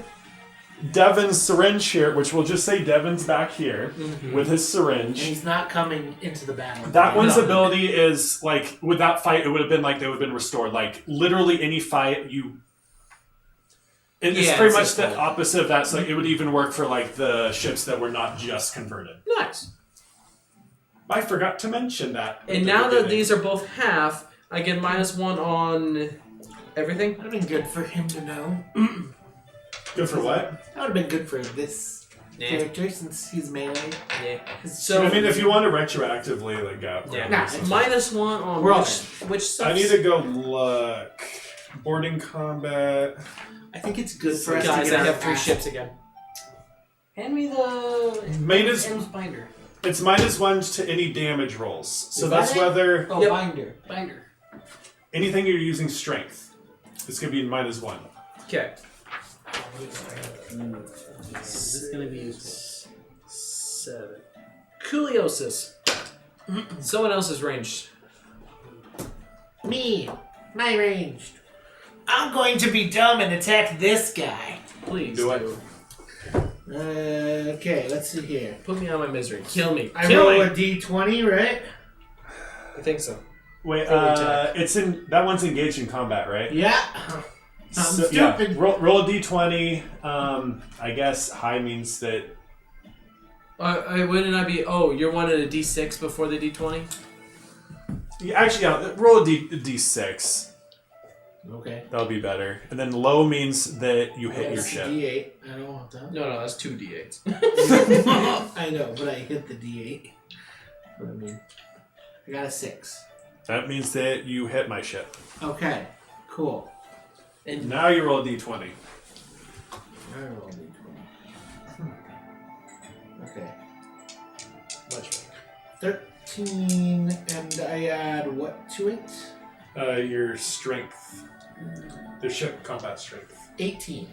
Devin's syringe here, which we'll just say Devin's back here with his
And
syringe.
he's not coming into the battle.
That one's
No.
ability is like with that fight, it would have been like they would have been restored. Like literally any fight, it's
Yeah,
pretty
it's
much
just
the
like-
opposite of that. So it would even work for like the ships that were not just converted.
Nice.
I forgot to mention that.
And now that these are both half, I get -1 on everything.
That would have been good for him to know.
Good for what?
That would have been good for this character since he's melee.
Yeah.
So
So
I mean, if you want to retroactively, like go.
yeah.
Nah,
Probably.
it's
-1 on
We're all
which
I need to go look. Boarding combat.
I think it's good for us
guys.
to get
I
our
have 3
ass-
ships again.
Hand me the
Minus,
M's binder.
it's -1 to any damage rolls. So
Is
that's
that it?
whether
Oh,
Yep.
binder.
Binder.
anything you're using strength. It's gonna be -1.
Okay.
This is gonna be useful.
7. Cooliosis. Someone else is ranged.
Me. My ranged. I'm going to be dumb and attack this guy.
Please
Do it.
Okay, let's see here.
Put me out of my misery. Kill me.
I
Kill
roll
me.
a d20, right?
I think so.
Wait,
For the attack.
it's in that one's engaged in combat, right?
Yeah. I'm
So,
stupid.
yeah, roll a d20. I guess high means that.
Wouldn't I be? Oh, you're wanting a D6 before the D20?
Yeah, actually, yeah, roll a d6.
Okay.
That'll be better. And then low means that you hit your
That's
ship.
D8. I don't want that.
No, that's 2 D8s.
I know, but I hit the D8. What I mean. I got a 6.
That means that you hit my ship.
Okay. Cool.
And
Now you roll a d20.
I roll a d20. Okay.
much better.
13, and I add what to it?
Your strength. The ship combat strength.
18.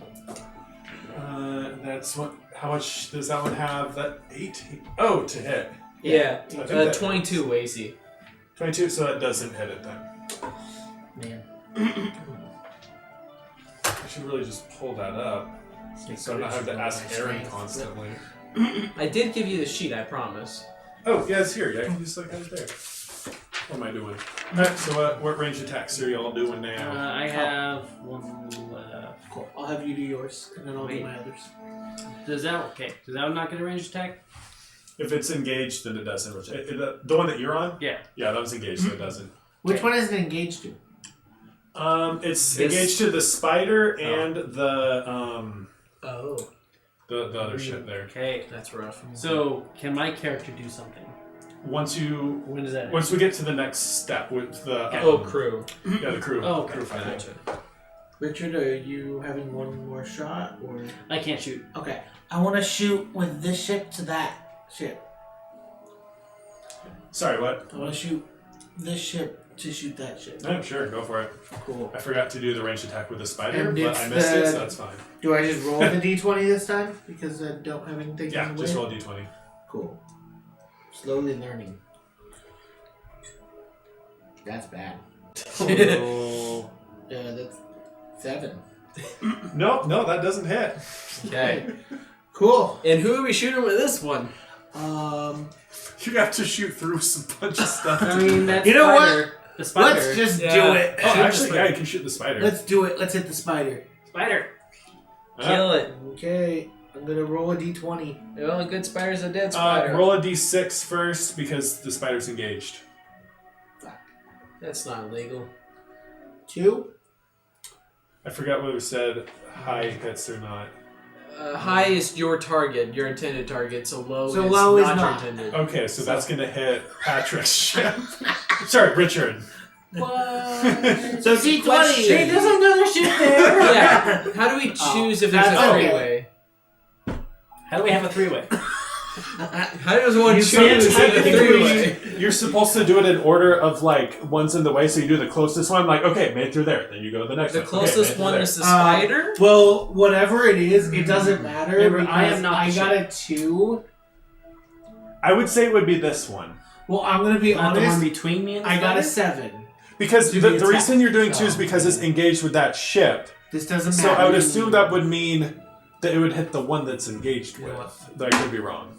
That's what. How much does that one have? That 18. Oh, to hit.
Yeah,
I think that
22 AC.
22, so that doesn't hit it then.
Man.
I should really just pull that up, so I'm not having to ask Aaron constantly.
I did give you the sheet, I promise.
Oh, yeah, it's here. Yeah, I can just look at it there. What am I doing? Alright, so what range attacks are y'all doing now?
I have one left.
Cool. I'll have you do yours, and then I'll do my others.
Does that not get a ranged attack?
If it's engaged, then it doesn't. The one that you're on?
Yeah.
Yeah, that was engaged, so it doesn't.
Which one is it engaged to?
It's engaged to the spider and
Oh,
the other ship there.
Okay.
that's rough.
So, can my character do something?
Once
When does that?
we get to the next step with the
Crew.
yeah, the crew.
Oh, okay.
Crew fighting.
Gotcha.
Richard, are you having one more shot, or?
I can't shoot.
Okay. I want to shoot with this ship to that ship.
Sorry, what?
I want to shoot this ship to shoot that ship.
No, sure, go for it.
Cool.
I forgot to do the ranged attack with the spider,
And
but
it's
I missed it,
the-
so that's fine.
Do I just roll the d20 this time? Because I don't have anything
Yeah,
in the
just
way?
roll a d20.
Cool. Slowly learning. That's bad.
Oh.
That's 7.
No, that doesn't hit.
Okay.
Cool.
And who are we shooting with this one?
You have to shoot through some bunch of stuff.
I mean, that's
You know what?
spider. The spider.
Let's just
Yeah.
do it.
Oh, actually, yeah, you can shoot the spider.
Let's do it. Let's hit the spider.
Spider.
Kill it.
Okay. I'm going to roll a d20.
Well, a good spider's a dead spider.
roll a d6 first because the spider's engaged.
That's not legal.
2.
I forgot whether it said high hits or not.
High is your target, your intended target, so low
So
is
low is
not your
not.
intended.
Okay, so that's going to hit Patrick's ship. Sorry, Richard.
What?
So d20.
Question.
Hey, there's another ship there.
Yeah. How do we choose if there's
that's
a
okay.
three-way?
How do we have a three-way?
How does one choose
can't
if
type
a
it in
three-way?
You're supposed to do it in order of like one's in the way, so you do the closest one. Like, okay, made through there. Then you go to the next
The
one.
closest
okay,
one
made
is
through
the spider?
Well, whatever it is, it doesn't matter.
Remember,
because
I am not
I
the
got
ship.
a 2.
there. I would say it would be this one.
Well, I'm going to be
Not the one
honest.
between me and the
I got a
spider?
7.
Because
To
the
be
reason you're doing
attacked.
2 is because it's engaged with that ship.
This doesn't
So
matter.
I would assume that would mean that it would hit the one that's engaged with. That I could be wrong.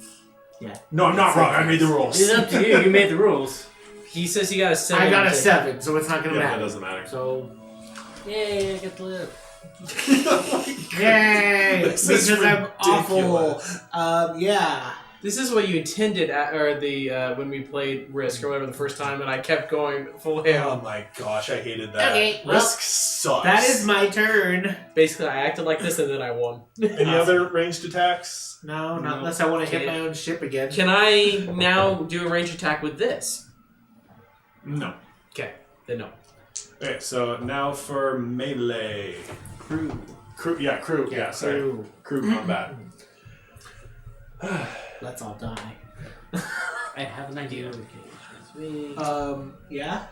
Yeah.
No, I'm not wrong. I made the rules.
It's up to you. You made the rules.
He says you got a 7.
I got a 7, so it's not going to
Yeah, that
matter.
doesn't matter.
So,
Yay, I get to live.
yay!
This is
Because I'm awful.
ridiculous.
Yeah.
This is what you intended at, or the when we played Risk or whatever the first time, and I kept going full
Oh
ham.
my gosh, I hated that.
Okay, well,
Risk sucks.
That is my turn.
Basically, I acted like this and then I won.
Any other ranged attacks?
No, not
No.
unless I want to hit
Okay.
my own ship again.
Can I now do a range attack with this?
No.
Okay, then no.
Okay, so now for melee.
Crew.
Crew, yeah, crew. Yeah, sorry.
Crew.
Crew combat.
Let's all die.
I have an idea.
Yeah?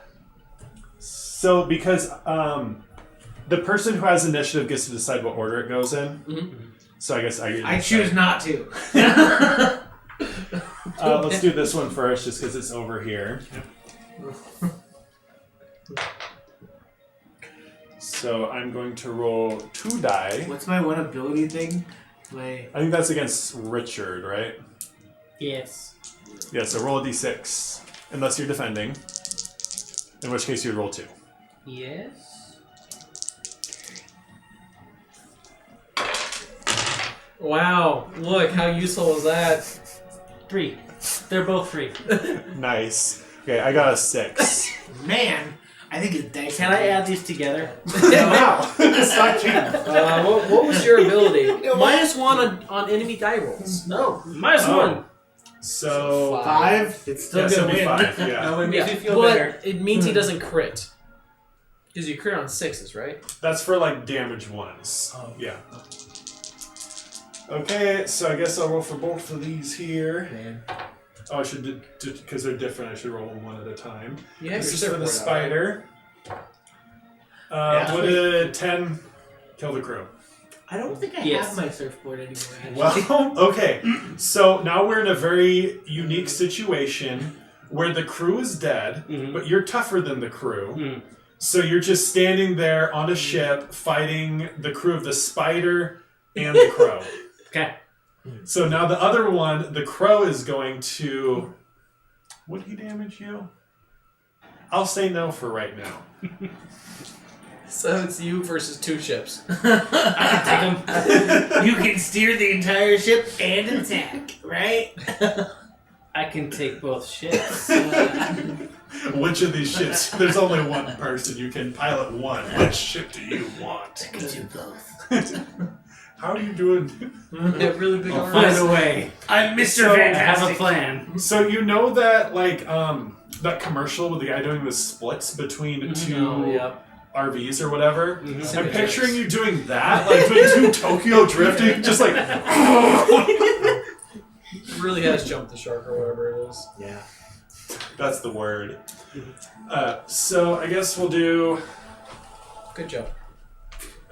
So because the person who has initiative gets to decide what order it goes in.
Mhm.
So I guess
I choose not to.
Let's do this one first, just because it's over here. So I'm going to roll 2 die.
What's my one ability thing?
I think that's against Richard, right?
Yes.
Yeah, so roll a d6. Unless you're defending. In which case you'd roll 2.
Yes.
Wow, look, how useful was that?
3. They're both 3.
Nice. Okay, I got a 6.
Man, I think it's dice.
Can I add these together?
Wow! Stop cheating.
What was your ability?
know what?
-1 on enemy die rolls.
No.
-1.
So...
5? It's still
Yeah, so
gonna
it'd be
win.
5, yeah.
No, it makes me feel
but
better.
it means he doesn't crit. Because you crit on 6s, right?
That's for, like, damage ones.
Oh.
Yeah. Okay, so I guess I'll roll for both of these here.
Man.
Oh, I should do, because they're different, I should roll them one at a time.
You have
This
your
is for the
surfboard out, right?
spider.
Yeah.
Would a 10 kill the crew?
I don't think I
Yes.
have my surfboard anymore. Actually.
Well, okay. So now we're in a very unique situation where the crew is dead,
Mhm.
but you're tougher than the crew.
Mm.
So you're just standing there on a ship fighting the crew of the spider and the crow.
Okay.
So now the other one, the crow is going to... Would he damage you? I'll say no for right now.
So it's you versus 2 ships.
You can steer the entire ship and attack, right?
I can take both ships.
Which of these ships? There's only one person. You can pilot one. Which ship do you want?
I can do both.
How are you doing?
They have really big
I'll
arms.
find a way.
I'm Mr.
So,
I have a
Fantastic.
plan.
So you know that that commercial with the guy doing the splits between two
Oh, yep.
RVs or whatever?
Mhm.
I'm picturing you doing that, like doing 2 Tokyo drifting, just like...
Really has jumped the shark or whatever it is.
Yeah.
That's the word. So I guess we'll do...
Good job.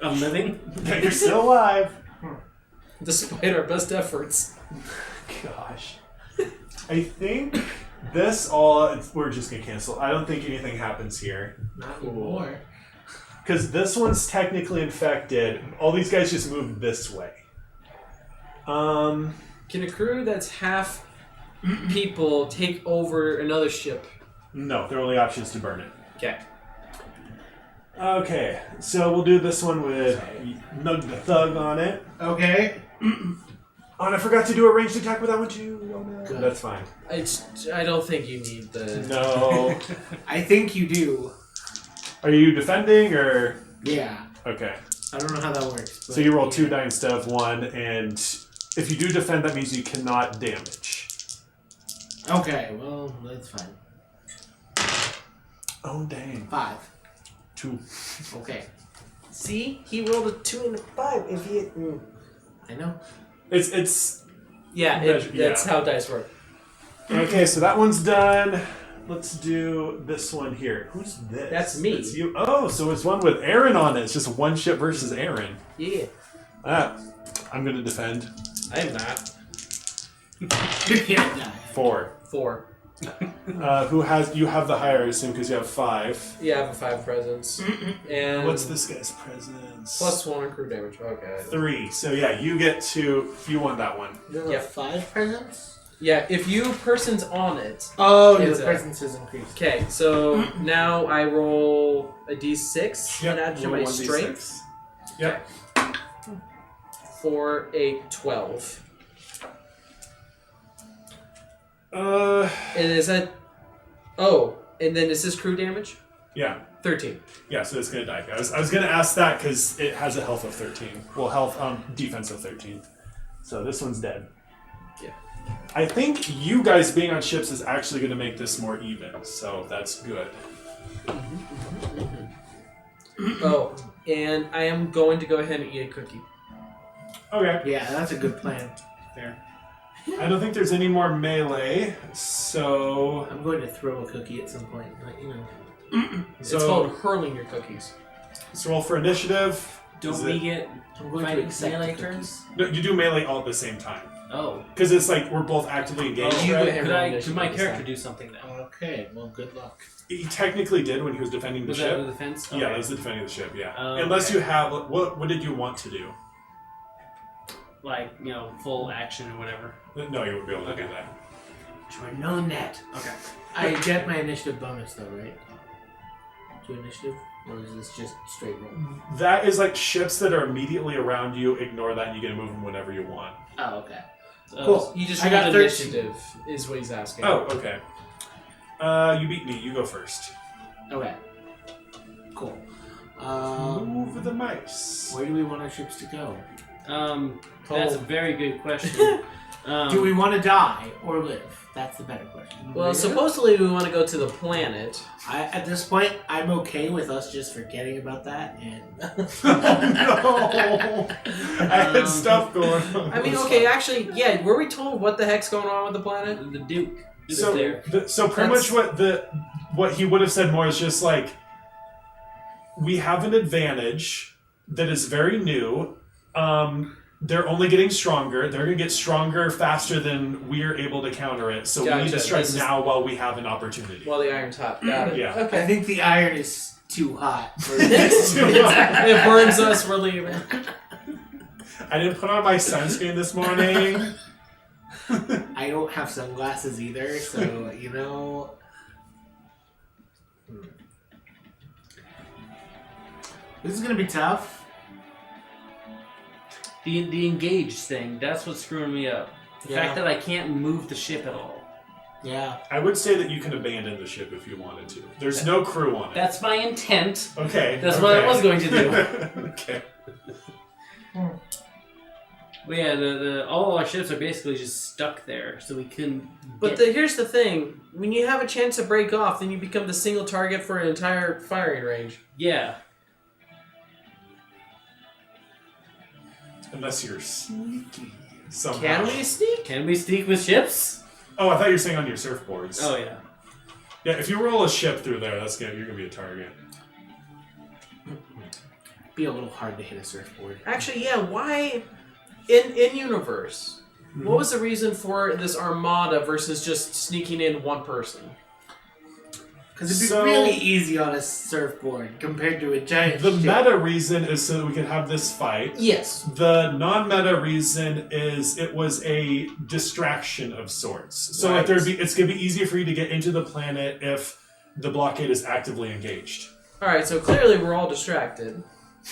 I'm living.
You're still alive.
Despite our best efforts.
Gosh. I think this all... We're just going to cancel. I don't think anything happens here.
Not anymore.
Because this one's technically infected. All these guys just move this way.
Can a crew that's half people take over another ship?
No, their only option is to burn it.
Okay.
Okay, so we'll do this one with Nug the Thug on it.
Okay.
Oh, and I forgot to do a ranged attack with that one too. Oh, no.
Good.
That's fine.
I don't think you need the...
No.
I think you do.
Are you defending or...
Yeah.
Okay.
I don't know how that works.
So you roll 2 die instead of 1, and if you do defend, that means you cannot damage.
Okay, well, that's fine.
Oh, dang.
5.
2.
Okay.
See? He rolled a 2 and a 5. If he...
I know.
It's...
Yeah, that's how dice work.
Okay, so that one's done. Let's do this one here. Who's this?
That's me.
It's you. Oh, so it's one with Aaron on it. It's just 1 ship versus Aaron.
Yeah.
I'm going to defend.
I am not.
You can't die.
4.
4.
Who has... You have the higher, I assume, because you have 5.
Yeah, I have a 5 presence. And
What's this guy's presence?
+1 on crew damage. Okay.
3. So yeah, you get to... You won that one.
You have
Yeah.
5 presents?
Yeah, if you person's on it.
Oh,
It's
your
a-
presence is increased.
Okay, so now I roll a d6 and add to
roll
my
1d6.
strength
Yep.
for a 12.
Uh,
And is that... Oh, and then is this crew damage?
yeah.
13.
Yeah, so it's gonna die. I was gonna ask that because it has a health of 13. Well, defense of 13. So this one's dead.
Yeah.
I think you guys being on ships is actually gonna make this more even, so that's good.
Oh, and I am going to go ahead and eat a cookie.
Okay.
Yeah, that's a good plan. There.
I don't think there's any more melee, so
I'm going to throw a cookie at some point, but you know.
It's
So-
called hurling your cookies.
let's roll for initiative.
Don't
Is
we
it-
get
I'm going to
fighting
accept
melee
the
turns?
No, you do melee all at the same time.
Oh.
Because it's like we're both actively engaged.
You
right?
go ahead.
Could my character do something then?
Okay, well, good luck.
He technically did when he was defending the
Was
ship.
that the defense?
Yeah, that was the defending the ship. Yeah,
Oh,
unless
okay.
you have what did you want to do?
Like, full action or whatever.
No, you wouldn't be able to do that.
Try no net.
Okay.
I get my initiative bonus though, right? To initiative? Or is this just straight roll?
That is like ships that are immediately around you. Ignore that, and you get to move them whenever you want.
Oh, okay.
Cool.
You just
I got
rolled
13.
initiative, is what he's asking.
Oh, okay. You beat me. You go first.
Okay. Cool.
Move the mice.
Where do we want our ships to go?
That's a very good question.
Do we want to die or live? That's the better question.
Well, supposedly we want to go to the planet.
At this point, I'm okay with us just forgetting about that and.
No, I had stuff going on.
I mean, okay, actually, yeah, were we told what the heck's going on with the planet?
The Duke. is
So,
there.
so pretty
That's-
much what he would have said more is just like, we have an advantage that is very new. They're only getting stronger. They're going to get stronger faster than we're able to counter it. So we need to
Gotcha.
strike
This is-
now while we have an opportunity.
While the iron's hot. Got it.
Yeah.
I
Okay.
think the iron is too hot. For
It's too hot.
It burns us, we're leaving.
I didn't put on my sunscreen this morning.
I don't have sunglasses either, so you know. This is gonna be tough.
The engaged thing, that's what's screwing me up. The fact that I can't move the ship at all.
Yeah.
I would say that you can abandon the ship if you wanted to. There's no crew on it.
That's my intent.
Okay.
That's what I was going to do.
Okay.
But yeah, all our ships are basically just stuck there, so we couldn't.
But here's the thing: when you have a chance to break off, then you become the single target for an entire firing range.
Yeah.
Unless you're sneaky somehow.
Can we sneak?
Can we sneak with ships?
Oh, I thought you were saying on your surfboards.
Oh yeah.
Yeah, if you roll a ship through there, you're gonna be a target.
Be a little hard to hit a surfboard.
Actually, yeah. Why in universe? What was the reason for this armada versus just sneaking in one person?
Because it'd be really easy on a surfboard compared to a giant
The
ship.
meta reason is so that we could have this fight.
Yes.
The non-meta reason is it was a distraction of sorts. So like it's gonna be easier for you to get into the planet if the blockade is actively engaged.
All right. So clearly we're all distracted.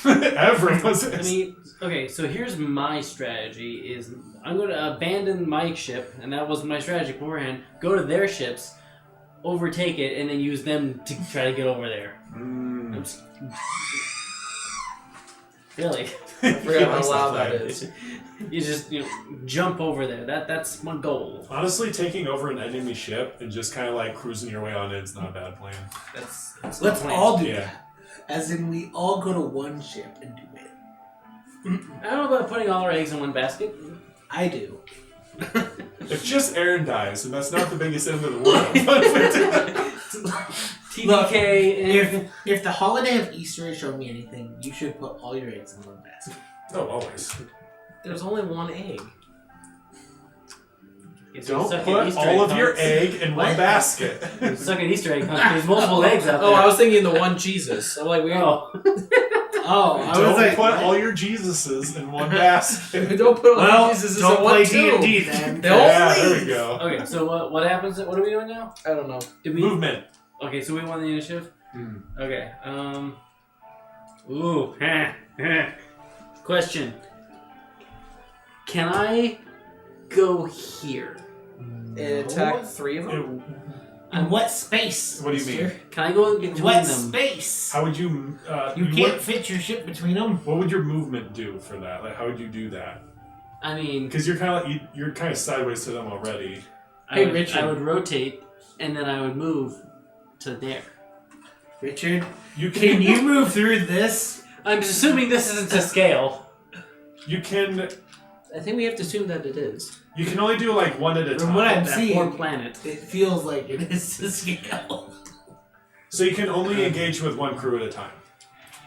Everyone's.
I mean, okay, so here's my strategy: is I'm going to abandon my ship, and that was my strategy beforehand. Go to their ships, overtake it, and then use them to try to get over there. Really?
I forgot how loud that is.
You just jump over there. That's my goal.
Honestly, taking over an enemy ship and just kind of like cruising your way on it's not a bad plan.
That's the
Let's
plan.
all do
Yeah.
that. As in, we all go to one ship and do it.
I don't know about putting all our eggs in one basket.
I do.
If just Aaron dies, and that's not the biggest end of the world.
TBK.
If the holiday of Easter has shown me anything, you should put all your eggs in one basket.
Oh, always.
There's only one egg.
Don't put all of your egg in one basket.
Suck an Easter egg hunt. There's multiple eggs out there.
Oh, I was thinking the one Jesus. I'm like, we
Oh, I was
Don't
like,
put all your Jesuses in one basket.
don't put all
well,
the Jesuses
don't
in one
play
tube.
D&D then.
They'll
Yeah, there we
leave.
go.
Okay, so what happens? What are we doing now?
I don't know.
Did we?
Movement.
Okay, so we won the initiative. Okay. Ooh. Question. Can I go here?
And attack 3 of them?
In what space?
What do you mean?
mister?
Can I go between
What
them?
space?
How would you?
You can't fit your ship between them.
What would your movement do for that? Like, how would you do that?
I mean,
Because you're kind of like, you're kind of sideways to them already.
Hey, Richard.
I would rotate, and then I would move to there.
Richard,
You
can you move through this?
I'm assuming this isn't to scale.
You can.
I think we have to assume that it is.
You can only do like one at a
From
time.
what I'm
That
seeing,
poor planet.
it feels like it is to scale.
So you can only engage with one crew at a time.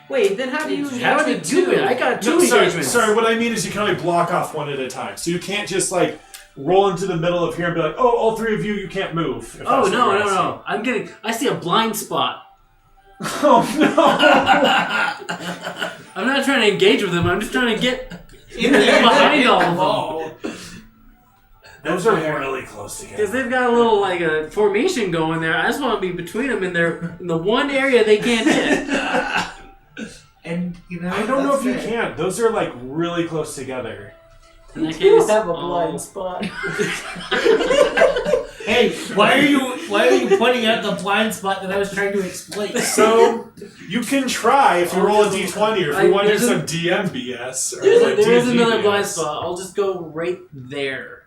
Wait, then how do you
How do we do it? I got two engagements.
Sorry, what I mean is you can only block off one at a time. So you can't just like roll into the middle of here and be like, oh, all three of you can't move. if
Oh
that's what you're
no! I see a blind spot.
asking. Oh
I'm not trying to engage with them. I'm just trying to get
In there,
behind all of them.
wall.
no! Those are really close
Because
together.
they've got a little like a formation going there. I just want to be between them in the one area they can't hit.
And you know,
I don't know if
that's
you
it.
can. Those are like really close together.
In that case,
have a blind spot.
Hey, why are you pointing out the blind spot that I was trying to exploit?
So you can try if you roll a d20 or if you want to do some DM BS. Or like
there is
D&D
another
BS.
blind spot. I'll just go right there.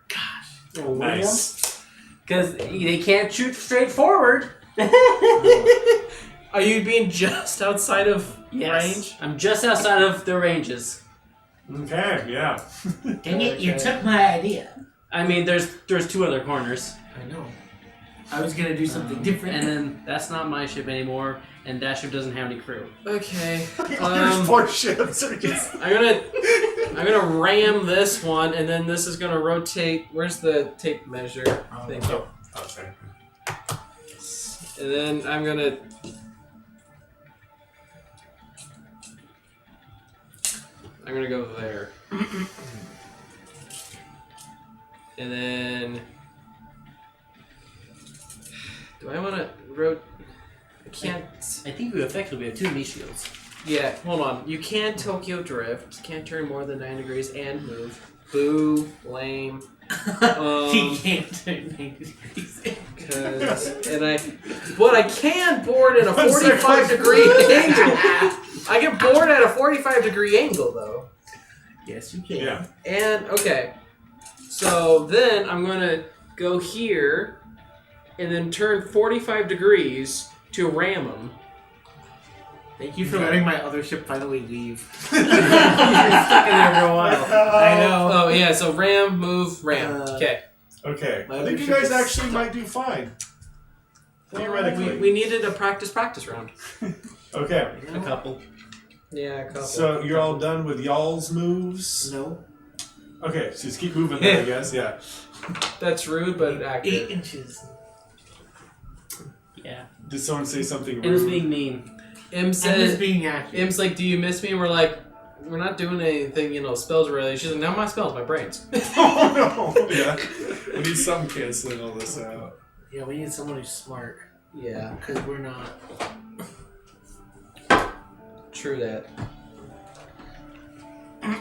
Nice.
Because they can't shoot straight forward.
Are you being just outside of range?
I'm just outside of their ranges.
Okay, yeah.
Dang it, you took my idea.
I mean, there's two other corners.
I know. I was gonna do something different.
And then that's not my ship anymore, and that ship doesn't have any crew.
Okay.
There's 4 ships. Are just...
I'm gonna ram this one, and then this is gonna rotate. Where's the tape measure? Thank you.
Okay.
And then I'm gonna. I'm gonna go there. And then... Do I want to... I can't...
I think we effectively have 2 meat shields.
Yeah, hold on. You can Tokyo Drift. Can't turn more than 9 degrees and move. Boo. Lame.
He can't turn 90 degrees.
But I can board at a 45 degree angle. I can board at a 45 degree angle, though.
Yes, you can.
Yeah.
And, okay. So then I'm going to go here and then turn 45 degrees to ram him.
Thank you for letting my other ship finally leave.
You're stuck in there for a while.
I know.
Oh, yeah, so ram, move, ram. Okay.
Okay.
My
I think you
leadership
guys
is
actually
stuck.
might do fine. Theoretically.
We needed a practice round.
Okay.
A couple.
Yeah, a couple.
So you're all done with y'all's moves?
No.
Okay, so just keep moving then, I guess. Yeah.
That's rude, but accurate.
8 inches.
Yeah.
Did someone say something rude?
It was being mean.
Im
I'm just
says,
being accurate.
Im's like, do you miss me? And we're like, we're not doing anything, spells related. She's like, not my spells, my brains.
Oh no! Yeah. We need something canceling all this out.
Yeah, we need someone who's smart.
Yeah,
Because we're not.
true that.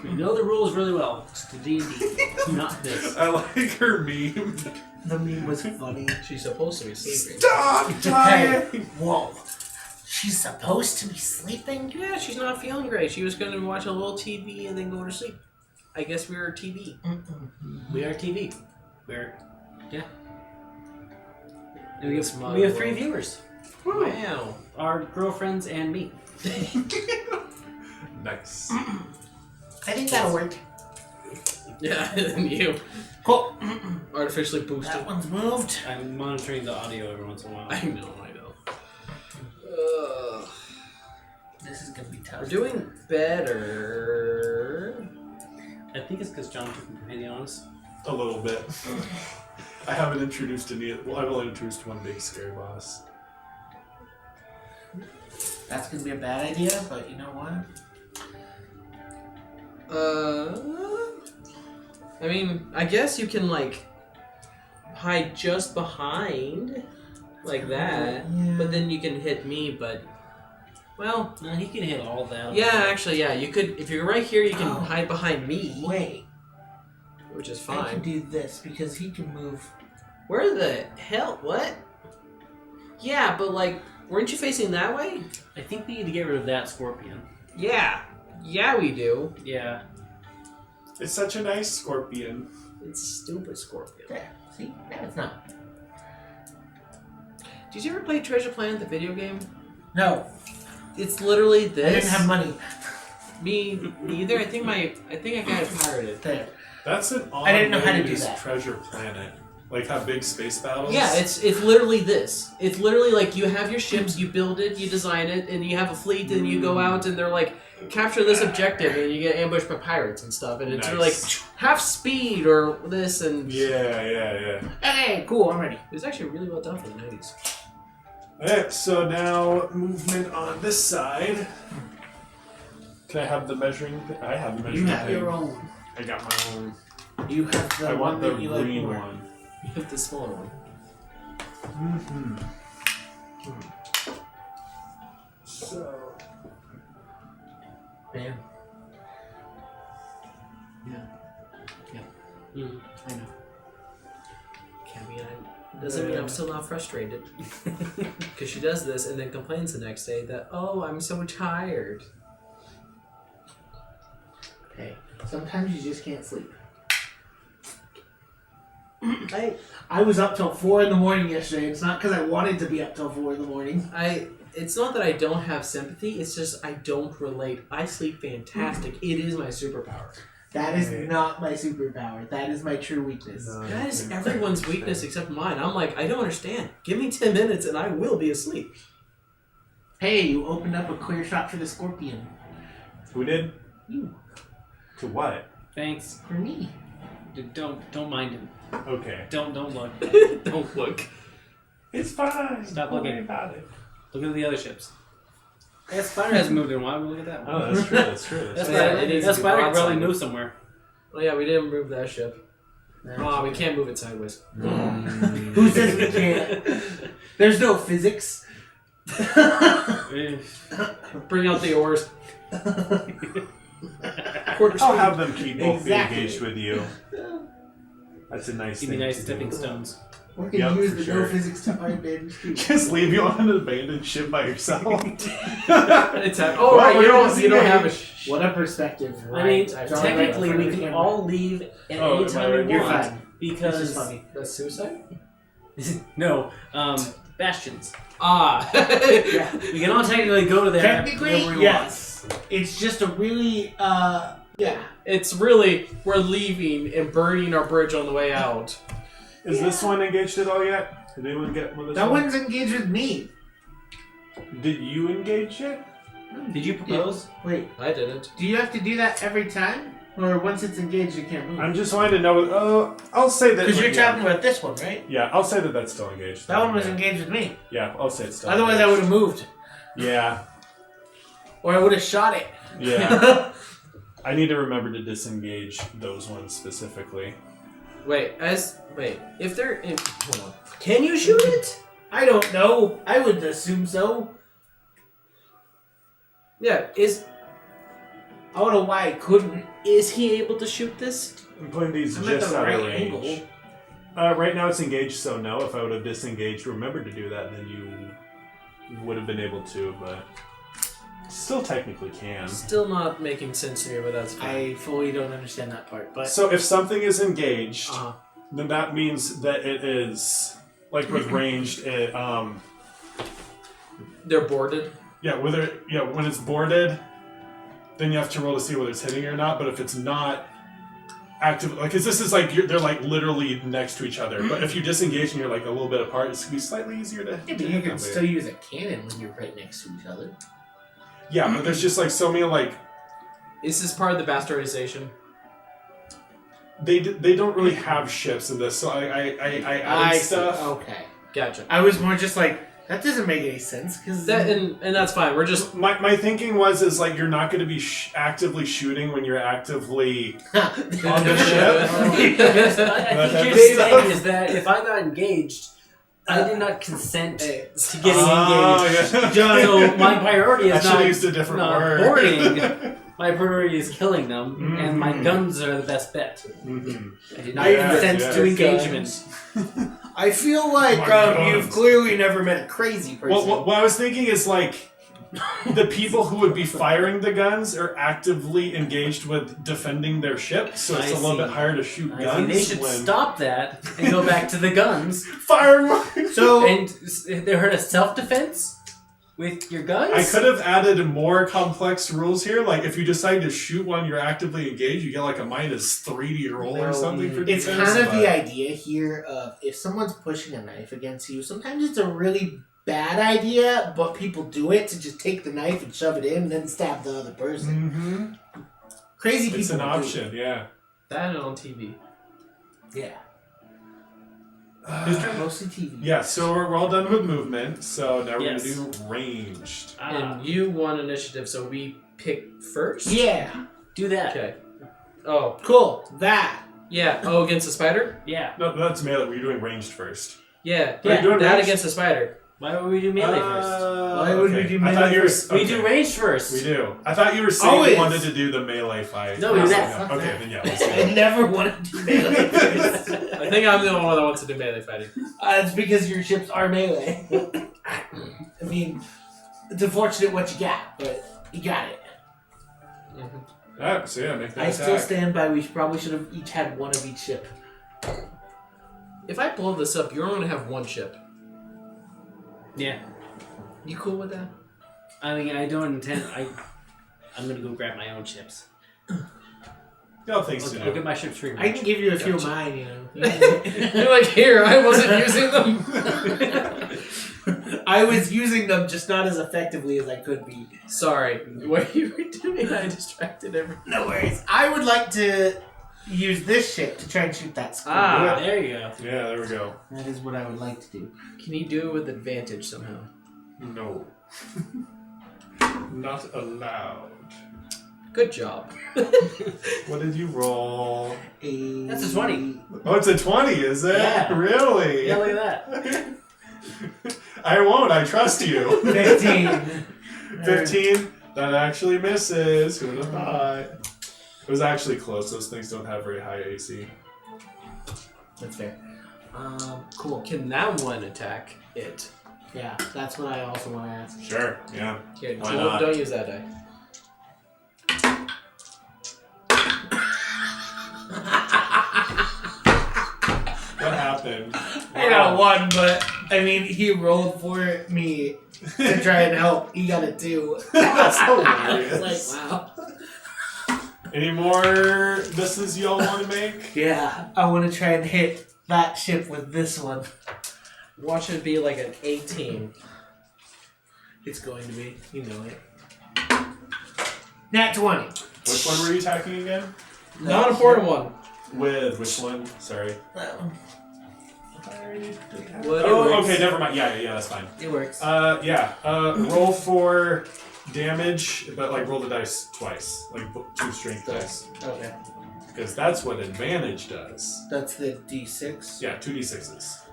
We know the rules really well. It's the D&D, not this.
I like her meme.
The meme was funny.
She's supposed to be sleeping.
Stop dying!
Whoa. She's supposed to be sleeping?
Yeah, she's not feeling great. She was going to watch a little TV and then go to sleep. I guess we were TV.
We are TV. Yeah. And
It's my
we have 3
world.
viewers.
Wow.
Our girlfriends and me.
Nice.
I think that'll work.
Yeah, and you.
Cool.
Artificially boosted.
That one's moved.
I'm monitoring the audio every once in a while.
I know.
This is gonna be tough.
We're doing better.
I think it's because John took companion on us.
A little bit. I haven't introduced any. Well, I've only introduced one big scary boss.
That's gonna be a bad idea, but you know what?
I mean, I guess you can hide just behind, like that,
Yeah.
but then you can hit me. But well,
No, he can hit all that.
yeah, actually, yeah, you could. If you're right here, you can
Oh.
hide behind me,
Wait.
which is
I can
fine.
do this because he can move.
Where the hell? What? Yeah, but weren't you facing that way?
I think we need to get rid of that scorpion.
Yeah, we do.
Yeah.
It's such a nice scorpion.
It's stupid Scorpion.
There. See? Now it's not.
Did you ever play Treasure Planet, the video game?
No.
It's literally this.
I didn't have money.
Me neither. I think I got it pirated.
There.
That's an odd
I didn't know how to
way
do
use
that.
Treasure Planet. Like have big space battles.
Yeah, it's literally this. It's literally you have your ships, you build it, you design it, and you have a fleet, and you go out, and they're capture this objective, and you get ambushed by pirates and stuff, and it's
Nice.
half speed or this, and
Yeah.
Okay, cool, I'm ready.
it was actually really well done for the 90s.
Alright, so now movement on this side. Can I have the measuring? I have the measuring
You have
thing.
your own.
I got my own.
You have the
I
one
want the
that you like
green
more.
one.
You have the smaller one.
Mm-hmm. So.
Bam.
Mm.
I know. Doesn't mean I'm still not frustrated. Because she does this and then complains the next day that, oh, I'm so tired.
Hey, sometimes you just can't sleep.
I
was up till 4 in the morning yesterday. It's not because I wanted to be up till 4 in the morning.
It's not that I don't have sympathy, it's just I don't relate. I sleep fantastic. It is my superpower.
That is not my superpower. That is my true weakness.
That is everyone's weakness except mine. I'm I don't understand. Give me 10 minutes and I will be asleep.
Hey, you opened up a clear shot for the scorpion.
Who did?
You.
To what?
Thanks.
For me.
Don't mind him.
Okay.
Don't look.
Don't look.
It's fine.
Stop
Don't
looking.
worry about it.
Look at the other ships. That spider hasn't moved in a while. Look at that one.
Oh, that's true. That's true.
That
Yeah, it
spider,
needs
that
to be
spider could probably
broadside.
move somewhere.
Oh yeah, we didn't move that ship. Oh, we can't move it sideways.
Who says we can't? There's no physics.
Bring out the oars.
I'll have them keep both
Exactly.
be engaged with you. That's a nice
Give
thing.
me nice
to
stepping
do.
stones.
We can
Yep,
use
for
the
sure.
no physics to find damage too.
Just leave you on an abandoned ship by yourself.
It's oh,
What?
right,
Where
you
does
don't
he
have a
make?
What a perspective.
I mean,
Right.
technically,
Right.
we can all leave at
Oh,
any
am I
time
right?
we
You're
want.
fine. This is
Because
funny.
That's suicide?
no, bastions.
Ah.
Yeah.
We can all technically go to there.
Technically,
whenever we
yes. It's just a really, yeah.
It's really, we're leaving and burning our bridge on the way out.
Is this one engaged at all yet? Did anyone get one of this
That
one?
one's engaged with me.
Did you engage it?
Want. Did you propose?
Wait,
I didn't.
do you have to do that every time? Or once it's engaged, you can't move?
I'm just wanting to know. I'll say that.
Because you're
yeah.
talking about this one, right?
Yeah, I'll say that that's still engaged.
That one was
yeah.
engaged with me.
Yeah, I'll say it's still.
Otherwise, I would have moved.
Yeah,
Or I would have shot it.
yeah. I need to remember to disengage those ones specifically.
Wait, if they're in, hold on.
Can you shoot it? I don't know. I would assume so.
Yeah,
I don't know why I couldn't.
is he able to shoot this?
I'm putting these
I'm at
just
the
out of
right
range.
angle.
Right now it's engaged, so no. If I would have disengaged, remembered to do that, then you would have been able to, but still technically can.
Still not making sense to me, but that's fine.
I fully don't understand that part, but
So if something is engaged,
Uh-huh.
then that means that it is like with ranged.
They're boarded.
When it's boarded, then you have to roll to see whether it's hitting or not. But if it's not active, like, because this is like they're like literally next to each other. But if you disengage and you're like a little bit apart, it's gonna be slightly easier to.
yeah, but
to
you
hit
can
them
still
with.
use a cannon when you're right next to each other.
Yeah, but there's just like so many like
Is this part of the bastardization?
they don't really have ships in this, so I added
see.
stuff.
Okay.
Gotcha.
I was more just like, that doesn't make any sense because
That and that's fine. We're just
My thinking was like you're not going to be actively shooting when you're actively on the ship.
Because I
That
think
type
your
of stuff.
thing is that if I got engaged, I did not consent
Hey.
to getting
Oh,
engaged.
yeah.
So my priority
I
is
should have
not,
used a different
not
word.
boarding. My priority is killing them, and my
Mhm.
guns are the best bet.
Mhm.
I did not
Yeah,
consent
yeah.
to engagement.
I feel like
My God.
you've clearly never met a crazy person.
Well, what I was thinking is like the people who would be firing the guns are actively engaged with defending their ship, so it's
I
a little
see.
bit harder to shoot
I see.
guns.
They should
when...
stop that and go back to the guns.
Fire!
So
And they heard a self-defense with your guns?
I could have added more complex rules here. Like if you decide to shoot when you're actively engaged, you get like a -3 roll or something for
it's
defense.
kind of
but-
the idea here of if someone's pushing a knife against you, sometimes it's a really bad idea, but people do it to just take the knife and shove it in and then stab the other person.
Mhm.
Crazy people
It's an
do it.
option, yeah.
that on TV.
Yeah.
Uh,
Mostly TV.
yeah, so we're all done with movement, so now we're
Yes.
going to do ranged.
And you won initiative, so we pick first.
Yeah.
do that.
Okay. Oh
Cool. That.
yeah. Oh, against the spider.
Yeah.
No, that's melee. We're doing ranged first.
Yeah.
Are you doing
that
ranged?
against the spider.
Why would we do melee first?
Why would we
okay.
do
I thought
melee
you were,
first?
We
okay.
do range first.
We do. I thought you were saying
Always.
you wanted to do the melee fight.
No, we do that.
Fuck
Okay,
that.
then yeah. Let's do
I
it.
never wanted to do melee first.
I think I'm the only one that wants to do melee fighting.
It's because your ships are melee. I mean, it's unfortunate what you got, but you got it.
Alright, so yeah, make that
I still
attack.
stand by we probably should have each had one of each ship.
If I blow this up, you're only gonna have one ship.
Yeah.
You cool with that?
I mean, I don't intend. I'm gonna go grab my own chips.
Got things to
I'll
do.
get my ships free.
I can give you a few of
Gotcha.
mine, you know.
You're like, here, I wasn't using them.
I was using them just not as effectively as I could be.
Sorry, what you were doing, I distracted everyone.
No worries. I would like to use this ship to try and shoot that squid.
Ah.
There you go.
Yeah, there we go.
That is what I would like to do.
Can you do it with advantage somehow?
No. Not allowed.
Good job.
What did you roll?
That's a 20.
Oh, it's a 20, is it?
Yeah.
Really?
Yeah, look at that.
I won't. I trust you.
15.
15. That actually misses. Who would have thought? It was actually close. Those things don't have very high AC.
That's fair. Cool.
Can that one attack it?
Yeah, that's what I also want to ask.
Sure. Yeah.
Here,
Why not?
don't use that die.
What happened?
I got one, but I mean, he rolled for me to try and help. He got a 2.
That's
It's
hilarious.
like, wow.
Any more misses y'all want to make?
Yeah, I want to try and hit that ship with this one.
Watch it be like an 18.
It's going to be. You know it. Nat 20.
Which one were you attacking again?
Not important one.
With which one? Sorry.
That one.
What
Oh, okay, never mind. Yeah, that's fine.
It works.
Roll for damage, but like roll the dice twice, like 2 strength dice,
Okay.
because that's what advantage does.
That's the D6.
Yeah, 2d6s.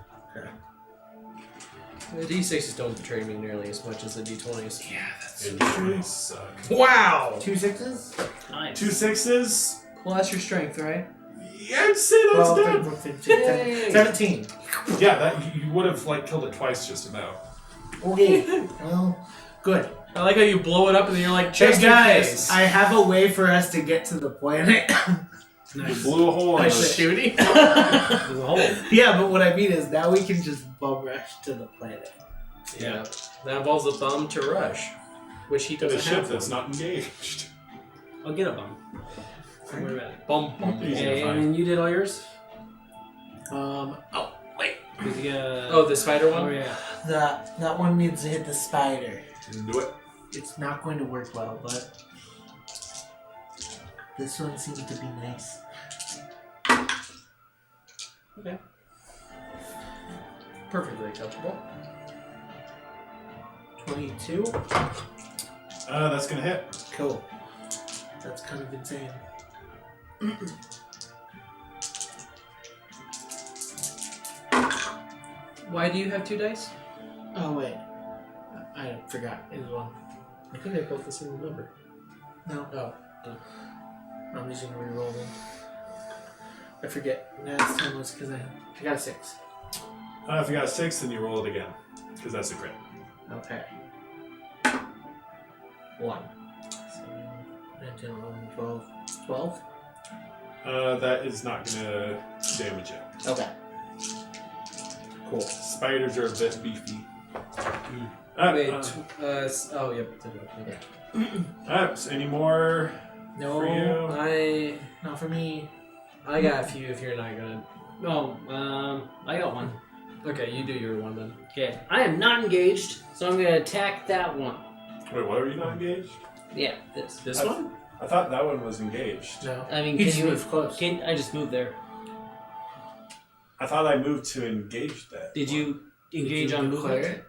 The D6s don't betray me nearly as much as the D20s.
Yeah, that's
It really suck.
Wow!
2 6s?
Nice.
2 6s.
Well, that's your strength, right?
Yeah, I'd say that's
12,
dead.
13, 15, 10, 17.
Yeah, that you would have like killed it twice just about.
Okay. Well, good.
I like how you blow it up and then you're like,
Hey
just in
guys,
case.
I have a way for us to get to the planet.
You blew a hole in
I
it.
should-
Shooting?
There's a hole.
Yeah, but what I mean is now we can just bum rush to the planet.
Yeah. That involves a bum to rush, which he
To
doesn't
the ship
have.
that's not engaged.
I'll get a bum. Don't worry about it.
Bum, bum.
Easy to
Okay,
find.
and you did all yours?
Oh wait,
'Cause you got...
Oh, the spider
Oh,
one?
yeah.
that one needs to hit the spider.
Do it.
It's not going to work well, but this one seems to be nice.
Okay. Perfectly acceptable.
22.
That's gonna hit.
Cool. That's kind of insane.
Why do you have 2 dice?
Oh wait, I forgot. It was one.
I think they're both the same number.
No,
Oh.
I'm just gonna re-roll them. I forget. Last time was because I got a 6.
If you got a 6, then you roll it again, because that's a crit.
Okay. 1. 10, 11, 12. 12?
That is not gonna damage it.
Okay. Cool.
Spiders are a bit beefy.
Wait,
uh,
yep.
So any more?
No,
For you?
Not for me.
I got a few if you're not gonna.
Oh, I got one.
Okay, you do your one then.
Okay, I am not engaged, so I'm gonna attack that one.
Wait, what are you not engaged?
Yeah, this.
This one?
I thought that one was engaged.
No.
I mean,
He
can
just
you
moved close.
Can I just moved there?
I thought I moved to engage that.
Did you engage
Did you
on
declare
movement?
it?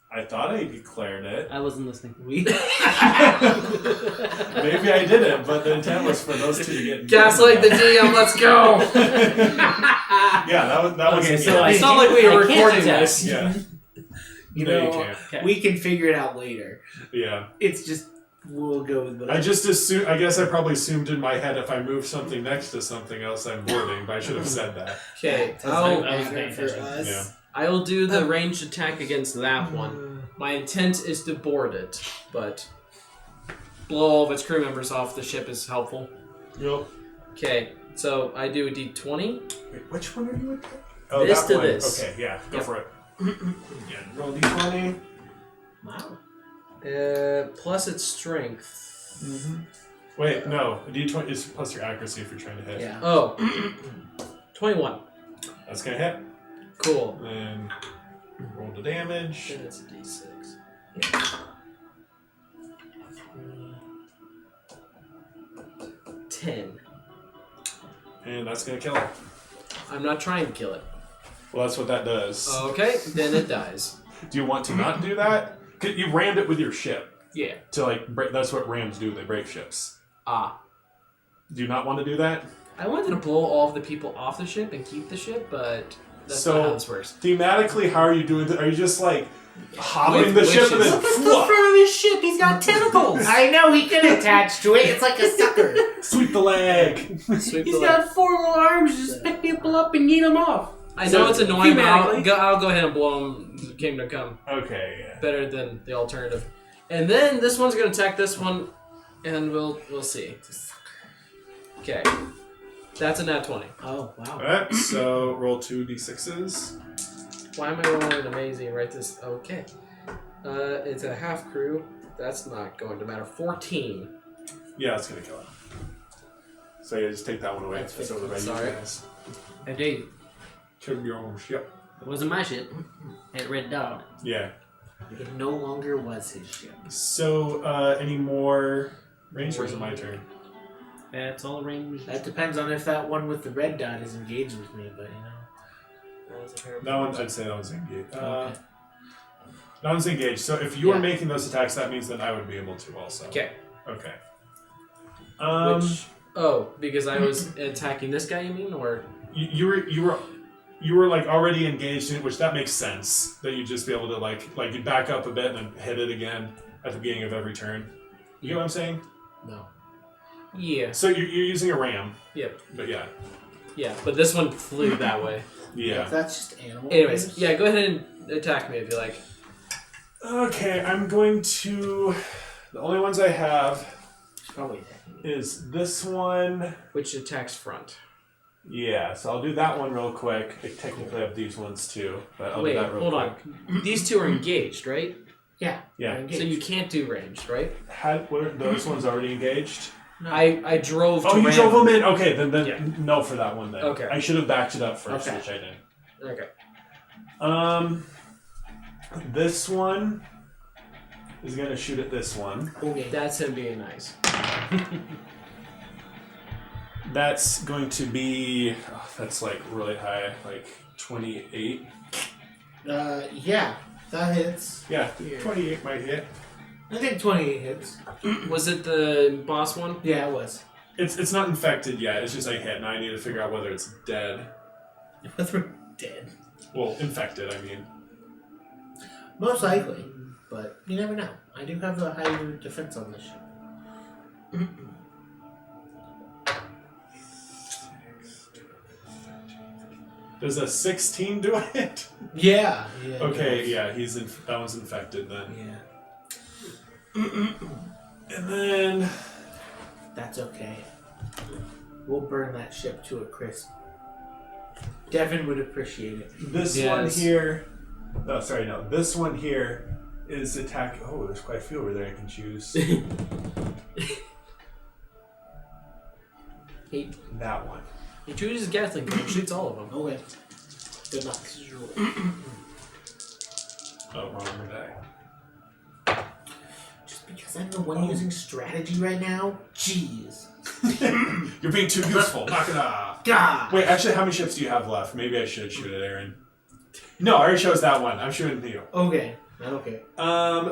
I thought I declared it.
I wasn't listening.
We.
Maybe I didn't, but the intent was for those two to get.
Gaslight the DM, let's go!
Yeah, that was.
Okay,
engaged.
so
It's not like we were
I can't
recording
attack.
this.
Yeah.
You
No, you
know,
can't.
Okay.
we can figure it out later.
Yeah.
It's just we'll go with
I
whatever.
just assumed. I guess I probably assumed in my head if I move something next to something else, I'm boarding. But I should have said that.
Okay,
Doesn't
I was
matter
paying
for
attention.
us.
Yeah.
I will do the ranged attack against that one. My intent is to board it, but blow all of its crew members off the ship is helpful.
Yep.
Okay, so I do a d20.
Wait, which one are you with? Oh,
This
that
to
one.
this.
Okay, yeah, go
Yep.
for it. Yeah, roll d20.
Wow.
Plus its strength.
Mm-hmm.
Wait, no, a d20 is plus your accuracy if you're trying to hit.
Yeah.
Oh, 21.
That's gonna hit.
Cool.
Then roll the damage.
Then it's a d6. 10.
And that's gonna kill it.
I'm not trying to kill it.
Well, that's what that does.
Okay, then it dies.
Do you want to not do that? 'Cause you rammed it with your ship.
Yeah.
To like break, that's what rams do. They break ships.
Ah.
Do you not want to do that?
I wanted to blow all of the people off the ship and keep the ship, but that's
So-
not how this works.
Thematically, how are you doing that? Are you just like hopping the
With
ship and
wishes.
then
Look at the front of his ship. He's got tentacles.
I know he can attach to it. It's like a sucker.
sweep the leg?
Sweep
He's
the leg.
got 4 little arms. Just pick people up and eat them off.
I know it's annoying, but
thematically-
I'll go ahead and blow him Kingdom Come.
Okay, yeah.
Better than the alternative. And then this one's gonna attack this one, and we'll see. Okay. That's a nat 20.
Oh, wow.
Alright, so roll 2d6s.
Why am I rolling amazing right this? Okay. It's a half crew. That's not going to matter. 14.
Yeah, it's gonna kill it. So yeah, just take that one away.
That's
That's over by you
sorry.
guys.
I did.
Kill your own ship.
It wasn't my shit. Had Red Dog.
Yeah.
It no longer was his ship.
So, any more range, or is it my turn?
That's all range.
That depends on if that one with the red dot is engaged with me, but you know.
That one's, I'd say that one's engaged.
Okay.
That one's engaged. So if you were
Yeah.
making those attacks, that means that I would be able to also.
Okay.
Okay.
Because I was attacking this guy, you mean, or
you were like already engaged in it, which that makes sense. That you'd just be able to like you back up a bit and then hit it again at the beginning of every turn. You know what I'm saying?
No.
yeah,
So you're using a ram.
Yep.
But yeah.
yeah. But this one flew that way.
Yeah.
If that's just animal.
Anyways,
abuse.
yeah. Go ahead and attack me if you like.
Okay, I'm going to. The only ones I have
It's probably attacking me.
is this one.
Which attacks front?
Yeah, so I'll do that one real quick. I technically have these ones too, but I'll
Wait,
do that real
hold
quick.
on. These two are engaged, right?
Yeah.
Yeah.
they're engaged.
So you can't do ranged, right?
Were those ones already engaged?
No.
I drove.
Oh,
to
you
ram
drove them in. Okay, then
Yeah.
no for that one then.
Okay.
I should have backed it up first,
Okay.
which I didn't.
Okay.
This one is gonna shoot at this one.
Okay.
That's him being nice.
That's going to be. Oh, that's like really high, like 28.
Yeah. That hits.
Yeah, 28 might hit.
I think 28 hits.
Was it the boss one?
Yeah, it was.
It's not infected yet. It's just a hit, and I need to figure out whether it's dead.
Both were dead.
Well, infected, I mean.
Most likely. But you never know. I do have a higher defense on this ship.
Does a 16 do it?
Yeah.
Okay, yeah, that one's infected then.
Yeah.
And then
That's okay. We'll burn that ship to a crisp. Devin would appreciate it.
this
Yes.
one here. Oh, sorry, no. This one here is attack. Oh, there's quite a few over there I can choose. That one.
He chooses Gatling gun and shoots all of them.
Okay. Good luck.
Oh, wrong die.
Just because I'm the one using strategy right now? Jeez.
You're being too useful. Knock it off.
God!
Wait, actually, how many ships do you have left? Maybe I should shoot at Aaron. No, I already chose that one. I'm shooting at you.
Okay. Not okay.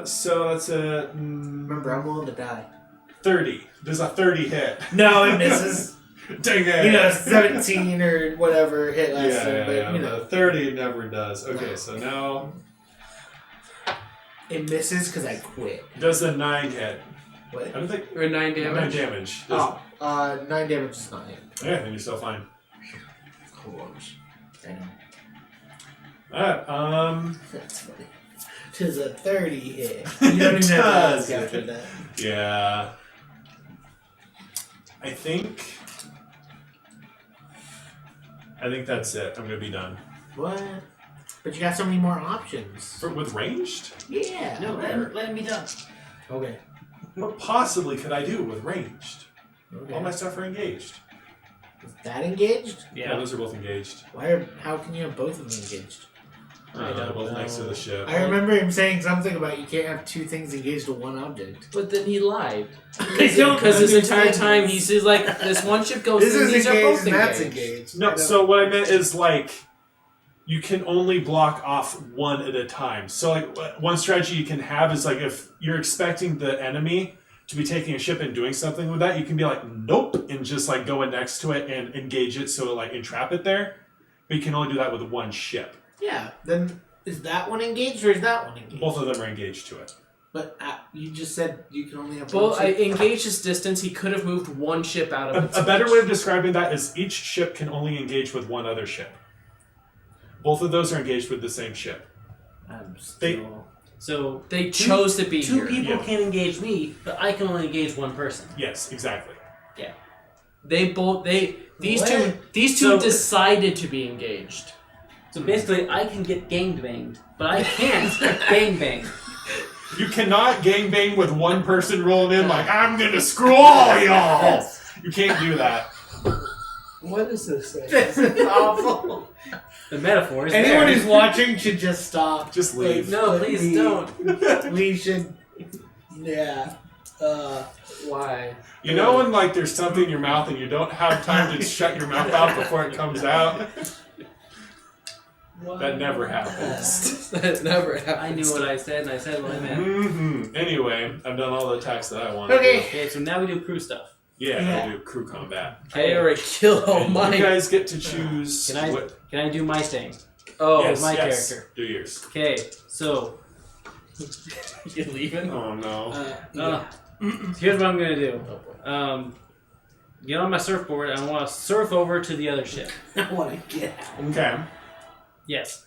So that's a
Remember, I'm willing to die.
30. Does a 30 hit?
No, it misses.
Dang it!
You know, 17 or whatever hit last time, but you know.
The 30 never does. Okay, so now
It misses because I quit.
does the 9 hit?
What?
I don't think
Or 9
9
damage.
damage.
Oh, 9 damage is not hit.
Yeah, then you're still fine.
Of course. I know.
Alright,
That's funny. Tis a 30 hit. You don't even have to ask after that.
yeah. I think that's it. I'm gonna be done.
What? But you got so many more options.
With ranged?
Yeah.
No, let me done.
Okay.
What possibly could I do with ranged?
Okay.
All my stuff are engaged.
Is that engaged?
Yeah, those are both engaged.
How can you have both of them engaged?
They're both next to the ship.
I remember him saying something about you can't have two things engaged to one object.
But then he lied.
I don't
Because this entire
understand
time he says like this one ship goes
This
through,
is
these are
engaged
both
and that's
engaged.
engaged. I
No,
don't-
so what I meant is like you can only block off one at a time. So like one strategy you can have is like if you're expecting the enemy to be taking a ship and doing something with that, you can be like, nope, and just like go in next to it and engage it, so like entrap it there. But you can only do that with one ship.
Yeah. Then is that one engaged or is that one engaged?
Both of them are engaged to it.
But you just said you can only have
Well,
one ship.
engage this distance. He could have moved one ship out of its
A better
reach.
way of describing that is each ship can only engage with one other ship. Both of those are engaged with the same ship.
I'm
They-
still... So
They chose to be
two
here.
people
Yeah.
can engage me, but I can only engage one person.
Yes, exactly.
These
What?
two
So-
decided to be engaged.
So basically, I can get gangbanged, but I can't gangbang.
You cannot gangbang with one person rolling in like, I'm gonna screw all y'all!
Yes.
You can't do that.
What is this thing?
This is awful.
The metaphor is
Anyone
there.
who's watching should just stop.
Just leave.
No, please don't.
We should. Yeah.
Why?
You know when like there's something in your mouth and you don't have time to shut your mouth out before it comes out? That never happens.
That never happened.
I knew what I said, and I said what I meant.
Mm-hmm. Anyway, I've done all the attacks that I wanted.
Okay.
Okay, so now we do crew stuff.
Yeah,
Yeah.
I'll do crew combat.
I already killed all
And
mine.
you guys get to choose
Can I
what.
can I do my thing?
Oh,
yes,
my
yes.
character.
Do yours.
Okay, so
you leaving?
Oh no.
here's what I'm gonna do. Get on my surfboard, and I want to surf over to the other ship.
I want to get out.
Okay.
Yes,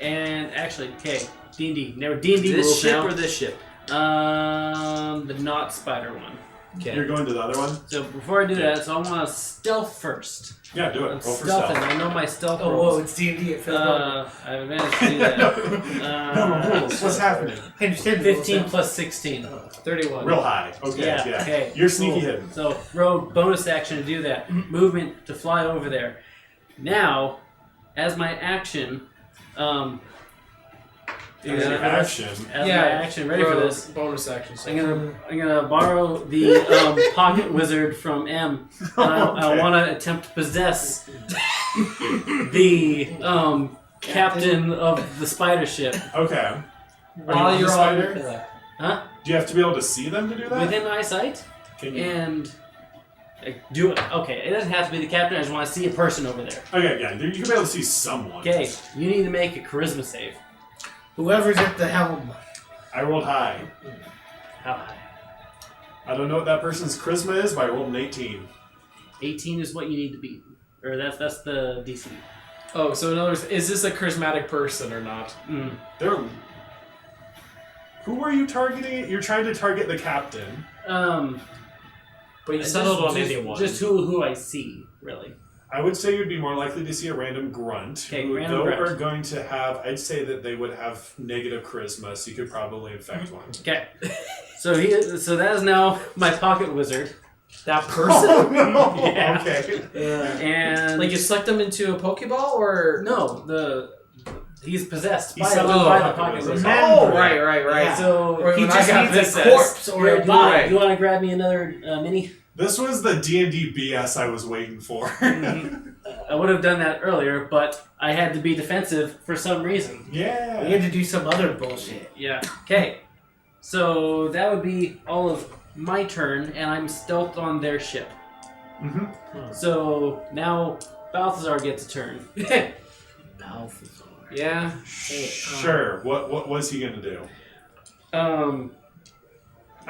and actually, okay, D&D. Never D&D
This
rules
ship
now.
or this ship?
The not spider one.
Okay.
You're going to the other one?
So before I do that, so I want to stealth first.
Yeah, do it.
I'm
Roll for
stealthing.
stealth.
I know my stealth
Oh,
rolls.
whoa, it's D&D. It feels
I managed to do that.
No rules. What's happening?
I understand the rules
15
now.
plus 16.
31.
Real high. Okay.
Yeah, okay.
You're sneaky
Cool.
hidden.
So, rogue bonus action to do that. Movement to fly over there. Now, as my action,
As your action.
As my action, ready for
rogue
this?
Bonus action.
I'm gonna borrow the pocket wizard from M, and I want to attempt to possess the captain of the spider ship.
Okay.
While
Are you
you're
the
on.
spider?
Huh?
Do you have to be able to see them to do that?
Within eyesight,
Can you?
and do it. Okay, it doesn't have to be the captain. I just want to see a person over there.
Okay, yeah. You can be able to see someone.
Okay, you need to make a charisma save.
Whoever's at the helm.
I rolled high.
How high?
I don't know what that person's charisma is, but I rolled an 18.
18 is what you need to beat, or that's the DC.
Oh, so in other words, is this a charismatic person or not?
They're... Who are you targeting? You're trying to target the captain.
But you settled on
just,
anyone.
Just who I see, really.
I would say you'd be more likely to see a random grunt.
Okay,
who
random
though
grunt.
are going to have... I'd say that they would have negative charisma, so you could probably infect one.
Okay, so that is now my pocket wizard,
that person?
no!
Yeah.
Okay.
and
Like you sucked them into a Pokeball or
no, he's possessed
He's
by
summoned
the
by
pocket
the pocket
wizard.
wizard.
Oh, right.
Yeah.
So
Or
He
when I
just
got
needs
this
a corpse or a
do
body.
you want to grab me another mini?
This was the D&D BS I was waiting for.
I would have done that earlier, but I had to be defensive for some reason.
Yeah.
We had to do some other bullshit.
Yeah. Okay. So that would be all of my turn, and I'm stealthed on their ship.
Mm-hmm.
So now Balthazar gets a turn.
Balthazar.
Yeah.
Sure. What was he going to do?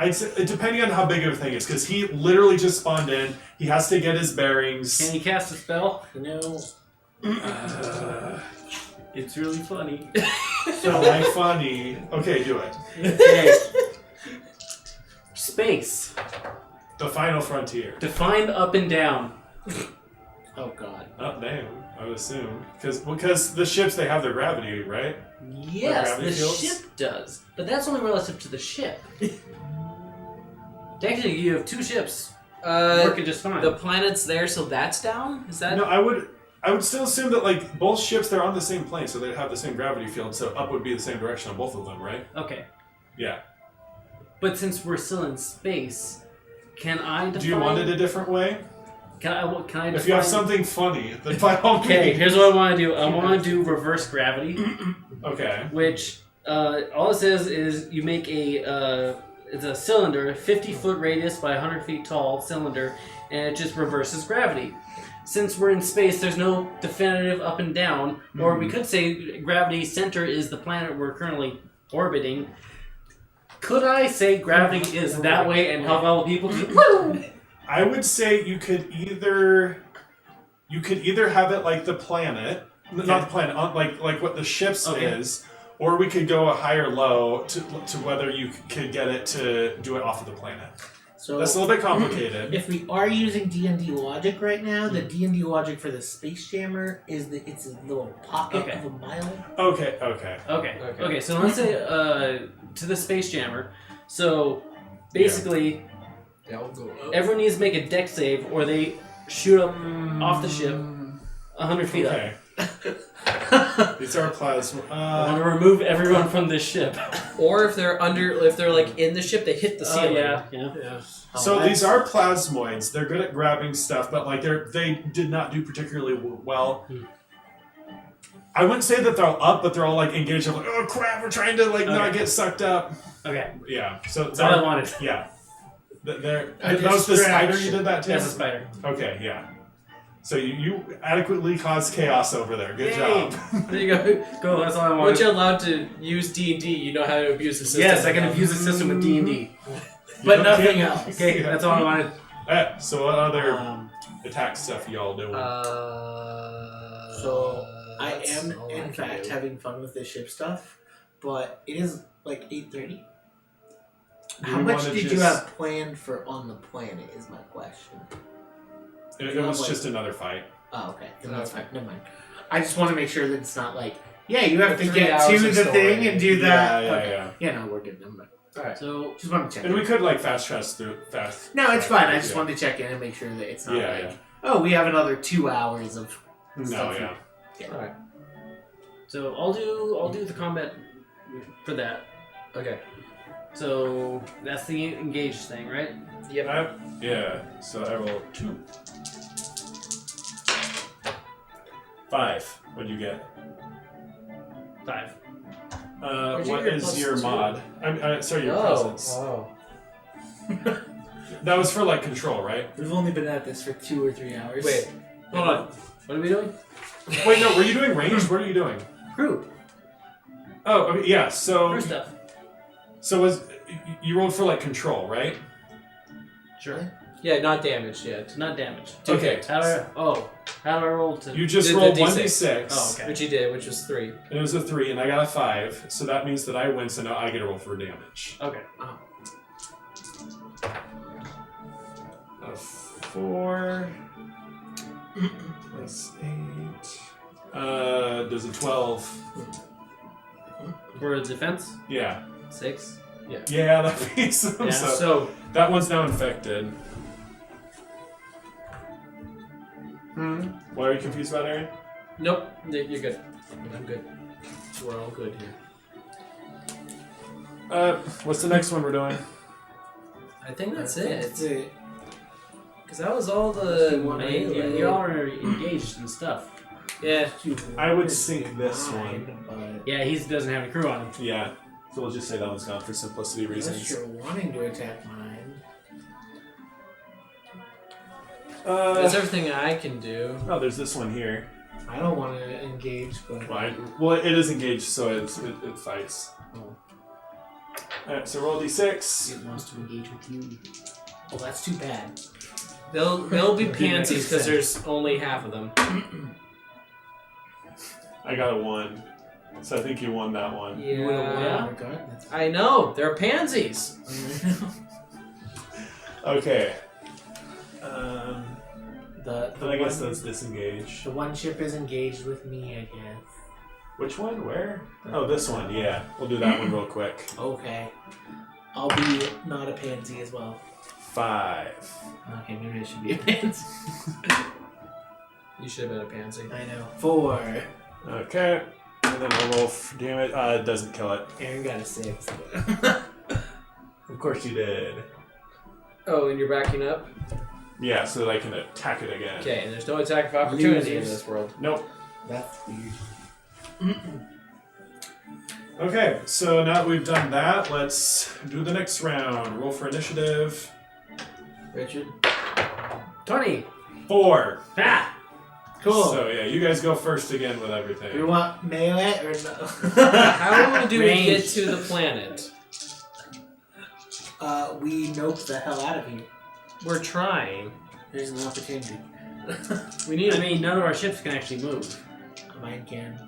I'd say, depending on how big of a thing it is, because he literally just spawned in. He has to get his bearings.
Can he cast a spell?
No.
It's really funny.
So like funny. Okay, do it.
Okay. Space.
The final frontier.
Define up and down.
Oh god.
Up down, I would assume, because the ships they have their gravity, right?
Yes,
gravity
the
fields?
ship does, but that's only relative to the ship. Technically, you have two ships working just fine.
The planet's there, so that's down? Is that...
No, I would still assume that like both ships they're on the same plane, so they'd have the same gravity field. So up would be the same direction on both of them, right?
Okay,
Yeah.
but since we're still in space, can I define...
Do you want it a different way?
Can I
If you have something funny, then by all means.
Okay, here's what I want to do. I want to do reverse gravity,
Okay.
which all it says is you make it's a cylinder, 50-foot radius by 100 feet tall cylinder, and it just reverses gravity. Since we're in space, there's no definitive up and down, or we could say gravity center is the planet we're currently orbiting. Could I say gravity is that way and help all the people?
I would say you could either have it like the planet, not the planet, like what the ships is, or we could go a higher low to whether you could get it to do it off of the planet.
So
That's a little bit complicated.
if we are using D&D logic right now, the D&D logic for the Spelljammer is that it's a little pocket of a mile.
Okay.
Okay. So let's say to the Spelljammer. So basically,
That'll go up.
everyone needs to make a deck save, or they shoot up off the ship 100 feet
Okay. These are plasma.
up. I want to remove everyone from this ship.
Or if they're like in the ship, they hit the ceiling.
Yeah.
So these are plasmoids. They're good at grabbing stuff, but like they did not do particularly well. I wouldn't say that they're all up, but they're all like engaged. Like, oh crap, we're trying to like not get sucked up.
Okay.
Yeah. So
That's all I wanted.
Yeah. That was the spider you did that to?
That's a spider.
Okay, yeah. So you adequately caused chaos over there. Good
Yay.
job.
There you go.
Go, that's all I wanted.
Once you're allowed to use D&D, you know how to abuse the system.
Yes, I can abuse the system with D&D.
But nothing else.
Okay, that's all I wanted.
So what other attack stuff y'all doing?
So I am
that's all I
in
can
fact
do.
having fun with the ship stuff, but it is like 8:30.
Do
How
we
much
wanna
did you
just-
have planned for on the planet? Is my question.
It was just another fight.
Oh, okay. Then that's fine. Never mind. I just want to make sure that it's not like, yeah, you have
The
to
3
get
hours
to
of
the
story.
thing and do that.
Yeah,
Okay.
yeah.
Yeah, no, we're good. Never mind.
Alright.
So,
Just wanted to check.
And we
in.
could like fast track through fast.
No, it's
track
fine. I
through,
just
yeah.
wanted to check in and make sure that it's not
Yeah,
like,
yeah.
oh, we have another 2 hours of
No,
stuff.
yeah.
Alright.
so I'll do the combat for that.
Okay.
So that's the engaged thing, right?
Yep.
Yeah. So I roll 2. 5. What'd you get?
5.
Where'd you
What
get
is
plus
your
2?
mod? Sorry, your
Oh.
presence.
Oh.
That was for like control, right?
We've only been at this for 2 or 3 hours.
Wait.
Hold on. What are we doing?
Wait, no. Were you doing range? What are you doing?
Crew.
Oh, okay, yeah. So
Crew stuff.
you rolled for like control, right?
Sure.
Yeah, not damaged yet.
Not damaged.
Okay.
How do I roll to?
You just
The
rolled
D6.
1d6.
Oh, okay.
Which you did, which was 3.
And it was a 3, and I got a 5, so that means that I win, so now I get a roll for damage.
Okay.
A 4 plus 8 does a 12.
For defense,
Yeah.
6.
Yeah, that means so.
Yeah.
So,
That one's now infected. What are you confused about, Aaron?
nope. You're good. I'm good. We're all good here.
What's the next one we're doing?
I think that's
That's
it.
it.
Because that was all the
You
melee.
all are engaged and stuff.
Yeah.
I would sync this one.
But
Yeah, he doesn't have a crew on him.
Yeah. So we'll just say that one's gone for simplicity
unless
reasons.
you're wanting to attack mine.
That's everything I can do.
Oh, there's this one here.
I don't want to engage, but
Well, it is engaged, so it fights. Alright, so roll d6.
it wants to engage with you. Well, that's too bad.
They'll be
Makes
pansies because
sense.
there's only half of them.
I got a 1. So I think you won that one.
You would have
Yeah.
won regardless.
I know. They're pansies.
Okay.
The
Then I guess
one-
that's disengage.
the one ship is engaged with me, I guess.
Which one? Where? Oh, this one. Yeah. We'll do that one real quick.
Okay. I'll be not a pansy as well.
5.
Okay, maybe I should be a pansy.
You should have been a pansy.
I know. 4.
Okay. And then I'll roll damage. It doesn't kill it.
Aaron got a 6.
Of course you did.
Oh, and you're backing up?
Yeah, so that I can attack it again.
Okay, and there's no attack of opportunity in
Losers.
this world.
Nope.
That's weird.
Okay, so now that we've done that, let's do the next round. Roll for initiative.
Richard?
20.
4.
Ah!
Cool.
So yeah, you guys go first again with
Do we
everything.
want melee or no?
How do we
Range.
get to the planet?
We nope the hell out of you.
We're trying.
There's an opportunity.
We need
I mean, none of our ships can actually move.
Mine can.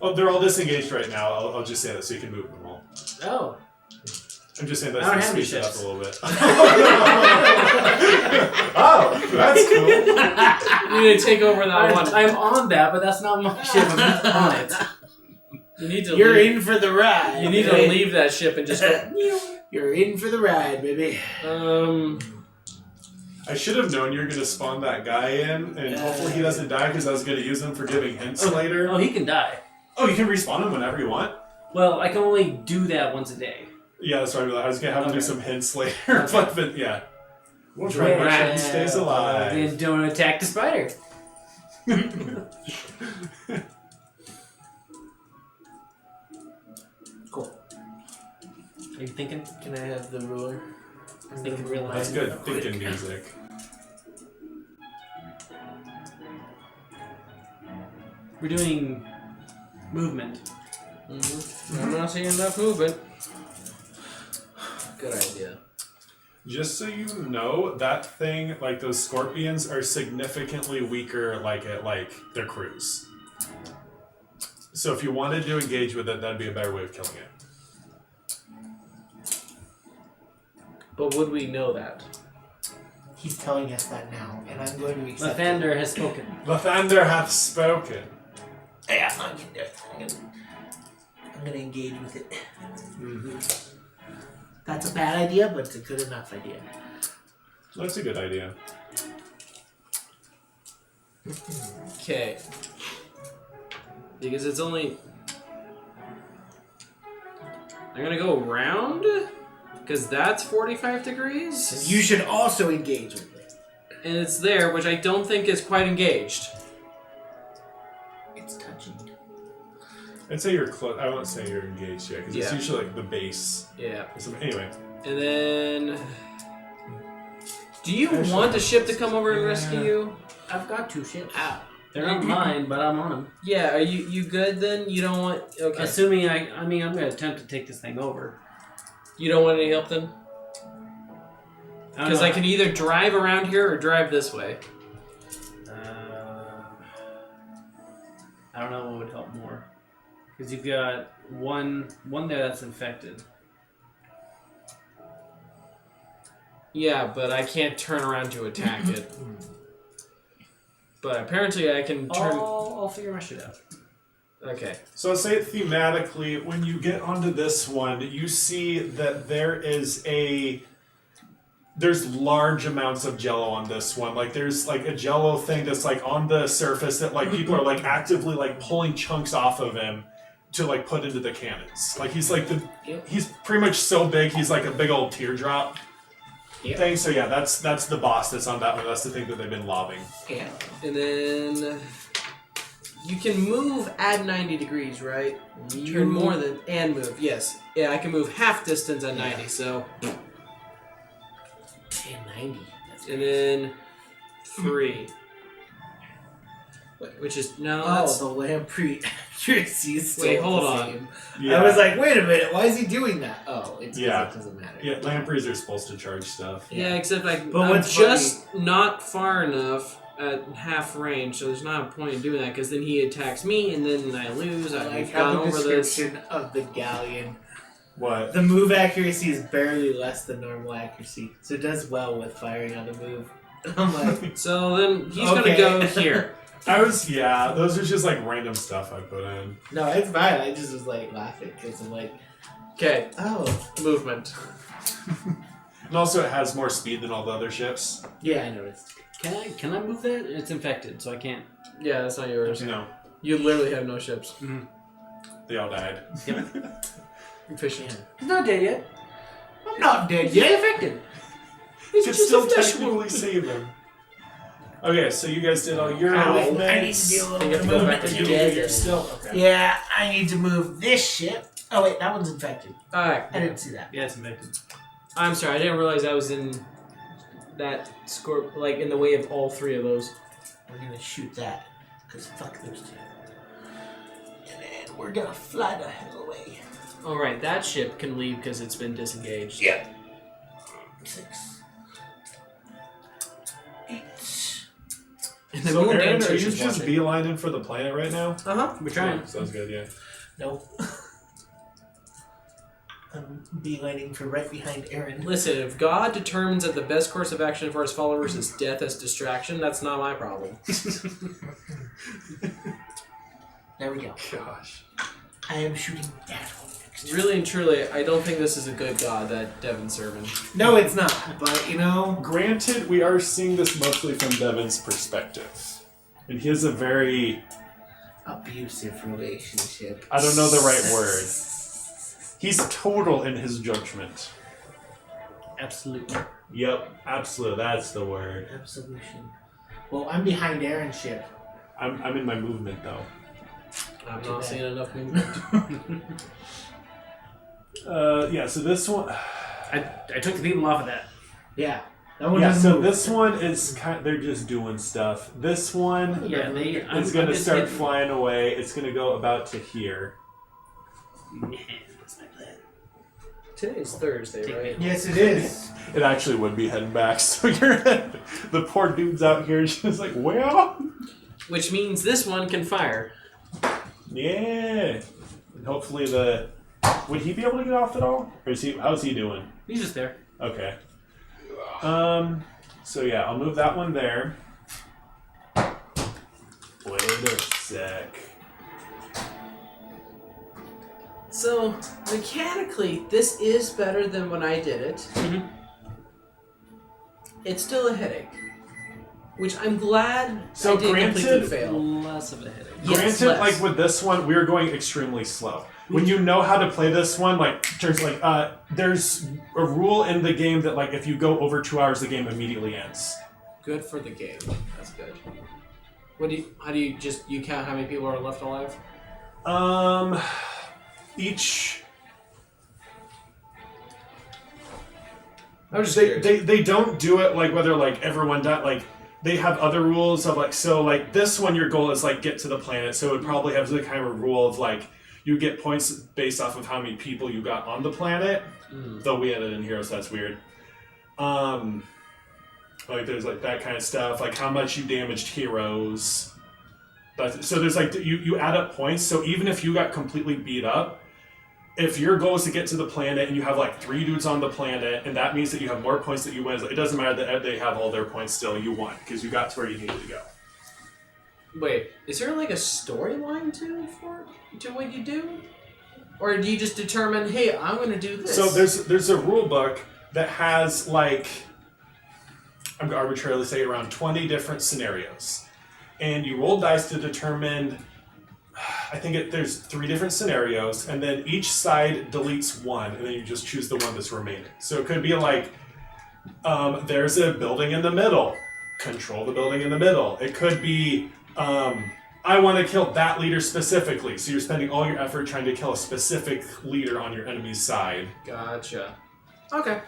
Oh, they're all disengaged right now. I'll just say that so you can move them all.
Oh.
I'm just saying
I
that
don't
to
have any
speed it up
ships.
a little bit. Oh, that's cool.
You need to take over that one.
I'm on that, but that's not my ship. I'm not on it.
You need to
You're
leave.
in for the ride.
You need to
baby.
leave that ship and just go.
You're in for the ride, baby.
I should have known you were going to spawn that guy in, and hopefully he doesn't die because I was going to use him for giving hints later.
Oh, he can die.
Oh, you can respawn him whenever you want?
Well, I can only do that once a day.
Yeah, that's right. I was going to have him do some hints later.
Okay.
but yeah. We'll try to make sure he stays alive.
Then don't attack the spider.
Cool.
Are you thinking?
Can I have the ruler?
I'm thinking real
That's
life.
good thinking music.
We're doing movement.
Mm-hmm. I'm not seeing enough movement. Good idea.
Just so you know, that thing, like those scorpions, are significantly weaker at their crews. So if you wanted to engage with it, that'd be a better way of killing it.
But would we know that?
He's telling us that now, and I'm going to accept
Lathander has spoken.
Lathander hath spoken.
it. Yeah, I'm gonna engage with it.
Mm-hmm.
That's a bad idea, but it's a good enough idea.
That's a good idea.
Okay. Because it's only... I'm gonna go around? Because that's 45 degrees?
You should also engage with it.
And it's there, which I don't think is quite engaged.
It's touching.
I'd say you're close. I won't say you're engaged yet, because it's
Yeah.
usually the base.
Yeah.
So, anyway.
And then... Do you
Actually,
want a ship to come over and rescue you?
I've got 2 ships.
Ow.
They're not mine, but I'm on them.
Yeah, are you good then? You don't want... Okay.
Assuming I'm going to attempt to take this thing over.
You don't want any help then?
don't
Because
know.
I can either drive around here or drive this way.
I don't know what would help more. Because you've got one there that's infected.
Yeah, but I can't turn around to attack it. But apparently I can turn...
I'll figure my shit out.
Okay.
So I'll say thematically, when you get onto this one, you see that there's large amounts of jello on this one. Like there's like a jello thing that's like on the surface that like people are like actively like pulling chunks off of him to like put into the cannons. Like he's like he's pretty much so big he's like a big old teardrop thing. So yeah, that's the boss that's on that one. That's the thing that they've been lobbing.
Yeah. And then... You can move at 90 degrees, right? Turn more than... And move, yes. Yeah, I can move half distance at 90, so...
And 90.
And then... 3. Which is... No,
Oh,
that's...
the lamprey accuracy is still
Wait, hold
the
on.
same.
Yeah.
I was like, wait a minute, why is he doing that? Oh, it's because
Yeah.
it doesn't matter.
Yeah, lampreys are supposed to charge stuff.
Yeah, except
But
I'm
what's
just not far enough at half range, so there's not a point in doing that, because then he attacks me, and then I lose.
I
I've
like
gone
how the
over this.
description of the galleon.
What?
The move accuracy is barely less than normal accuracy, so it does well with firing on the move. I'm like,
So then he's
Okay.
going to go here.
Those are just like random stuff I put in.
no, it's fine. I just was like laughing because I'm like,
Okay,
oh,
movement.
And also it has more speed than all the other ships.
yeah, I noticed.
Can I move that? It's infected, so I can't.
Yeah, that's not yours.
No,
You literally have no ships.
they all died.
Efficient.
It's not dead yet.
I'm not dead
It's
yet.
infected.
It's
could
just
still
a fish
technically
wound.
save him. Okay, so you guys did all your
I need to
movements.
do a little
You
bit
have
of
to go back
movement
to
too.
dead.
You're still okay.
Yeah, I need to move this ship. Oh wait, that one's infected.
Alright.
I didn't see that.
Yeah, it's infected.
I'm sorry, I didn't realize I was in that score, like in the way of all three of those.
We're gonna shoot that, cause fuck those two. And then we're gonna fly the hell away.
Alright, that ship can leave because it's been disengaged.
Yep. 6, 8.
And the
So
moon
Aaron,
dancer
are you
is
just
watching.
beelining for the planet right now?
Uh-huh.
We're trying.
Sounds good, yeah.
No. I'm beelining for right behind Aaron.
Listen, if God determines that the best course of action for his followers is death as distraction, that's not my problem.
There we go.
Gosh.
I am shooting that one next.
Really and truly, I don't think this is a good God that Devin's serving.
No, it's not. But you know,
Granted, we are seeing this mostly from Devin's perspective. And he has a very...
abusive relationship.
I don't know the right word. He's total in his judgment.
Absolutely.
Yep, absolutely, that's the word.
Absolution. Well, I'm behind Aaron's ship.
I'm in my movement, though.
I'm not seeing enough movement.
Yeah, so this one...
I took the people off of that.
Yeah. That one
Yeah,
doesn't
so
move.
this one is kind of, they're just doing stuff. This one
Yeah,
is going to start flying away. It's going to go about to here.
That's my plan.
Today's Thursday,
Take
right?
me.
Yes, it is.
It actually would be heading back, so you're the poor dude's out here just like, well,
Which means this one can fire.
yeah. And hopefully would he be able to get off at all? Or is he? How's he doing?
He's just there.
Okay. So yeah, I'll move that one there. Wait a sec.
So, mechanically, this is better than when I did it.
Mhm.
It's still a headache. Which I'm glad
So
I did completely
granted-
fail.
Less of a headache.
Yes,
Granted,
less.
like with this one, we are going extremely slow. When you know how to play this one, like there's a rule in the game that like if you go over 2 hours, the game immediately ends.
Good for the game. That's good. How do you count how many people are left alive?
Each
I was just
they,
curious.
they don't do it like whether like everyone died. Like they have other rules of like so like this one your goal is like get to the planet. So it would probably have the kind of rule of like you get points based off of how many people you got on the planet. Though we added in here, so that's weird. Like there's like that kind of stuff, like how much you damaged heroes. So there's like you add up points. So even if you got completely beat up, if your goal is to get to the planet and you have like 3 dudes on the planet, and that means that you have more points that you win, it doesn't matter that they have all their points still. You won because you got to where you needed to go.
Wait, is there like a storyline to what you do? Or do you just determine, hey, I'm going to do this?
So there's a rule book that has like I'm going to arbitrarily say around 20 different scenarios. And you roll dice to determine, I think there's 3 different scenarios, and then each side deletes one, and then you just choose the one that's remaining. So it could be like, there's a building in the middle. Control the building in the middle. It could be, I want to kill that leader specifically. So you're spending all your effort trying to kill a specific leader on your enemy's side.
Gotcha. Okay.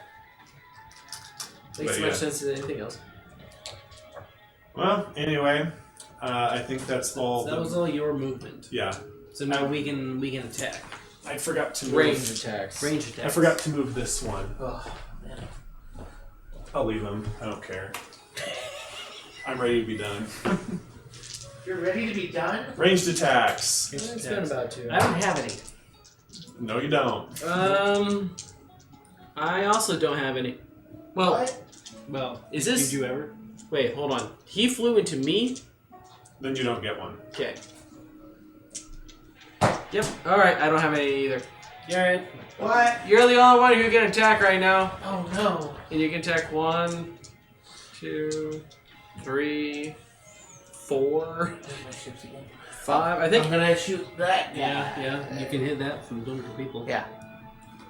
Makes
But
so
yeah.
much sense than anything else.
Well, anyway, I think that's all.
So that was all your movement.
Yeah.
So now we can attack.
I forgot to move.
Range attacks.
Range attack.
I forgot to move this one.
Oh, man.
I'll leave him. I don't care. I'm ready to be done.
You're ready to be done?
Ranged attacks.
It's been about 2.
I don't have any.
No, you don't.
I also don't have any. Well,
What?
Well,
Is this-
Did you ever?
wait, hold on. He flew into me?
Then you don't get one.
Okay. Yep. Alright, I don't have any either.
Alright.
What?
You're the only one who can attack right now.
Oh no.
And you can attack 1, 2, 3, 4,
There's my ships again.
5. I
I'm
think.
gonna shoot that guy.
Yeah, you can hit that from multiple people.
Yeah.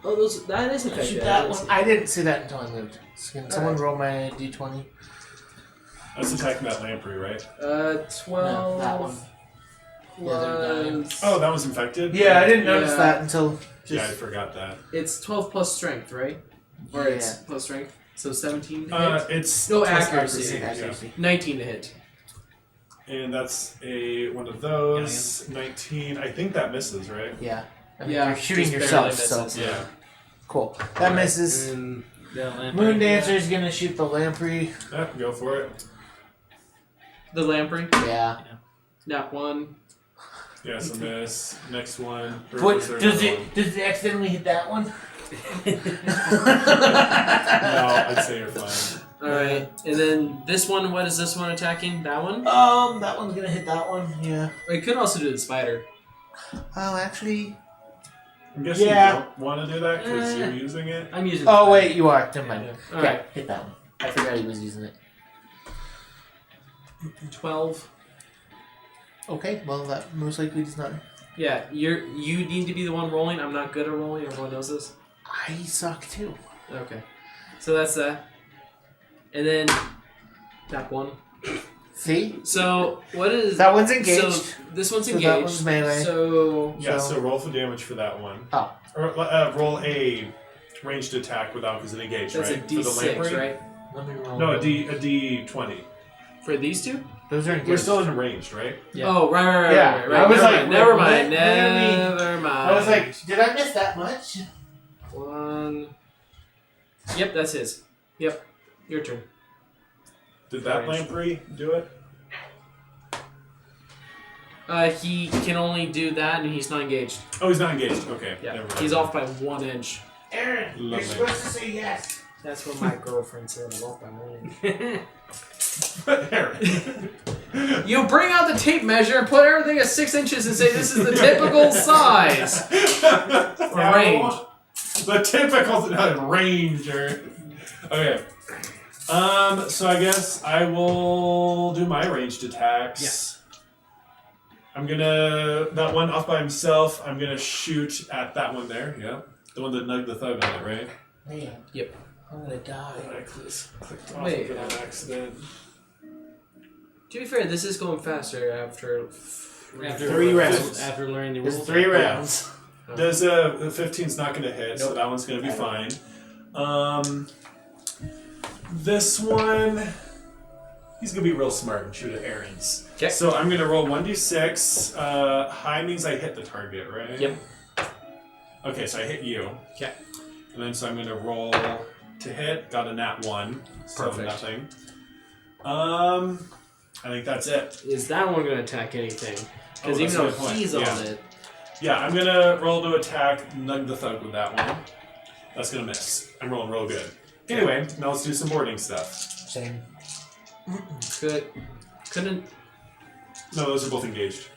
Oh, that is effective.
Shoot that one. I didn't see that until I moved. So can someone roll my d20?
That's attacking that lamprey, right?
12.
No, that one.
Plus...
Oh, that was infected?
Yeah, I didn't notice that until
Yeah, I forgot that.
It's 12 plus strength, right? Or
Yeah.
it's plus strength. So 17 to hit?
It's
No,
plus
accuracy.
accuracy.
19 to hit.
And that's one of those. 19. I think that misses, right?
Yeah. I mean,
Yeah,
you're shooting
just
yourself,
barely
so
misses.
Yeah.
cool. That misses.
And the lamprey.
Moon Dancer's gonna shoot the lamprey.
Go for it.
The lamprey.
Yeah.
Nap 1.
Yeah, so miss. Next one. Or
What
is there
does
another
it accidentally hit that one?
No, I'd say you're fine.
Alright. And then this one, what is this one attacking? That one?
That one's gonna hit that one. Yeah.
We could also do the spider.
Oh, actually.
I'm guessing
Yeah.
you don't want to do that because you're using it.
I'm using.
Oh wait, you are. Never mind. Yeah,
Alright.
hit that one. I forgot he was using it.
12.
Okay, well that most likely does not.
Yeah, you need to be the one rolling. I'm not good at rolling. Everyone knows this.
I suck too.
Okay. So that's that. And then that one.
See?
So what is
That one's engaged.
So this one's
So
engaged.
that one's melee.
So
Yeah,
So-
so roll for damage for that one.
Oh.
Or roll a ranged attack without because it engaged,
that's
right?
a
For the
D6,
lamprey?
right?
Let me roll.
No, a D20.
For these two?
Those are engaged.
We're still in ranged, right?
Yeah.
Oh, right.
Yeah,
right.
I was
never
like,
mind, never
what-
mind,
what do you mean?
never mind.
I was like, did I miss that much?
1. Yep, that's his. Yep, your turn.
Did that
Range.
lamprey do it?
He can only do that, and he's not engaged.
Oh, he's not engaged. Okay.
Yeah,
Never mind.
he's off by 1 inch.
Aaron,
Lovely.
you're supposed to say yes.
That's what my girlfriend said. I'm off by 1 inch.
Aaron.
You bring out the tape measure and put everything at 6 inches and say this is the typical size or range.
The typical ranger. Okay. So I guess I will do my ranged attacks.
Yes.
I'm gonna that one off by himself. I'm gonna shoot at that one there. Yeah, the one that nugged the thug on it, right?
Man.
Yep.
I'm gonna die.
I clicked off
Wait.
of it on accident.
To be fair, this is going faster after
3 rounds.
After learning the
There's
rules.
3 rounds.
Does 15's not gonna hit, so
Nope.
that one's gonna be fine. This one, he's gonna be real smart and shoot at Aaron's.
Okay.
So I'm gonna roll 1d6. High means I hit the target, right?
Yep.
Okay, so I hit you.
Okay.
And then so I'm gonna roll to hit. Got a nat 1, so
Perfect.
nothing. I think that's it.
Is that one going to attack anything? Because
Oh,
even though
that's a good point.
he's
Yeah.
on it.
Yeah, I'm gonna roll to attack, nug the thug with that one. That's gonna miss. I'm rolling real good. Anyway, now let's do some boarding stuff.
Same.
Couldn't
No, those are both engaged.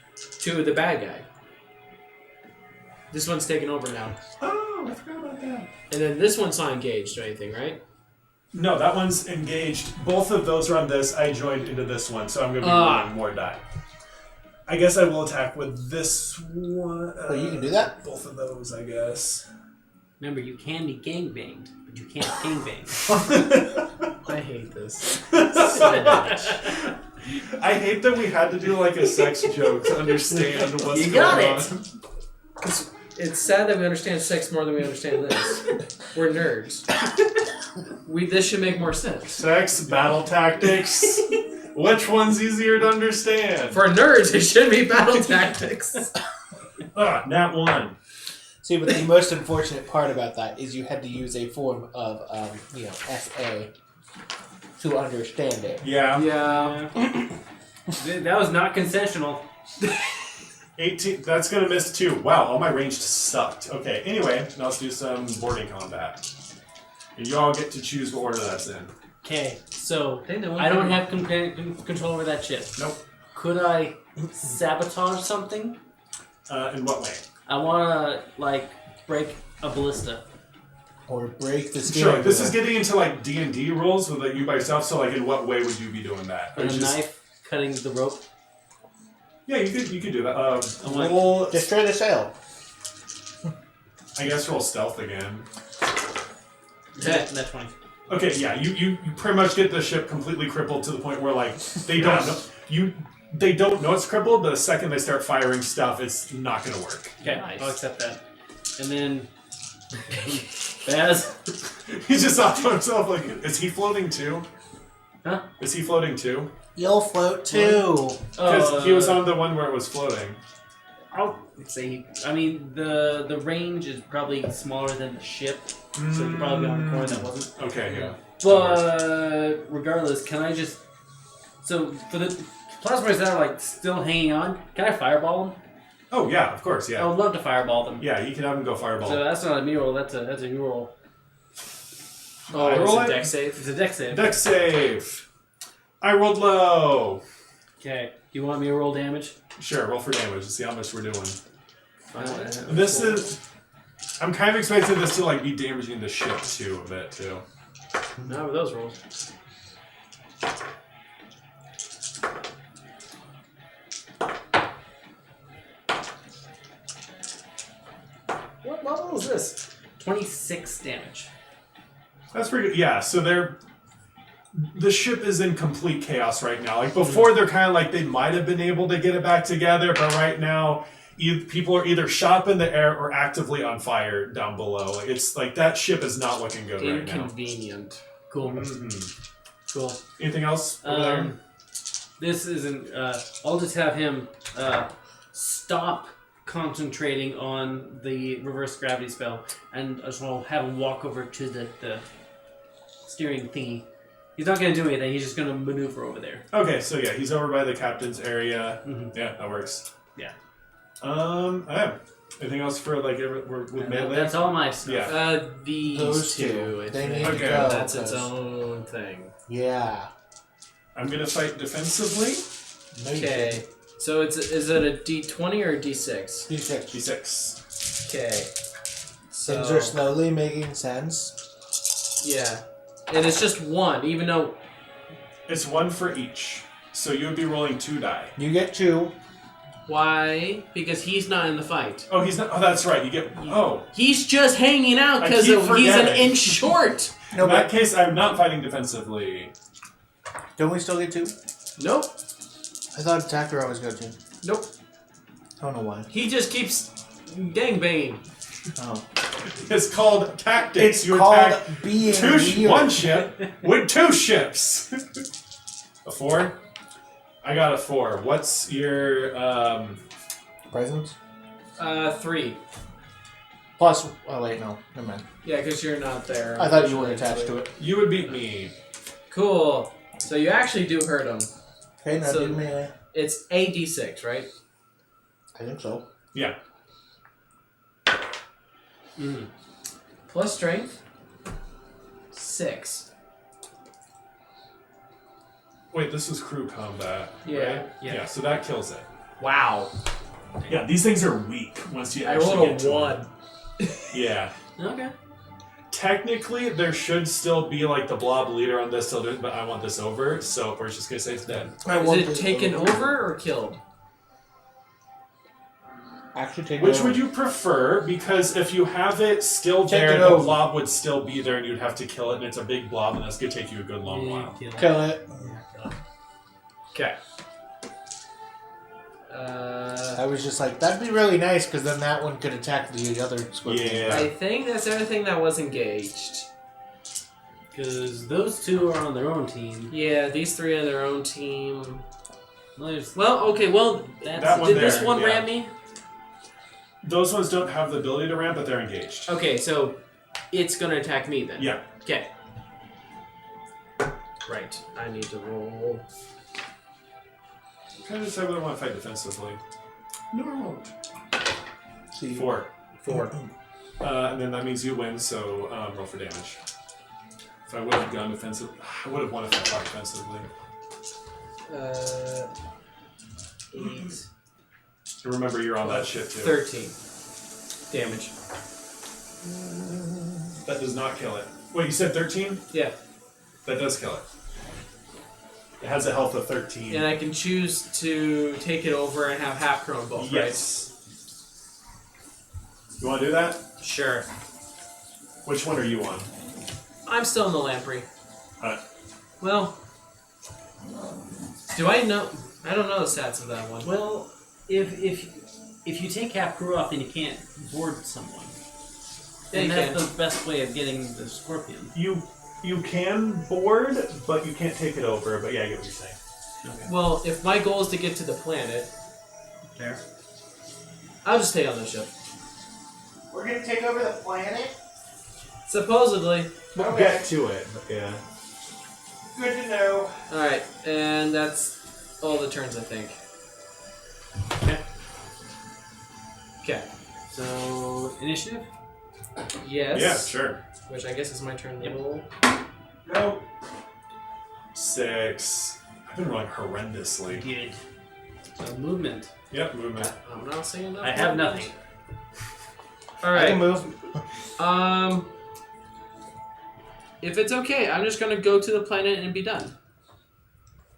to the bad guy. This one's taking over now.
Oh, I forgot about that.
And then this one's not engaged or anything, right?
No, that one's engaged. Both of those are on this. I joined into this one, so I'm gonna be rolling more die. I guess I will attack with this one.
Oh, you can do that?
Both of those, I guess.
Remember, you can be gangbanged, but you can't gangbang.
I hate this.
So much. I hate that we had to do like a sex joke to understand what's
You
going
got
on.
it. It's sad that we understand sex more than we understand this. We're nerds. This should make more sense.
Sex, battle tactics. Which one's easier to understand?
For nerds, it should be battle tactics.
Nat 1.
See, but the most unfortunate part about that is you had to use a form of, SA to understand it.
Yeah.
Yeah.
That was not consensual.
18. That's gonna miss too. Wow, all my ranged sucked. Okay, anyway, now let's do some boarding combat. And you all get to choose what order that's in.
Okay, so
Hey, no one
I don't
can-
have control over that ship.
Nope.
Could I sabotage something?
In what way?
I want to, break a ballista.
Or break the steering
Sure, this is
wheel.
getting into like D&D rules with like you by yourself, so like in what way would you be doing that? Or
With a
just-
knife, cutting the rope.
Yeah, you could do that.
like-
Roll
Destroy the sail.
I guess roll stealth again.
Net 20.
Okay, yeah, you pretty much get the ship completely crippled to the point where like they don't know they don't know it's crippled, but the second they start firing stuff, it's not gonna work.
Okay,
Nice.
I'll accept that. And then Baz.
He's just off to himself like, is he floating too?
Huh?
Is he floating too?
You'll float too.
Because he was on the one where it was floating.
I'll say. I mean, the range is probably smaller than the ship, so you could probably be on the corner that wasn't.
Okay, yeah.
But regardless, can I just? So for the plasmas that are like still hanging on, can I fireball them?
Oh yeah, of course,
I
yeah.
would love to fireball them.
Yeah, you can have him go fireball.
So that's not a me roll. That's a you roll.
Oh,
I
it's
roll
a
it?
deck save.
It's a deck save.
Dex save. I rolled low.
Okay. Do you want me to roll damage?
Sure, roll for damage to see how much we're doing.
Fine.
This is. I'm kind of expecting this to like be damaging the ship too a bit too.
Not with those rolls. What level is this? 26 damage.
That's pretty good. Yeah, so the ship is in complete chaos right now. Like before, they're kind of like they might have been able to get it back together, but right now, people are either shot up in the air or actively on fire down below. Like it's like that ship is not looking good right now.
Inconvenient.
Cool. Cool.
Anything else over there?
This isn't. I'll just have him stop concentrating on the reverse gravity spell, and I just want to have him walk over to the steering thingy. He's not going to do anything. He's just going to maneuver over there.
Okay, so yeah, he's over by the captain's area.
Mhm.
Yeah, that works.
Yeah.
Yeah. Anything else for like with melee?
That's all my stuff.
Yeah.
These
Those
two.
two.
I
They
think.
need
to
to
go,
go.
That's its
'cause-
own thing.
Yeah.
I'm gonna fight defensively.
No, you
Okay.
didn't.
So is it a D20 or a D6?
D6.
D6.
Okay. So
Things are slowly making sense.
yeah, and it's just one, even though
It's one for each. So you would be rolling 2 die.
You get 2.
why? Because he's not in the fight.
Oh, he's not. Oh, that's right. You get. Oh,
He's just hanging out
I
because
keep
he's an
forgetting.
inch short.
No,
in that
but
case, I'm not fighting defensively.
don't we still get 2?
Nope.
I thought attacker always got 2.
Nope.
I don't know why.
He just keeps gangbanging.
Oh.
It's called tactics.
It's
You
called
attack
being weird.
one ship with 2 ships. A 4. I got a 4. What's your
Presence?
3.
Plus, oh wait, no. Never mind.
Yeah, because you're not there.
I thought you were attached to it.
You would beat me.
Cool. So you actually do hurt him.
Okay, now
So-
do melee.
It's a D6, right?
I think so.
Yeah.
Plus strength. 6.
Wait, this is crew combat.
Yeah.
Right?
Yeah.
So that kills it.
Wow.
Yeah, these things are weak once you
I
actually
rolled
get
a
to
1.
them. Yeah.
Okay.
Technically, there should still be like the blob leader on this, but I want this over, so we're just gonna say it's dead.
Is it taken over or killed?
Actually, take
Which
it
would
over.
you prefer? Because if you have it still
Take
there,
it
the
over.
blob would still be there, and you'd have to kill it, and it's a big blob, and that's gonna take you a good long while.
Kill it.
Okay.
I was just like, that'd be really nice, because then that one could attack the other scorpion.
Yeah.
I think that's everything that was engaged.
Because those two are on their own team.
Yeah, these 3 are their own team.
Well, there's
Well, okay, well,
That one
did this
there,
one
yeah.
ram me?
Those ones don't have the ability to ramp, but they're engaged.
Okay, so it's gonna attack me then.
Yeah.
Okay. Right, I need to roll.
I'm trying to decide whether I want to fight defensively.
No. See.
4.
4.
And then that means you win, so roll for damage. If I would have gone defensive, I would have wanted to fight defensively.
8.
And remember, you're on that ship too.
13. Damage.
That does not kill it. Wait, you said 13?
Yeah.
That does kill it. It has a health of 13.
And I can choose to take it over and have half prone both,
Yes. You want to do that?
right? Sure.
Which one are you on?
I'm still in the lamprey.
Alright.
Well, do I know? I don't know the stats of that one.
Well, if you take half crew off, then you can't board someone.
Yeah,
And
you
that's
can.
the best way of getting the scorpion.
You can board, but you can't take it over. But yeah, I get what you're saying.
Okay.
Well, if my goal is to get to the planet,
Fair.
I'll just stay on the ship.
We're gonna take over the planet?
Supposedly.
We'll
Okay.
get to it. But yeah.
Good to know.
Alright, and that's all the turns, I think.
Okay.
Okay.
So initiative.
Yes.
Yeah, sure.
Which I guess is my turn to
Yep.
roll.
Go. 6. I've been rolling horrendously.
Good. So movement.
Yep, movement.
I'm not saying that.
I have nothing.
I can
Alright.
move.
If it's okay, I'm just gonna go to the planet and be done.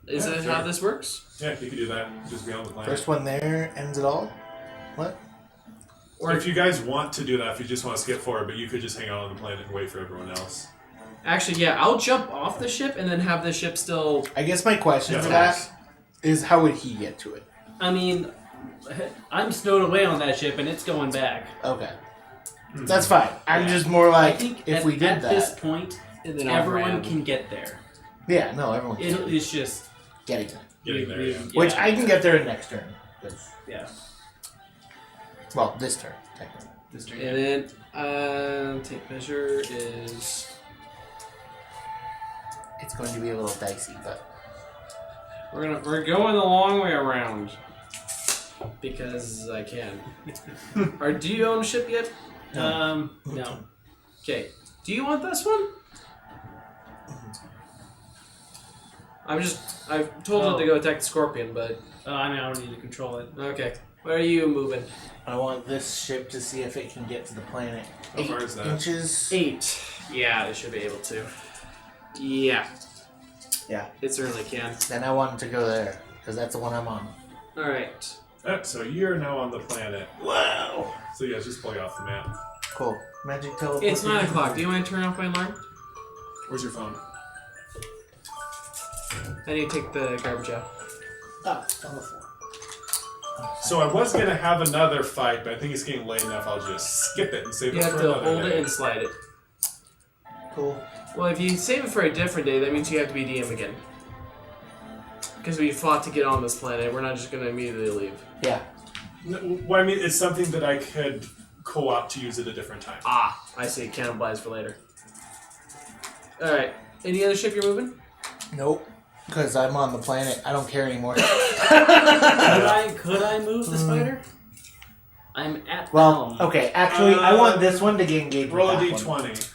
Is
Yeah,
that
sure.
how this works?
Yeah, you can do that. Just be on the planet.
First one there ends it all? What?
Or if you guys want to do that, if you just want to skip forward, but you could just hang out on the planet and wait for everyone else.
Actually, yeah, I'll jump off the ship and then have the ship still.
I guess my question
Yeah,
for
of
that
course.
is how would he get to it?
I mean, I'm stowed away on that ship, and it's going back.
Okay. That's fine. I'm just more like,
I think
if
at,
we did
at
that.
this point,
And then I'll
everyone
ram.
can get there.
Yeah, no, everyone can.
It's just
Getting there.
Getting there, yeah.
Which I can get there in next turn. 'Cause-
Yeah.
Well, this turn, technically.
This turn.
And then take measure is
It's going to be a little dicey, but
we're going the long way around because I can. Or do you own a ship yet?
No.
Okay. Do you want this one? I've told it to go attack the scorpion, but
I mean, I don't need to control it.
okay. Where are you moving?
I want this ship to see if it can get to the planet.
How far is that?
Inches.
8. Yeah, it should be able to. Yeah.
Yeah.
It certainly can.
Then I want it to go there, because that's the one I'm on.
Alright.
So you're now on the planet.
Wow.
So yeah, just play off the map.
Cool. Magic teleport.
It's 9 o'clock. Do you want to turn off my alarm?
Where's your phone?
I need to take the garbage out.
Oh, on the floor.
So I was gonna have another fight, but I think it's getting late enough. I'll just skip it and save
You
it
have
for
to
another
hold
day.
it and slide it.
Cool.
Well, if you save it for a different day, that means you have to be DM again. Because we fought to get on this planet. We're not just going to immediately leave.
Yeah.
No, well, I mean, it's something that I could co-op to use at a different time.
Ah, I see. Cannibalize for later. Alright. Any other ship you're moving?
Nope. Because I'm on the planet. I don't care anymore.
Could I move the spider? I'm at the
Well,
helm.
okay. Actually, I want this one to get engaged
Roll a
with that one.
d20.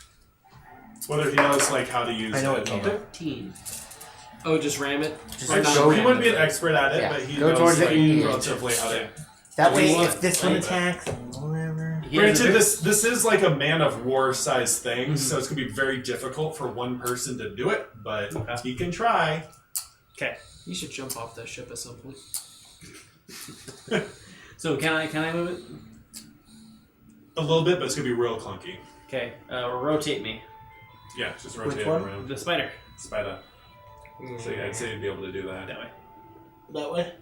Whether he knows like how to use
I know
it.
it can.
13.
Oh, just ram it?
Just
Or not
go-
He
ram
wouldn't
it,
be an
but-
expert at it,
Yeah,
but he
go
knows
towards it
like,
and use it.
relatively how to.
That way,
want-
if this one
like that.
attacks, whatever.
He has a
Granted,
bit-
this is like a man of war size thing, so it's gonna be very difficult for one person to do it, but
Okay.
he can try.
You should jump off that ship at some point.
So can I move it?
A little bit, but it's gonna be real clunky.
Okay. Rotate me.
Yeah, just
Which
rotate it
one?
around.
The spider.
Spider. So yeah, I'd say you'd be able to do that.
That way.
That way?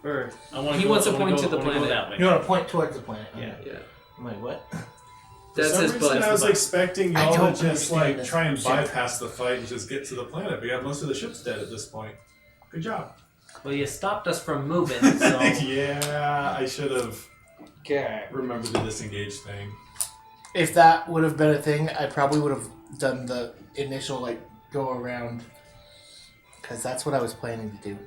Or I want
He wants to point to the planet.
that way.
You want to point towards the planet.
Yeah.
Yeah.
I'm like, what?
For
That's
some
his
reason,
butt.
I was expecting
I
y'all
don't
to just
understand
like
this
try and
shit.
bypass the fight and just get to the planet, but yeah, most of the ship's dead at this point. Good job.
Well, you stopped us from moving, so
Yeah, I should have
Okay.
remembered the disengage thing.
If that would have been a thing, I probably would have done the initial, like, go around. Because that's what I was planning to do.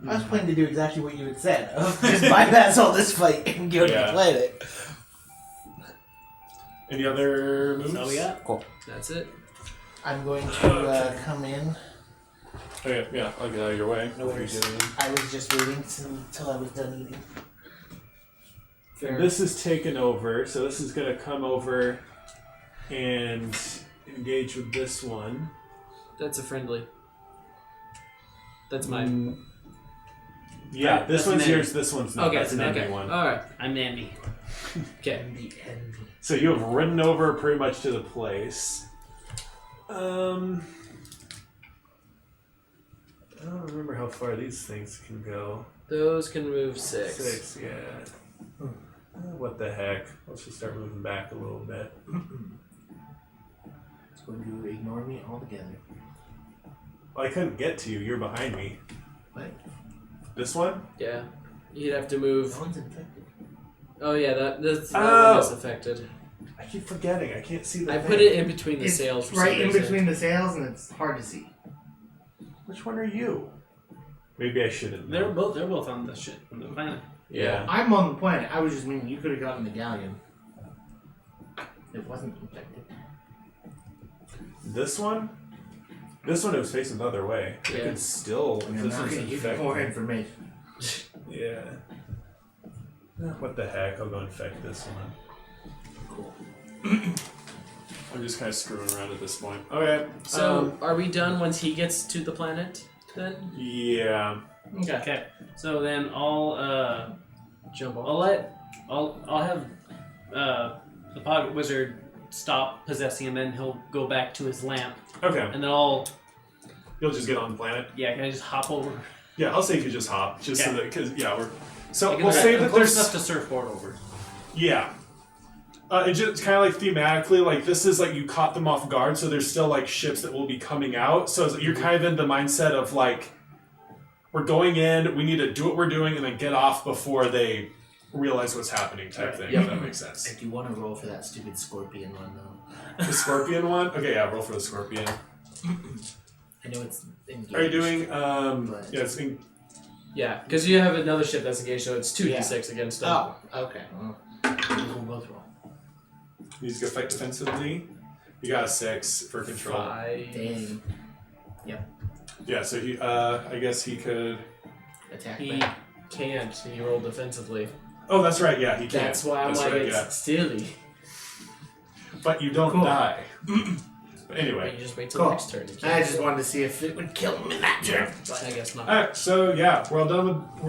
I was planning to do exactly what you had said. Just bypass all this fight and go to
Yeah.
the planet.
Any other moves?
so we got.
That's it.
I'm going to come in.
Okay, yeah, I'll get out of your way.
No worries. I was just waiting until I was done eating.
Fair.
This is taken over, so this is going to come over and engage with this one.
That's a friendly. That's mine.
Yeah, this
That's
one's
Nanny.
yours. This one's not.
Okay,
That's an enemy
okay.
one.
Alright.
I'm Nanny.
Okay.
The envy.
So you have ridden over pretty much to the place. I don't remember how far these things can go.
Those can move 6.
6, yeah. What the heck? Let's just start moving back a little bit.
It's going to ignore me altogether.
Well, I couldn't get to you. You're behind me.
What?
This one?
Yeah. You'd have to move.
No one's infected.
Oh yeah, that
Oh.
one is affected.
I keep forgetting. I can't see the
I
thing.
put it in between the
It's
sails. For
right
some
in
reason.
between the sails, and it's hard to see.
Which one are you? Maybe I shouldn't
They're
know.
both on the shit on the planet.
Yeah.
I'm on the planet. I was just meaning you could have gotten the galleon. It wasn't infected.
This one? This one, it was facing the other way.
Yeah.
It could still...
I'm
this
not
one's
going to give you
infected.
more information.
Yeah. What the heck? I'll go infect this one.
Cool.
I'm just kind of screwing around at this point. Okay.
So, are we done once he gets to the planet? Then.
Yeah.
Okay.
Okay. So then I'll
Jump
I'll
on.
I'll have the pocket wizard stop possessing him, and he'll go back to his lamp,
Okay.
and then I'll
You'll just get on the planet.
can I just hop over?
Yeah, I'll say you could just hop. Just so
Okay.
that... Because, yeah, we're... So,
I can-
we'll say
I'm
that
close
there's...
enough to surfboard over.
Yeah. It just kind of like thematically, like this is like you caught them off guard, so there's still like ships that will be coming out. So it's, you're kind of in the mindset of like, we're going in, we need to do what we're doing, and then get off before they realize what's happening, type thing.
Yep.
If that makes sense.
I do want to roll for that stupid scorpion one, though.
The scorpion one. Okay, yeah, roll for the scorpion.
I know it's engaged.
Are you doing?
But-
Yeah, it's in,
Yeah, because you have another ship that's engaged, so it's 2d6 against them.
Oh, okay. Well, we'll both roll.
you just go fight defensively. You got a 6 for control.
5.
Dang.
Yeah, so he. I guess he could.
Attack
He
back.
can't. He rolled defensively.
Oh, that's right. Yeah, he can.
That's why I'm like,
right,
it's
yeah.
silly.
But you don't
Cool.
die. But
But
anyway.
you just wait till
Cool.
the next turn. You
I
can't.
just wanted to see if it would kill him in that turn.
But I guess not.
Alright, so yeah, we're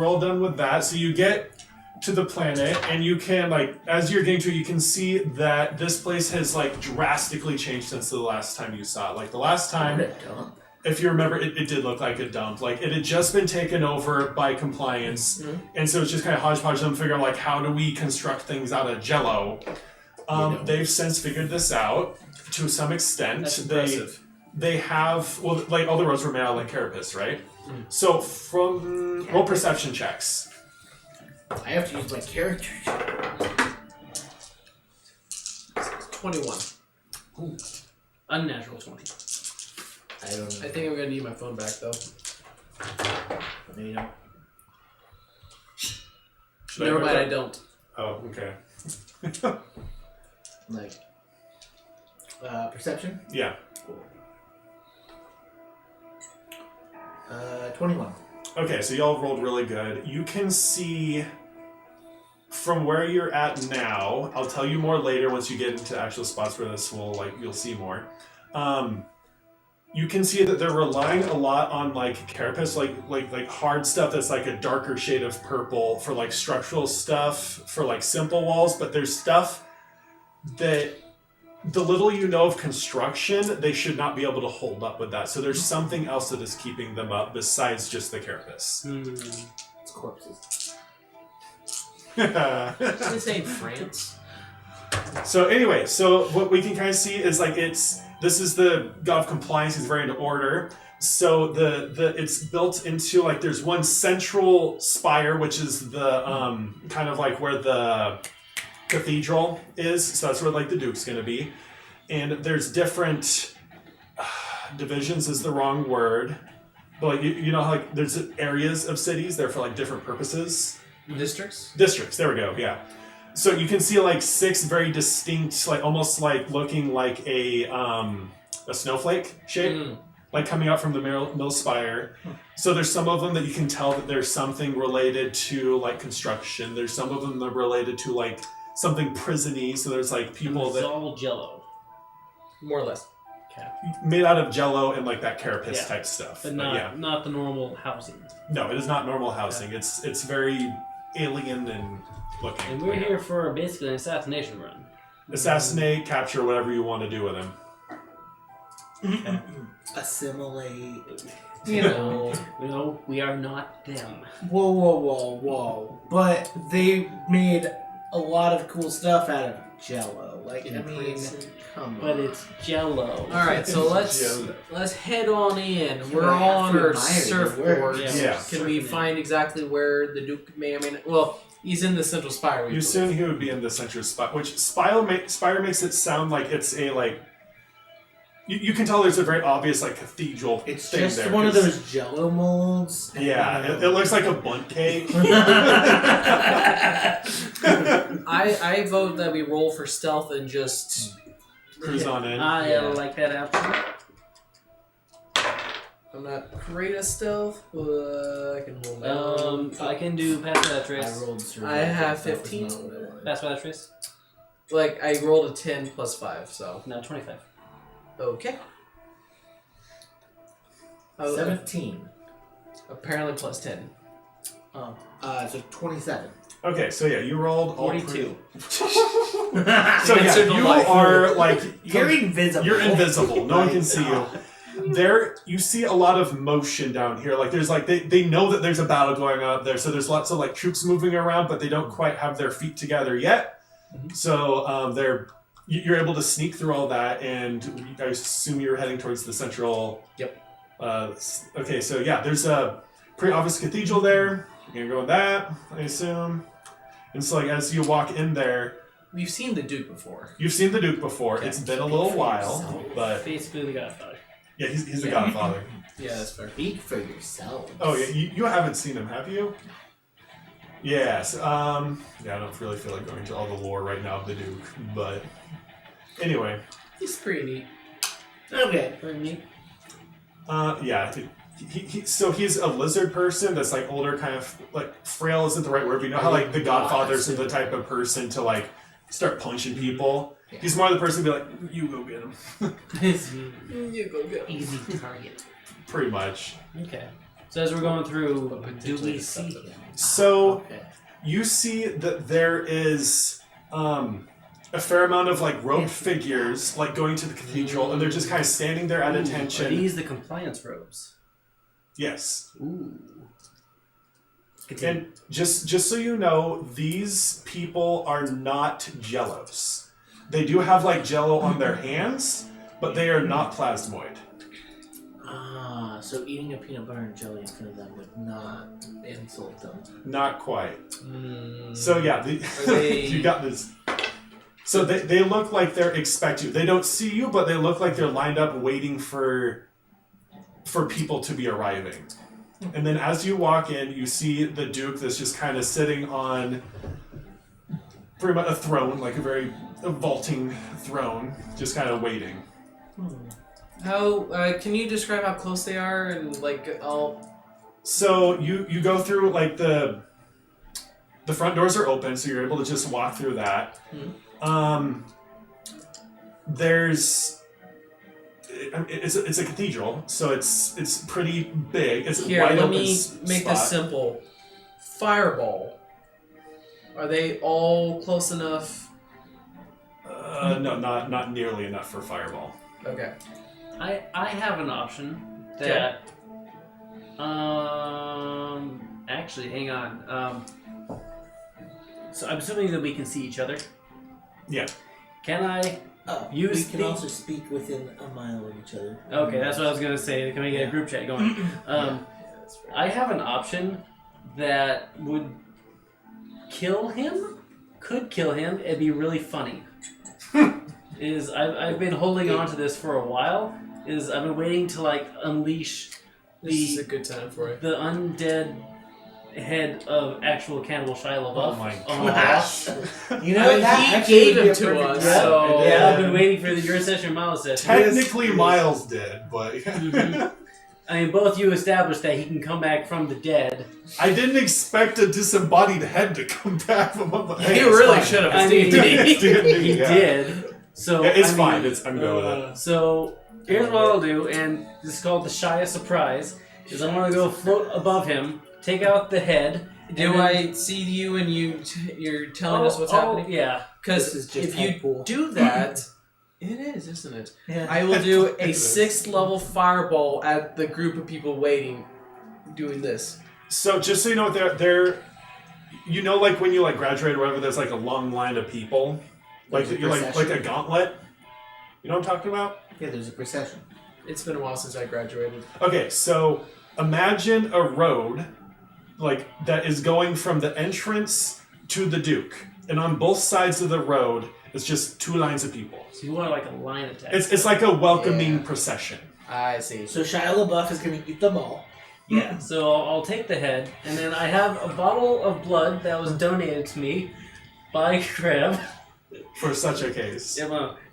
all done with that. So you get to the planet, and you can like, as you're getting to it, you can see that this place has like drastically changed since the last time you saw it. Like the last time,
What a dump.
if you remember, it did look like a dump. Like it had just been taken over by compliance, and so it's just kind of hodgepodge. Them figuring like, how do we construct things out of Jello? They've since figured this out to some extent.
That's impressive.
They have, well, like all the roads were made out of like carapace, right? So from roll perception checks.
I have to use my character.
21.
Unnatural 20.
I don't know.
I think I'm going to need my phone back, though.
No, you don't.
Should
Never
go
mind, I
back?
don't.
Oh, okay.
Like, perception?
Yeah.
21.
Okay, so y'all rolled really good. You can see from where you're at now. I'll tell you more later once you get into actual spots where this will you'll see more. You can see that they're relying a lot on like carapace, like hard stuff that's like a darker shade of purple for like structural stuff for like simple walls, but there's stuff that the little you know of construction, they should not be able to hold up with that. So there's something else that is keeping them up besides just the carapace.
It's corpses.
This ain't France.
So anyway, so what we can kind of see is like this is the god of compliance. He's very into order. So the it's built into like there's one central spire, which is the kind of like where the cathedral is. So that's where like the Duke's gonna be. And there's different divisions is the wrong word, but like you know how like there's areas of cities. They're for like different purposes.
Districts?
Districts, there we go, yeah. So you can see like 6 very distinct, like almost like looking like a snowflake shape, like coming out from the mill spire. So there's some of them that you can tell that there's something related to like construction. There's some of them that are related to like something prison-y. So there's like people
It's
that...
all Jello.
More or less.
Okay.
made out of jello and like that carapace
Yeah.
type stuff.
But
yeah.
not the normal housing.
No, it is not normal housing. It's very alien and looking.
And we're here for basically an assassination run.
Assassinate, capture, whatever you want to do with him.
Okay.
Assimilate.
You know.
No, we are not them.
Whoa. But they made a lot of cool stuff out of Jello. Like, I mean, come on.
But it's Jello.
All right, so let's head on in. We're all on our surfboards.
Yeah.
Can we find exactly where the Duke may or may not? Well, he's in the central spire.
You assume he would be in the central spire, which spire makes it sound like it's a like. You can tell there's a very obvious like cathedral.
It's
thing
just
there,
one of those Jello molds.
Yeah, it looks like a bunt cake.
I vote that we roll for stealth and just
Cruise on in.
I like that option.
I'm not great at stealth, but I can hold down.
I can do pass by that trace.
I rolled survival.
I have
That was
15.
not what I wanted.
Pass by that trace.
Like I rolled a 10 plus 5, so
No, 25.
okay. Oh,
17.
apparently plus 10.
So 27.
Okay, so yeah, you rolled all
42.
So yeah,
Answered the
you
life.
are like
You're invisible.
You're invisible. No one can see you. There, you see a lot of motion down here. Like there's like they know that there's a battle going on up there, so there's lots of like troops moving around, but they don't quite have their feet together yet. So you're able to sneak through all that, and I assume you're heading towards the central.
Yep.
Okay, so yeah, there's a pretty obvious cathedral there. You're gonna go with that, I assume. And so like as you walk in there,
We've seen the Duke before.
you've seen the Duke before. It's been a little while, but
Basically the Godfather.
yeah, he's the Godfather.
Yeah, that's fair.
Speak for yourself.
Oh yeah, you haven't seen him, have you? Yes. Yeah, I don't really feel like going to all the lore right now of the Duke, but anyway.
He's pretty neat.
Okay.
Very neat.
Yeah. So he's a lizard person that's like older, kind of like frail isn't the right word, but you know how like the Godfathers are the type of person to like start punching people. He's more the person to be like, you go get him.
You go get
Easy target.
Pretty much.
Okay. So as we're going through, do we see him?
So
Okay.
you see that there is a fair amount of like robed figures like going to the cathedral, and they're just kind of standing there at
Are
attention.
these the compliance robes?
Yes.
Ooh.
And just so you know, these people are not jellos. They do have like jello on their hands, but they are not plasmoid.
So eating a peanut butter and jelly in front of them would not insult them.
Not quite.
Mm.
So yeah,
they-
you got this. So they look like they're expecting you. They don't see you, but they look like they're lined up waiting for people to be arriving. And then as you walk in, you see the Duke that's just kind of sitting on pretty much a throne, like a vaulting throne, just kind of waiting.
How can you describe how close they are and like all?
So you go through like the front doors are open, so you're able to just walk through that. There's it's a cathedral, so it's pretty big. It's a
Here,
wide
let
open
me
spot.
make this simple. Fireball. Are they all close enough?
No, not nearly enough for fireball.
Okay.
I have an option that actually hang on. So I'm assuming that we can see each other.
Yeah.
Can I
We
use
can
the
also speak within a mile of each other.
Okay, that's what I was gonna say. Can we get a group chat going? I have an option that would kill him. Could kill him. It'd be really funny. I've been holding on to this for a while. I've been waiting to like unleash
This is a good time for it.
the undead head of actual cannibal Shia LaBeouf.
Oh my
on
gosh.
You know,
I mean,
that
he
actually
gave
would be
him
a
to
perfect
us,
draft.
so
Yeah, I've been waiting for your session, Miles session.
Technically, Miles did, but
I mean, both you established that he can come back from the dead.
I didn't expect a disembodied head to come back from a.
He really should have.
I
It's
mean,
D&D.
He did. So
Yeah, it's
I mean,
fine. I'm good with it.
So Here's what I'll do, and this is called the Shia surprise. Is I'm gonna go float above him, take out the head.
Do I see you and you're telling us what's happening?
Yeah.
Because
This is just
if you
Deadpool.
do that, it is, isn't it?
Yeah.
I will do a 6th level fireball at the group of people waiting, doing this.
So just so you know, they're you know, like when you like graduate or whatever, there's like a long line of people, like
There's a
you're like
procession.
a gauntlet. You know what I'm talking about?
Yeah, there's a procession.
It's been a while since I graduated.
Okay, so imagine a road like that is going from the entrance to the Duke, and on both sides of the road, it's just 2 lines of people.
So you want like a line attack.
It's like a welcoming
Yeah.
procession.
I see.
So Shia LaBeouf is going to eat them all.
Yeah, so I'll take the head, and then I have a bottle of blood that was donated to me by Crab.
For such a case.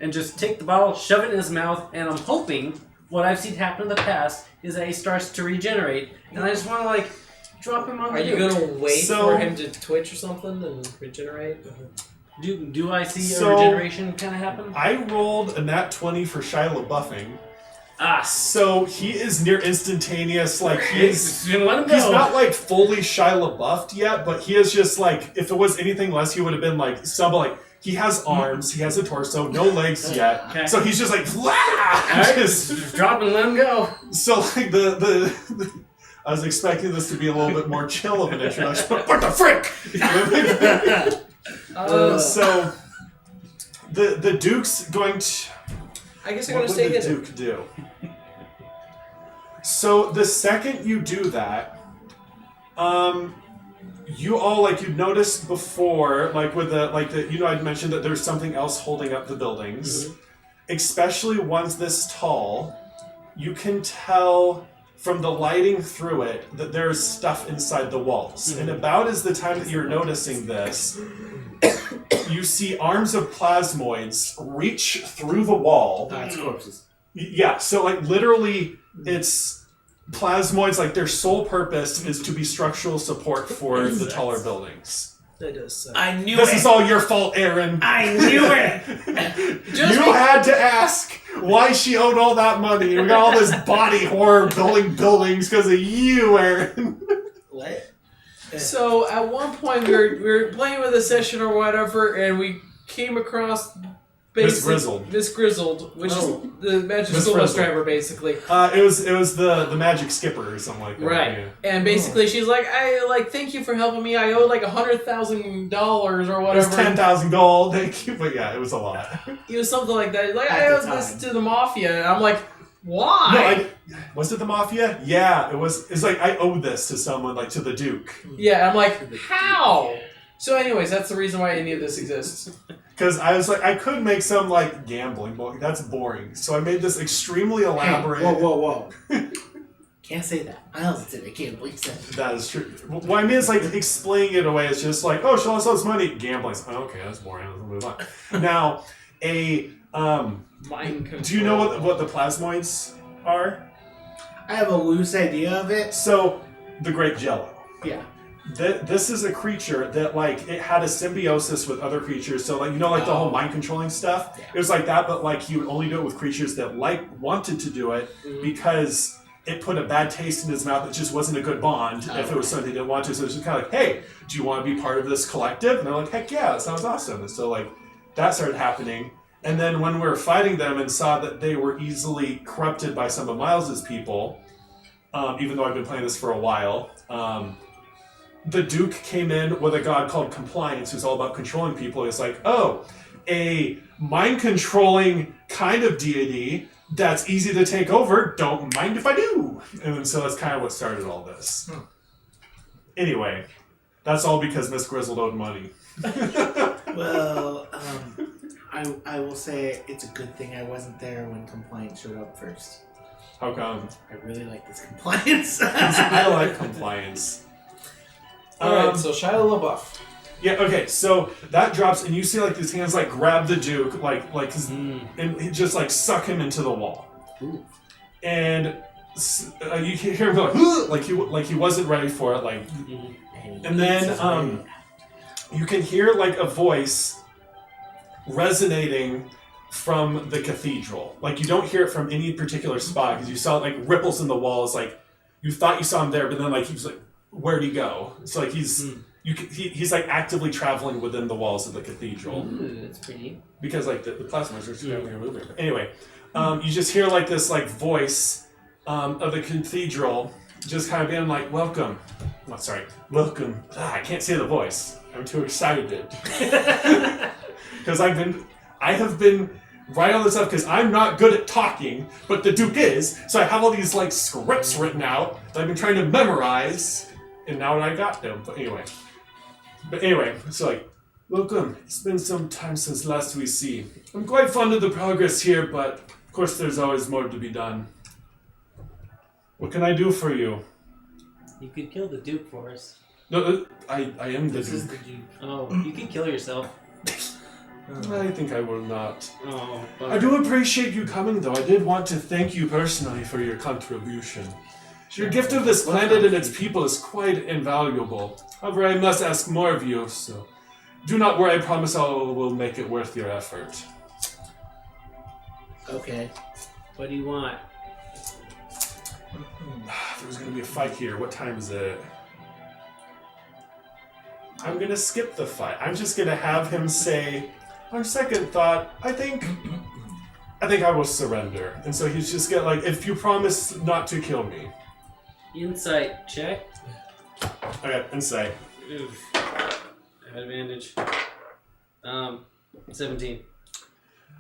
And just take the bottle, shove it in his mouth, and I'm hoping what I've seen happen in the past is that he starts to regenerate, and I just want to like drop him on
Are
the
you
Duke.
gonna wait
So-
for him to twitch or something and regenerate?
Do I see
So-
a regeneration kind of happen?
I rolled a nat 20 for Shia LaBeoufing.
Ah,
So he is near instantaneous, like
he's gonna let him go.
he's not like fully Shia LaBeoufed yet, but he is just like, if it was anything less, he would have been like he has arms, he has a torso, no legs yet.
Okay.
So he's just like,
All right,
just,
just drop and let him go.
so like the I was expecting this to be a little bit more chill of an introduction, but what the frick? So the Duke's going to.
I guess I'm
What
gonna
would
stay
the
hidden.
Duke do? So the second you do that, you all like you noticed before, like with the you know I'd mentioned that there's something else holding up the buildings, especially ones this tall. You can tell from the lighting through it that there's stuff inside the walls, and about as the time that you're noticing this. You see arms of plasmoids reach through the wall.
That's corpses.
Yeah, so like literally it's plasmoids, like their sole purpose is to be structural support for the taller buildings.
That does suck.
I knew
This
it.
is all your fault, Aaron.
I knew it.
You had to ask why she owed all that money. We got all this body horror building buildings because of you, Aaron.
What?
So at one point we were playing with a session or whatever, and we came across Miss Grizzled, which is the Magic
Miss
School bus
Frizzle.
driver, basically.
It was the magic skipper or something like that.
Right.
Yeah.
And basically she's like, thank you for helping me. I owed like $100,000 or
It was
whatever.
10,000 gold. Thank you, but yeah, it was a lot.
It was something like that. Like,
At
I
the
owed this
time.
to the mafia. And I'm like, why?
Was it the mafia? Yeah, it was. It's like I owe this to someone, like to the Duke,
Yeah, I'm like, how? So anyways, that's the reason why any of this exists.
because I was like, I could make some like gambling book. That's boring. So I made this extremely elaborate.
Hey, whoa. Can't say that. I also did a gambling session.
That is true. What I mean is like explaining it away. It's just like, oh, she lost all this money gambling. Oh, okay, that's boring. Let's move on. Now,
Mind control.
do you know what the plasmoids are?
I have a loose idea of it.
So the Great Jello.
Yeah.
This is a creature that, like, it had a symbiosis with other creatures. So, like, you know, like the whole mind controlling stuff?
Yeah.
It was like that, but, like, he would only do it with creatures that, wanted to do it because it put a bad taste in his mouth. It just wasn't a good bond if it was something they didn't want to. So it's just kind of like, hey, do you want to be part of this collective? And they're like, heck yeah, that sounds awesome. And so, like, that started happening. And then when we were fighting them and saw that they were easily corrupted by some of Miles's people, even though I've been playing this for a while, the Duke came in with a god called Compliance, who's all about controlling people. It's like, oh, a mind-controlling kind of deity that's easy to take over. Don't mind if I do. And so that's kind of what started all this. Anyway, that's all because Miss Grizzled owed money.
Well, I will say it's a good thing I wasn't there when Compliance showed up first.
How come?
I really like this Compliance.
I like Compliance.
Alright, so Shia LaBeouf.
Yeah, okay, so that drops, and you see, like, his hands, like, grab the Duke, and he just, like, suck him into the wall.
Ooh.
And you can hear him go, like he wasn't ready for it, like, and then, you can hear, like, a voice resonating from the cathedral. Like, you don't hear it from any particular spot, because you saw, like, ripples in the walls. Like, you thought you saw him there, but then, like, he was like, where'd he go? It's like he's like, actively traveling within the walls of the cathedral.
Ooh, that's pretty.
Because, like, the plasmas are scrambling and moving. Anyway, you just hear, like, this, like, voice of the cathedral just kind of being like, welcome. Oh, sorry. Welcome. I can't say the voice. I'm too excited. Because I have been writing all this up because I'm not good at talking, but the Duke is, so I have all these, like, scripts written out that I've been trying to memorize, and now I got them. But anyway, it's like, welcome. It's been some time since last we see. I'm quite fond of the progress here, but of course there's always more to be done. What can I do for you?
You could kill the Duke for us.
No, I am the
This is
Duke.
the Duke.
Oh, you could kill yourself.
I think I will not.
Oh,
I do appreciate you coming, though. I did want to thank you personally for your contribution. Your gift of this planet and its people is quite invaluable. However, I must ask more of you, so do not worry. I promise I will make it worth your effort.
Okay.
What do you want?
There's going to be a fight here. What time is it? I'm going to skip the fight. I'm just going to have him say, on second thought, I think I will surrender. And so he's just going to, like, if you promise not to kill me.
Insight check.
Okay, insight.
Oof. I have advantage. 17.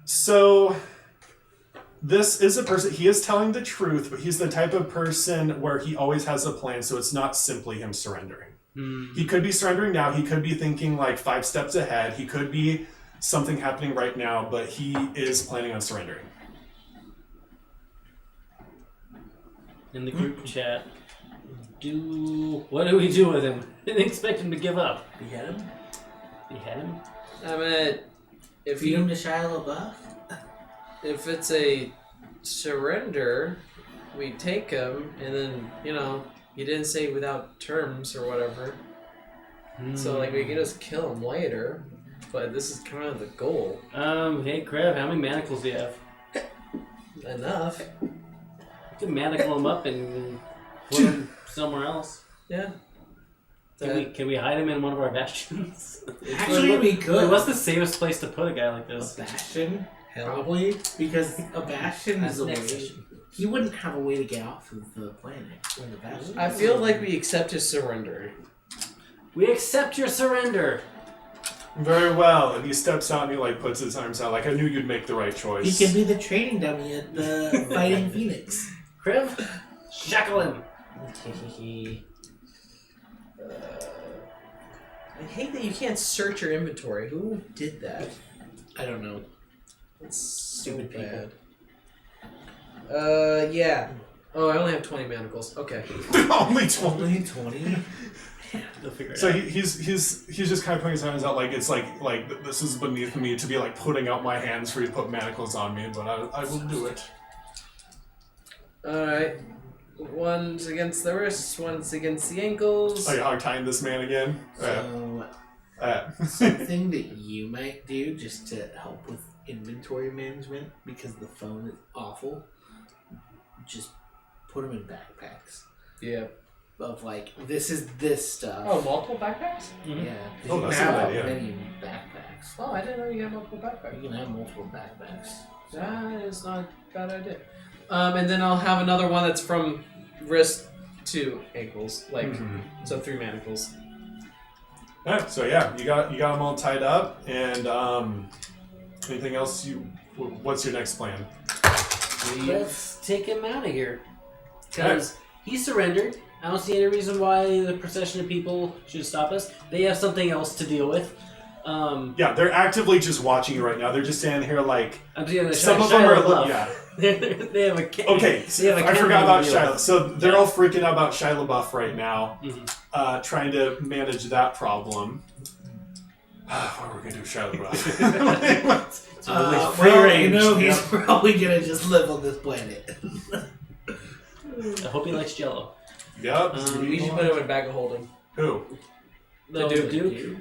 So, this is a person, he is telling the truth, but he's the type of person where he always has a plan, so it's not simply him surrendering. He could be surrendering now, he could be thinking like 5 steps ahead, he could be something happening right now, but he is planning on surrendering.
In the group chat, what do we do with him? Didn't expect him to give up.
Behead him?
Behead him?
I mean,
Feed him to Shia LaBeouf?
if it's a surrender, we take him, and then, you didn't say without terms or whatever. So, like, we can just kill him later, but this is kind of the goal.
Hey, Crab, how many manacles do you have?
Enough.
You can manacle him up and put him somewhere else.
Yeah.
Can we hide him in one of our bastions?
Actually, we
Wait,
could.
what's the safest place to put a guy like this?
A bastion?
Hell.
Probably. Because a bastion is a
Next
way.
session.
He wouldn't have a way to get off of the planet in the bastion.
I feel like we accept his surrender.
We accept your surrender.
Very well, and he steps out and he like puts his arms out like, I knew you'd make the right choice.
He can be the training dummy at the Fighting Phoenix.
Kriv, shackle him.
I hate that you can't search your inventory. Who did that?
I don't know.
That's so
Stupid people.
bad. Yeah. Oh, I only have 20 manacles. Okay.
Only 20.
Only 20?
They'll figure it
So
out.
he's just kind of putting his hands out like it's like this is beneath me to be like putting out my hands for you to put manacles on me, but I will do it.
Alright. One's against the wrists, one's against the ankles.
Oh, you're hog tying this man again?
So, something that you might do just to help with inventory management, because the phone is awful, just put them in backpacks.
Yeah.
Of like, this is this stuff.
Oh, multiple backpacks?
Mhm.
Yeah. 'cause
Oh,
you
that's
can
a
have
good idea.
many backpacks.
Oh, I didn't know you had multiple
You
backpacks.
can have multiple backpacks.
That is not a bad idea. And then I'll have another one that's from wrist to ankles, like so 3 manacles.
Alright, so yeah, you got them all tied up, and anything else what's your next plan?
Let's take him out of here. Because he surrendered. I don't see any reason why the procession of people should stop us. They have something else to deal with.
Yeah, they're actively just watching you right now. They're just standing here like
I'm seeing the
some of them are
LaBeouf.
yeah.
They have a
Okay,
they have a
I forgot about
camera
Shia. So they're all freaking out about Shia LaBeouf right now,
Mhm.
trying to manage that problem. What are we gonna do with Shia LaBeouf?
Well, you know, he's probably gonna just live on this planet.
I hope he likes Jello.
Yep.
We should put him in a bag of holding.
Who?
The Duke.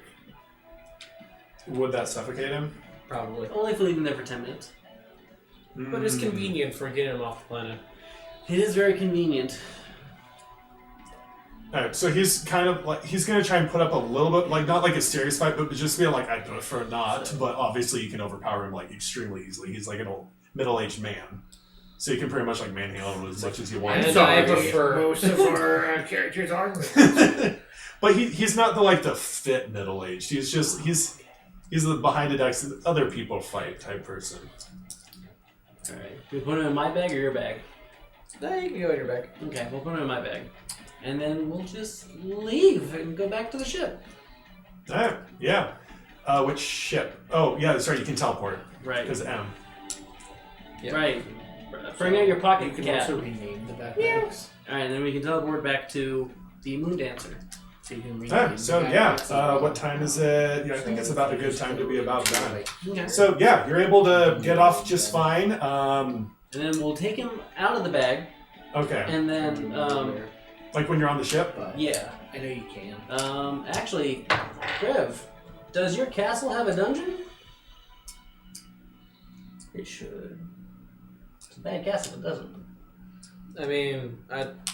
Would that suffocate him?
Probably.
Only if we leave him there for 10 minutes.
But it's convenient for getting him off the planet.
It is very convenient.
Alright, so he's kind of like, he's going to try and put up a little bit, like, not like a serious fight, but just be like, I'd prefer not, but obviously you can overpower him, like, extremely easily. He's like an old, middle-aged man. So you can pretty much, like, manhandle him as much as you want.
And I prefer...
Most of our characters are.
But he's not the fit middle-aged. He's just, he's the behind-the-decks other people fight type person.
Alright. We put him in my bag or your bag?
No, you can go in your bag.
Okay, we'll put him in my bag. And then we'll just leave and go back to the ship.
Alright, yeah. Which ship? Oh, yeah, sorry, you can teleport.
Right.
Because M.
Yep.
Right. Bring out your pocket
You can
cat.
also rename the backpacks.
Alright, then we can teleport back to the Moon Dancer.
So you can rename
Alright, so
the
yeah,
backpacks.
what time is it? Yeah, I think it's about a good time to be about done.
Okay.
So yeah, you're able to get off just fine.
And then we'll take him out of the bag.
Okay.
And then,
Like when you're on the ship?
But
yeah.
I know you can.
Actually, Trev, does your castle have a dungeon?
It should.
It's a bad castle, it doesn't.
I mean,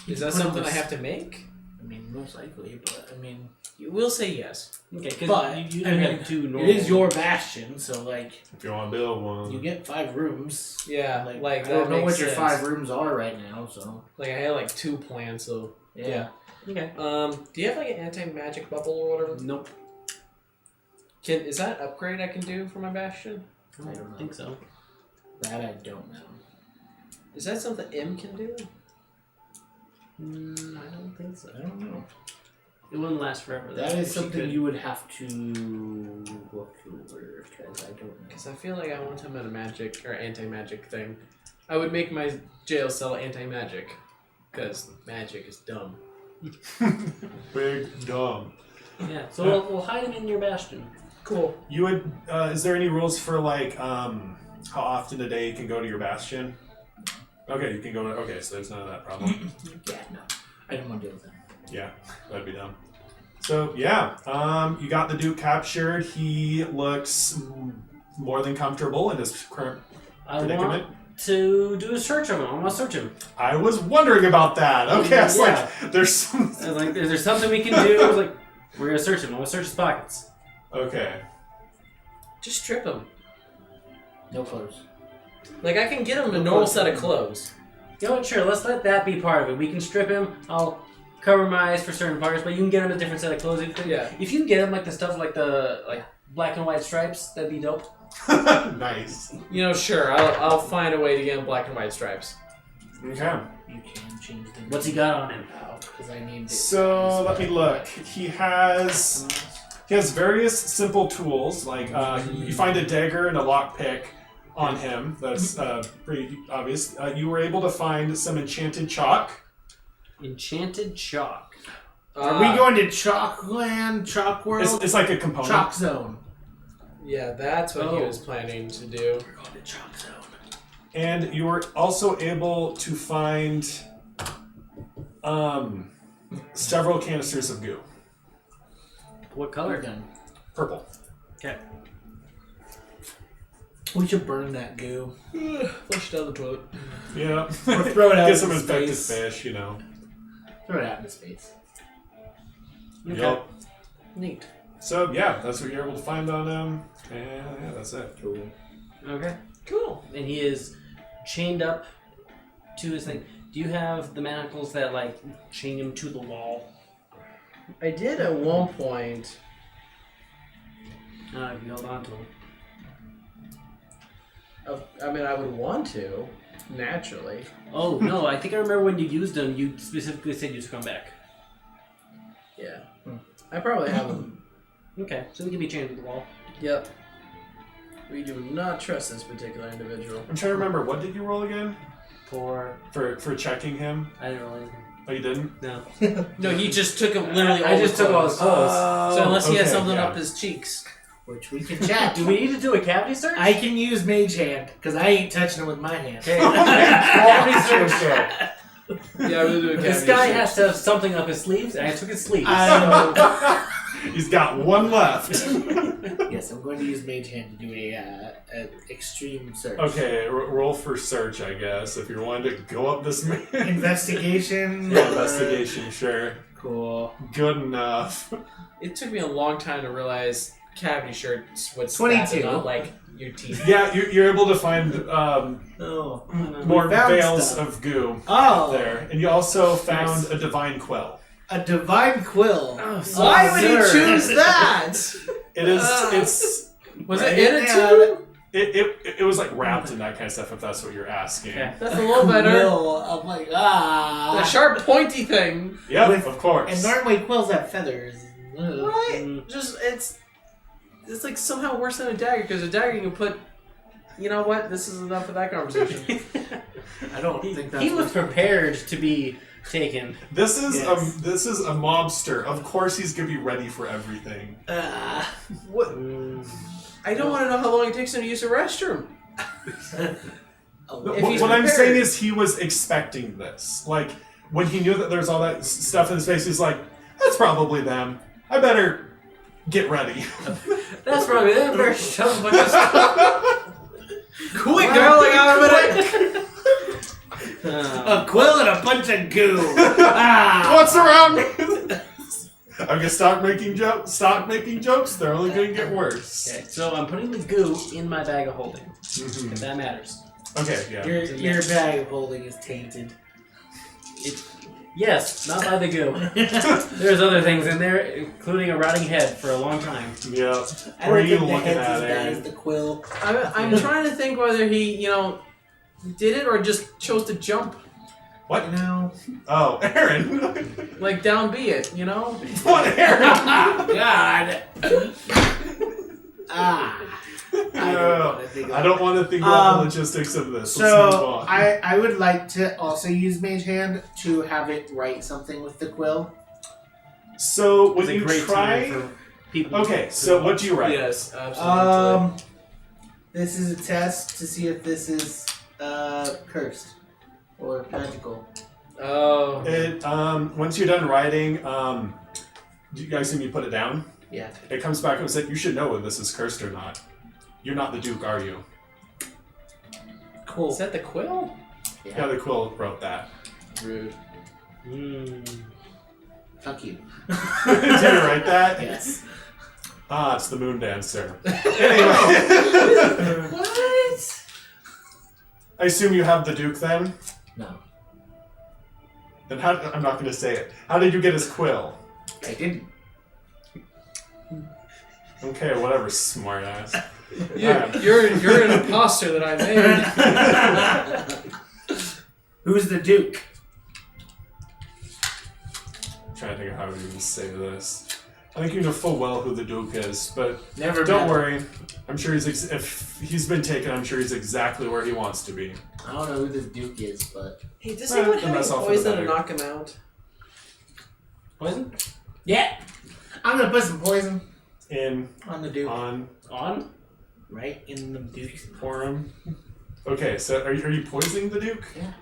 is that
put
something
him
I
to
have to make?
I mean, most likely, but I mean,
We'll say yes.
Okay,
But,
because you
I
don't
mean,
have two normal.
it is your bastion, so like
If you want to build one.
you get 5 rooms.
Yeah, like
I
that
don't know
makes
what your
sense.
5 rooms are right now, so
Like I had like 2 plans, so
yeah.
Okay.
do you have like an anti-magic bubble or whatever?
Nope.
Is that an upgrade I can do for my bastion?
I don't think so.
That I don't know.
Is that something M can do?
I don't think so.
I don't know.
It wouldn't last forever.
That is
She
something
could-
you would have to look over because I don't know.
Because I feel like I want him at a magic or anti-magic thing. I would make my jail cell anti-magic. Because magic is dumb.
Big dumb.
Yeah, so we'll hide him in your bastion.
Cool.
You would. Is there any rules for like how often a day you can go to your bastion? Okay, you can go. Okay, so there's none of that problem.
Yeah, no. I didn't want to deal with that.
Yeah, that'd be dumb. So yeah, you got the Duke captured. He looks more than comfortable in his current predicament.
Want to do a search of him. I want to search him.
I was wondering about that. Okay, I was like, there's some.
I was like, is there something we can do? I was like, we're going to search him. I want to search his pockets.
Okay.
Just strip him.
No clothes.
Like I can get him a normal set of clothes.
You know what? Sure, let's let that be part of it. We can strip him. I'll cover my eyes for certain parts, but you can get him a different set of clothes.
Yeah.
If you can get him like the stuff like the black and white stripes, that'd be dope.
Nice.
You know, sure. I'll find a way to get him black and white stripes.
Okay.
You can change the.
What's he got on him?
Because I named it.
So let me look. He has various simple tools. Like you find a dagger and a lockpick on him. That's pretty obvious. You were able to find some enchanted chalk.
Enchanted chalk.
Are we going to Chalkland, Chalk World?
It's like a component.
Chalk Zone.
Yeah, that's what he was planning to do.
We're going to Chalk Zone.
And you were also able to find several canisters of goo.
What color?
Gun.
Purple.
Okay.
We should burn that goo.
Flush it down the toilet.
Yeah.
Or throw it out
Get some
into
infected
space.
fish, you know.
Throw it out into space.
Okay.
Yep.
Neat.
So yeah, that's what you're able to find on him. And yeah, that's it.
Cool.
Okay.
Cool.
And he is chained up to his thing. Do you have the manacles that chain him to the wall?
I did at one point.
You held on to him.
I mean, I would want to, naturally.
Oh no! I think I remember when you used them. You specifically said you took them back.
Yeah. I probably have them.
Okay, so we can be chained to the wall.
Yep. We do not trust this particular individual.
I'm trying to remember, what did you roll again?
For
For checking him?
I didn't roll anything.
Oh, you didn't?
No.
No, he just took him literally all
I just
his
took all his
clothes.
clothes.
So unless he has
okay,
something
yeah.
up his cheeks.
Which we can check.
Do we need to do a cavity search?
I can use Mage Hand, because I ain't touching it with my hand.
Okay. Cavity search.
Yeah, we'll do a
This
cavity
guy
search.
has to have something up his sleeves, and I took his sleeves.
I
He's got one left.
Yes, I'm going to use Mage Hand to do a extreme search.
Okay, roll for search, I guess. If you're wanting to go up this man.
Investigation.
Investigation, sure.
Cool.
Good enough.
It took me a long time to realize cavity shirts would
22.
not like your teeth.
Yeah, you're able to find
Oh.
more
We found
veils
stuff.
of goo
Oh.
there. And you also found a divine quill.
A divine quill.
Oh, so
Why would he
absurd.
choose that?
It is. It's.
Was
Right?
it in it
Yeah.
too?
It was like wrapped in that kind of stuff. If that's what you're asking.
Okay.
That's a little better.
Quill. I'm like,
The sharp, pointy thing.
Yep,
With-
of course.
And normally quills have feathers. Ugh.
Right? Just it's like somehow worse than a dagger because a dagger you can put. You know what? This is enough of that conversation.
I don't think that's
He was prepared to be taken.
This is
Yes.
this is a mobster. Of course, he's gonna be ready for everything.
What? I don't want to know how long it takes him to use a restroom. If he's
What I'm
prepared.
saying is, he was expecting this. Like when he knew that there's all that stuff in his face, he's like, "That's probably them. I better get ready."
That's probably the first shove a bunch of stuff.
Quick, girl! I got a minute.
a quill and a bunch of goo.
What's around me? I'm gonna stop making jokes. Stop making jokes. They're only gonna get worse.
Okay, so I'm putting the goo in my bag of holding. If that matters.
Okay, yeah.
Your bag of holding is tainted.
Yes, not by the goo. There's other things in there, including a rotting head for a long time.
Yeah.
I
Where are
don't
you
think the
looking
head's
at,
as bad
Aaron?
as the quill.
I'm trying to think whether he, did it or just chose to jump,
What?
No.
Oh, Aaron.
like down B it,
What, Aaron?
God.
I don't want to think about the logistics of this. Let's move
So
on.
I would like to also use Mage Hand to have it write something with the quill.
So when
It's a
you
great
try,
time for people.
okay. So what do you write?
Yes, absolutely.
This is a test to see if this is cursed or magical.
Oh.
It once you're done writing, do you guys think you put it down?
Yeah.
It comes back and said, "You should know whether this is cursed or not. You're not the Duke, are you?"
Cool.
Is that the quill?
Yeah, the quill wrote that.
Rude.
Fuck you.
Did you write that?
Yes.
Ah, it's the Moon Dancer. Anyway.
What?
I assume you have the Duke then?
No.
Then I'm not going to say it. How did you get his quill?
I didn't.
Okay, whatever, smartass.
You're an imposter that I made.
Who's the Duke?
I'm trying to think of how to even say this. I think you know full well who the Duke is, but
Never
don't
met.
worry. I'm sure if he's been taken, I'm sure he's exactly where he wants to be.
I don't know who this Duke is, but
Hey, does
Well,
anyone
then
have
that's all for the
poison to
better.
knock him out?
Poison?
yeah, I'm gonna put some poison on the Duke,
On?
right in the Duke's.
for him. Okay, so are you poisoning the Duke?
Yeah.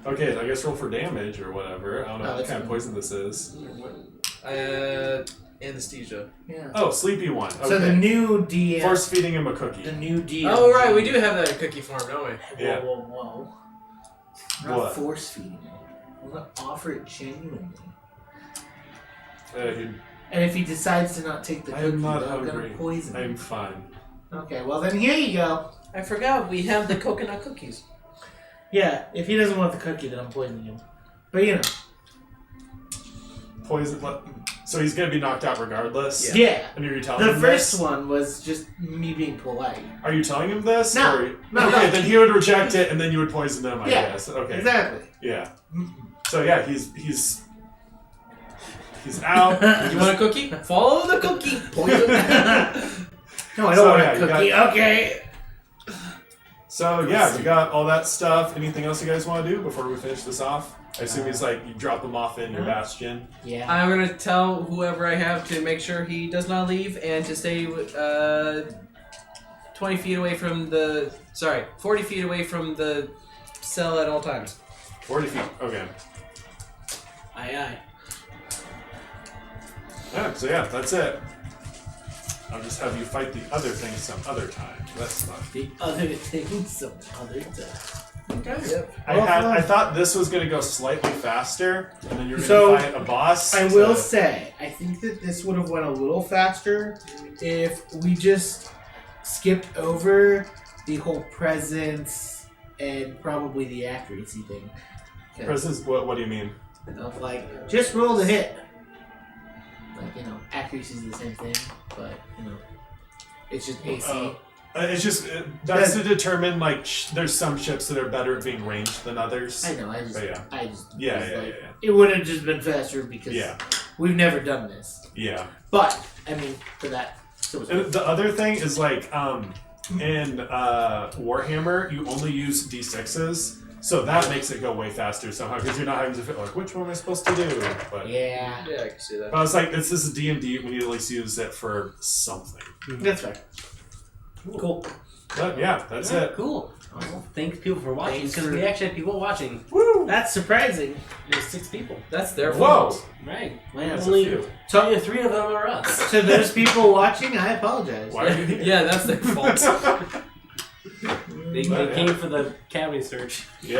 Okay, I guess roll for damage or whatever. I don't know what
that's
kind of
fine.
poison this is.
Anesthesia.
Yeah.
Oh, sleepy one. Okay.
So the new DM.
Force feeding him a cookie.
The new DM.
Oh, right, we do have that in cookie form, don't we?
Yeah.
Whoa. I'm not
What?
force feeding it. I'm gonna offer it genuinely.
Dude,
And if he decides to not take the
I
cookie,
am not
then I'm
hungry.
gonna poison him.
I'm fine.
Okay, well then here you go.
I forgot we have the coconut cookies.
Yeah, if he doesn't want the cookie, then I'm poisoning him. But you know.
Poison. So he's gonna be knocked out regardless.
Yeah.
And are you telling
The
him
first
this?
one was just me being polite.
Are you telling him this?
No.
Or...
No,
Okay,
no.
then he would reject it, and then you would poison him. I
Yeah,
guess. Okay.
Exactly.
Yeah. So yeah, he's out.
You want a cookie? Follow the cookie. Poison.
No, I don't
So,
want
yeah,
a
you
cookie. Okay.
So yeah, we got all that stuff. Anything else you guys want to do before we finish this off? I assume he's like you drop them off in your bastion.
Yeah.
I'm gonna tell whoever I have to make sure he does not leave and to stay 20 feet away from 40 feet away from the cell at all times.
40 feet. Okay.
Aye.
Yeah, so yeah, that's it. I'll just have you fight the other thing some other time. That's fun.
The other thing, some other time. Okay.
Yep.
I thought this was going to go slightly faster, and then you're going
So,
to fight a boss.
I will say, I think that this would have went a little faster if we just skipped over the whole presence and probably the accuracy thing.
Presence. What do you mean?
Of like, just roll the hit. Like, accuracy is the same thing, but, it's just AC.
It's just that's to determine there's some ships that are better at being ranged than others.
I know,
Yeah.
It would have just been faster because
Yeah.
we've never done this.
Yeah.
But, I mean, for that, so
And the other thing is in Warhammer you only use D6s, so that makes it go way faster somehow because you're not having to fit which one am I supposed to do? But
yeah,
Yeah, I can see that.
I was like, this is D&D. We need to at least use it for something.
that's fair. Cool.
But yeah, that's it.
Cool. Well, thanks people for watching
Thanks
because
for-
we actually had people watching.
Woo!
That's surprising.
There's 6 people.
That's their
Whoa!
fault.
Right.
That's
Only
a few.
3 of them are us.
To those people watching, I apologize.
Why are you here?
Yeah, that's their fault.
They came for the cavity search.
Yeah.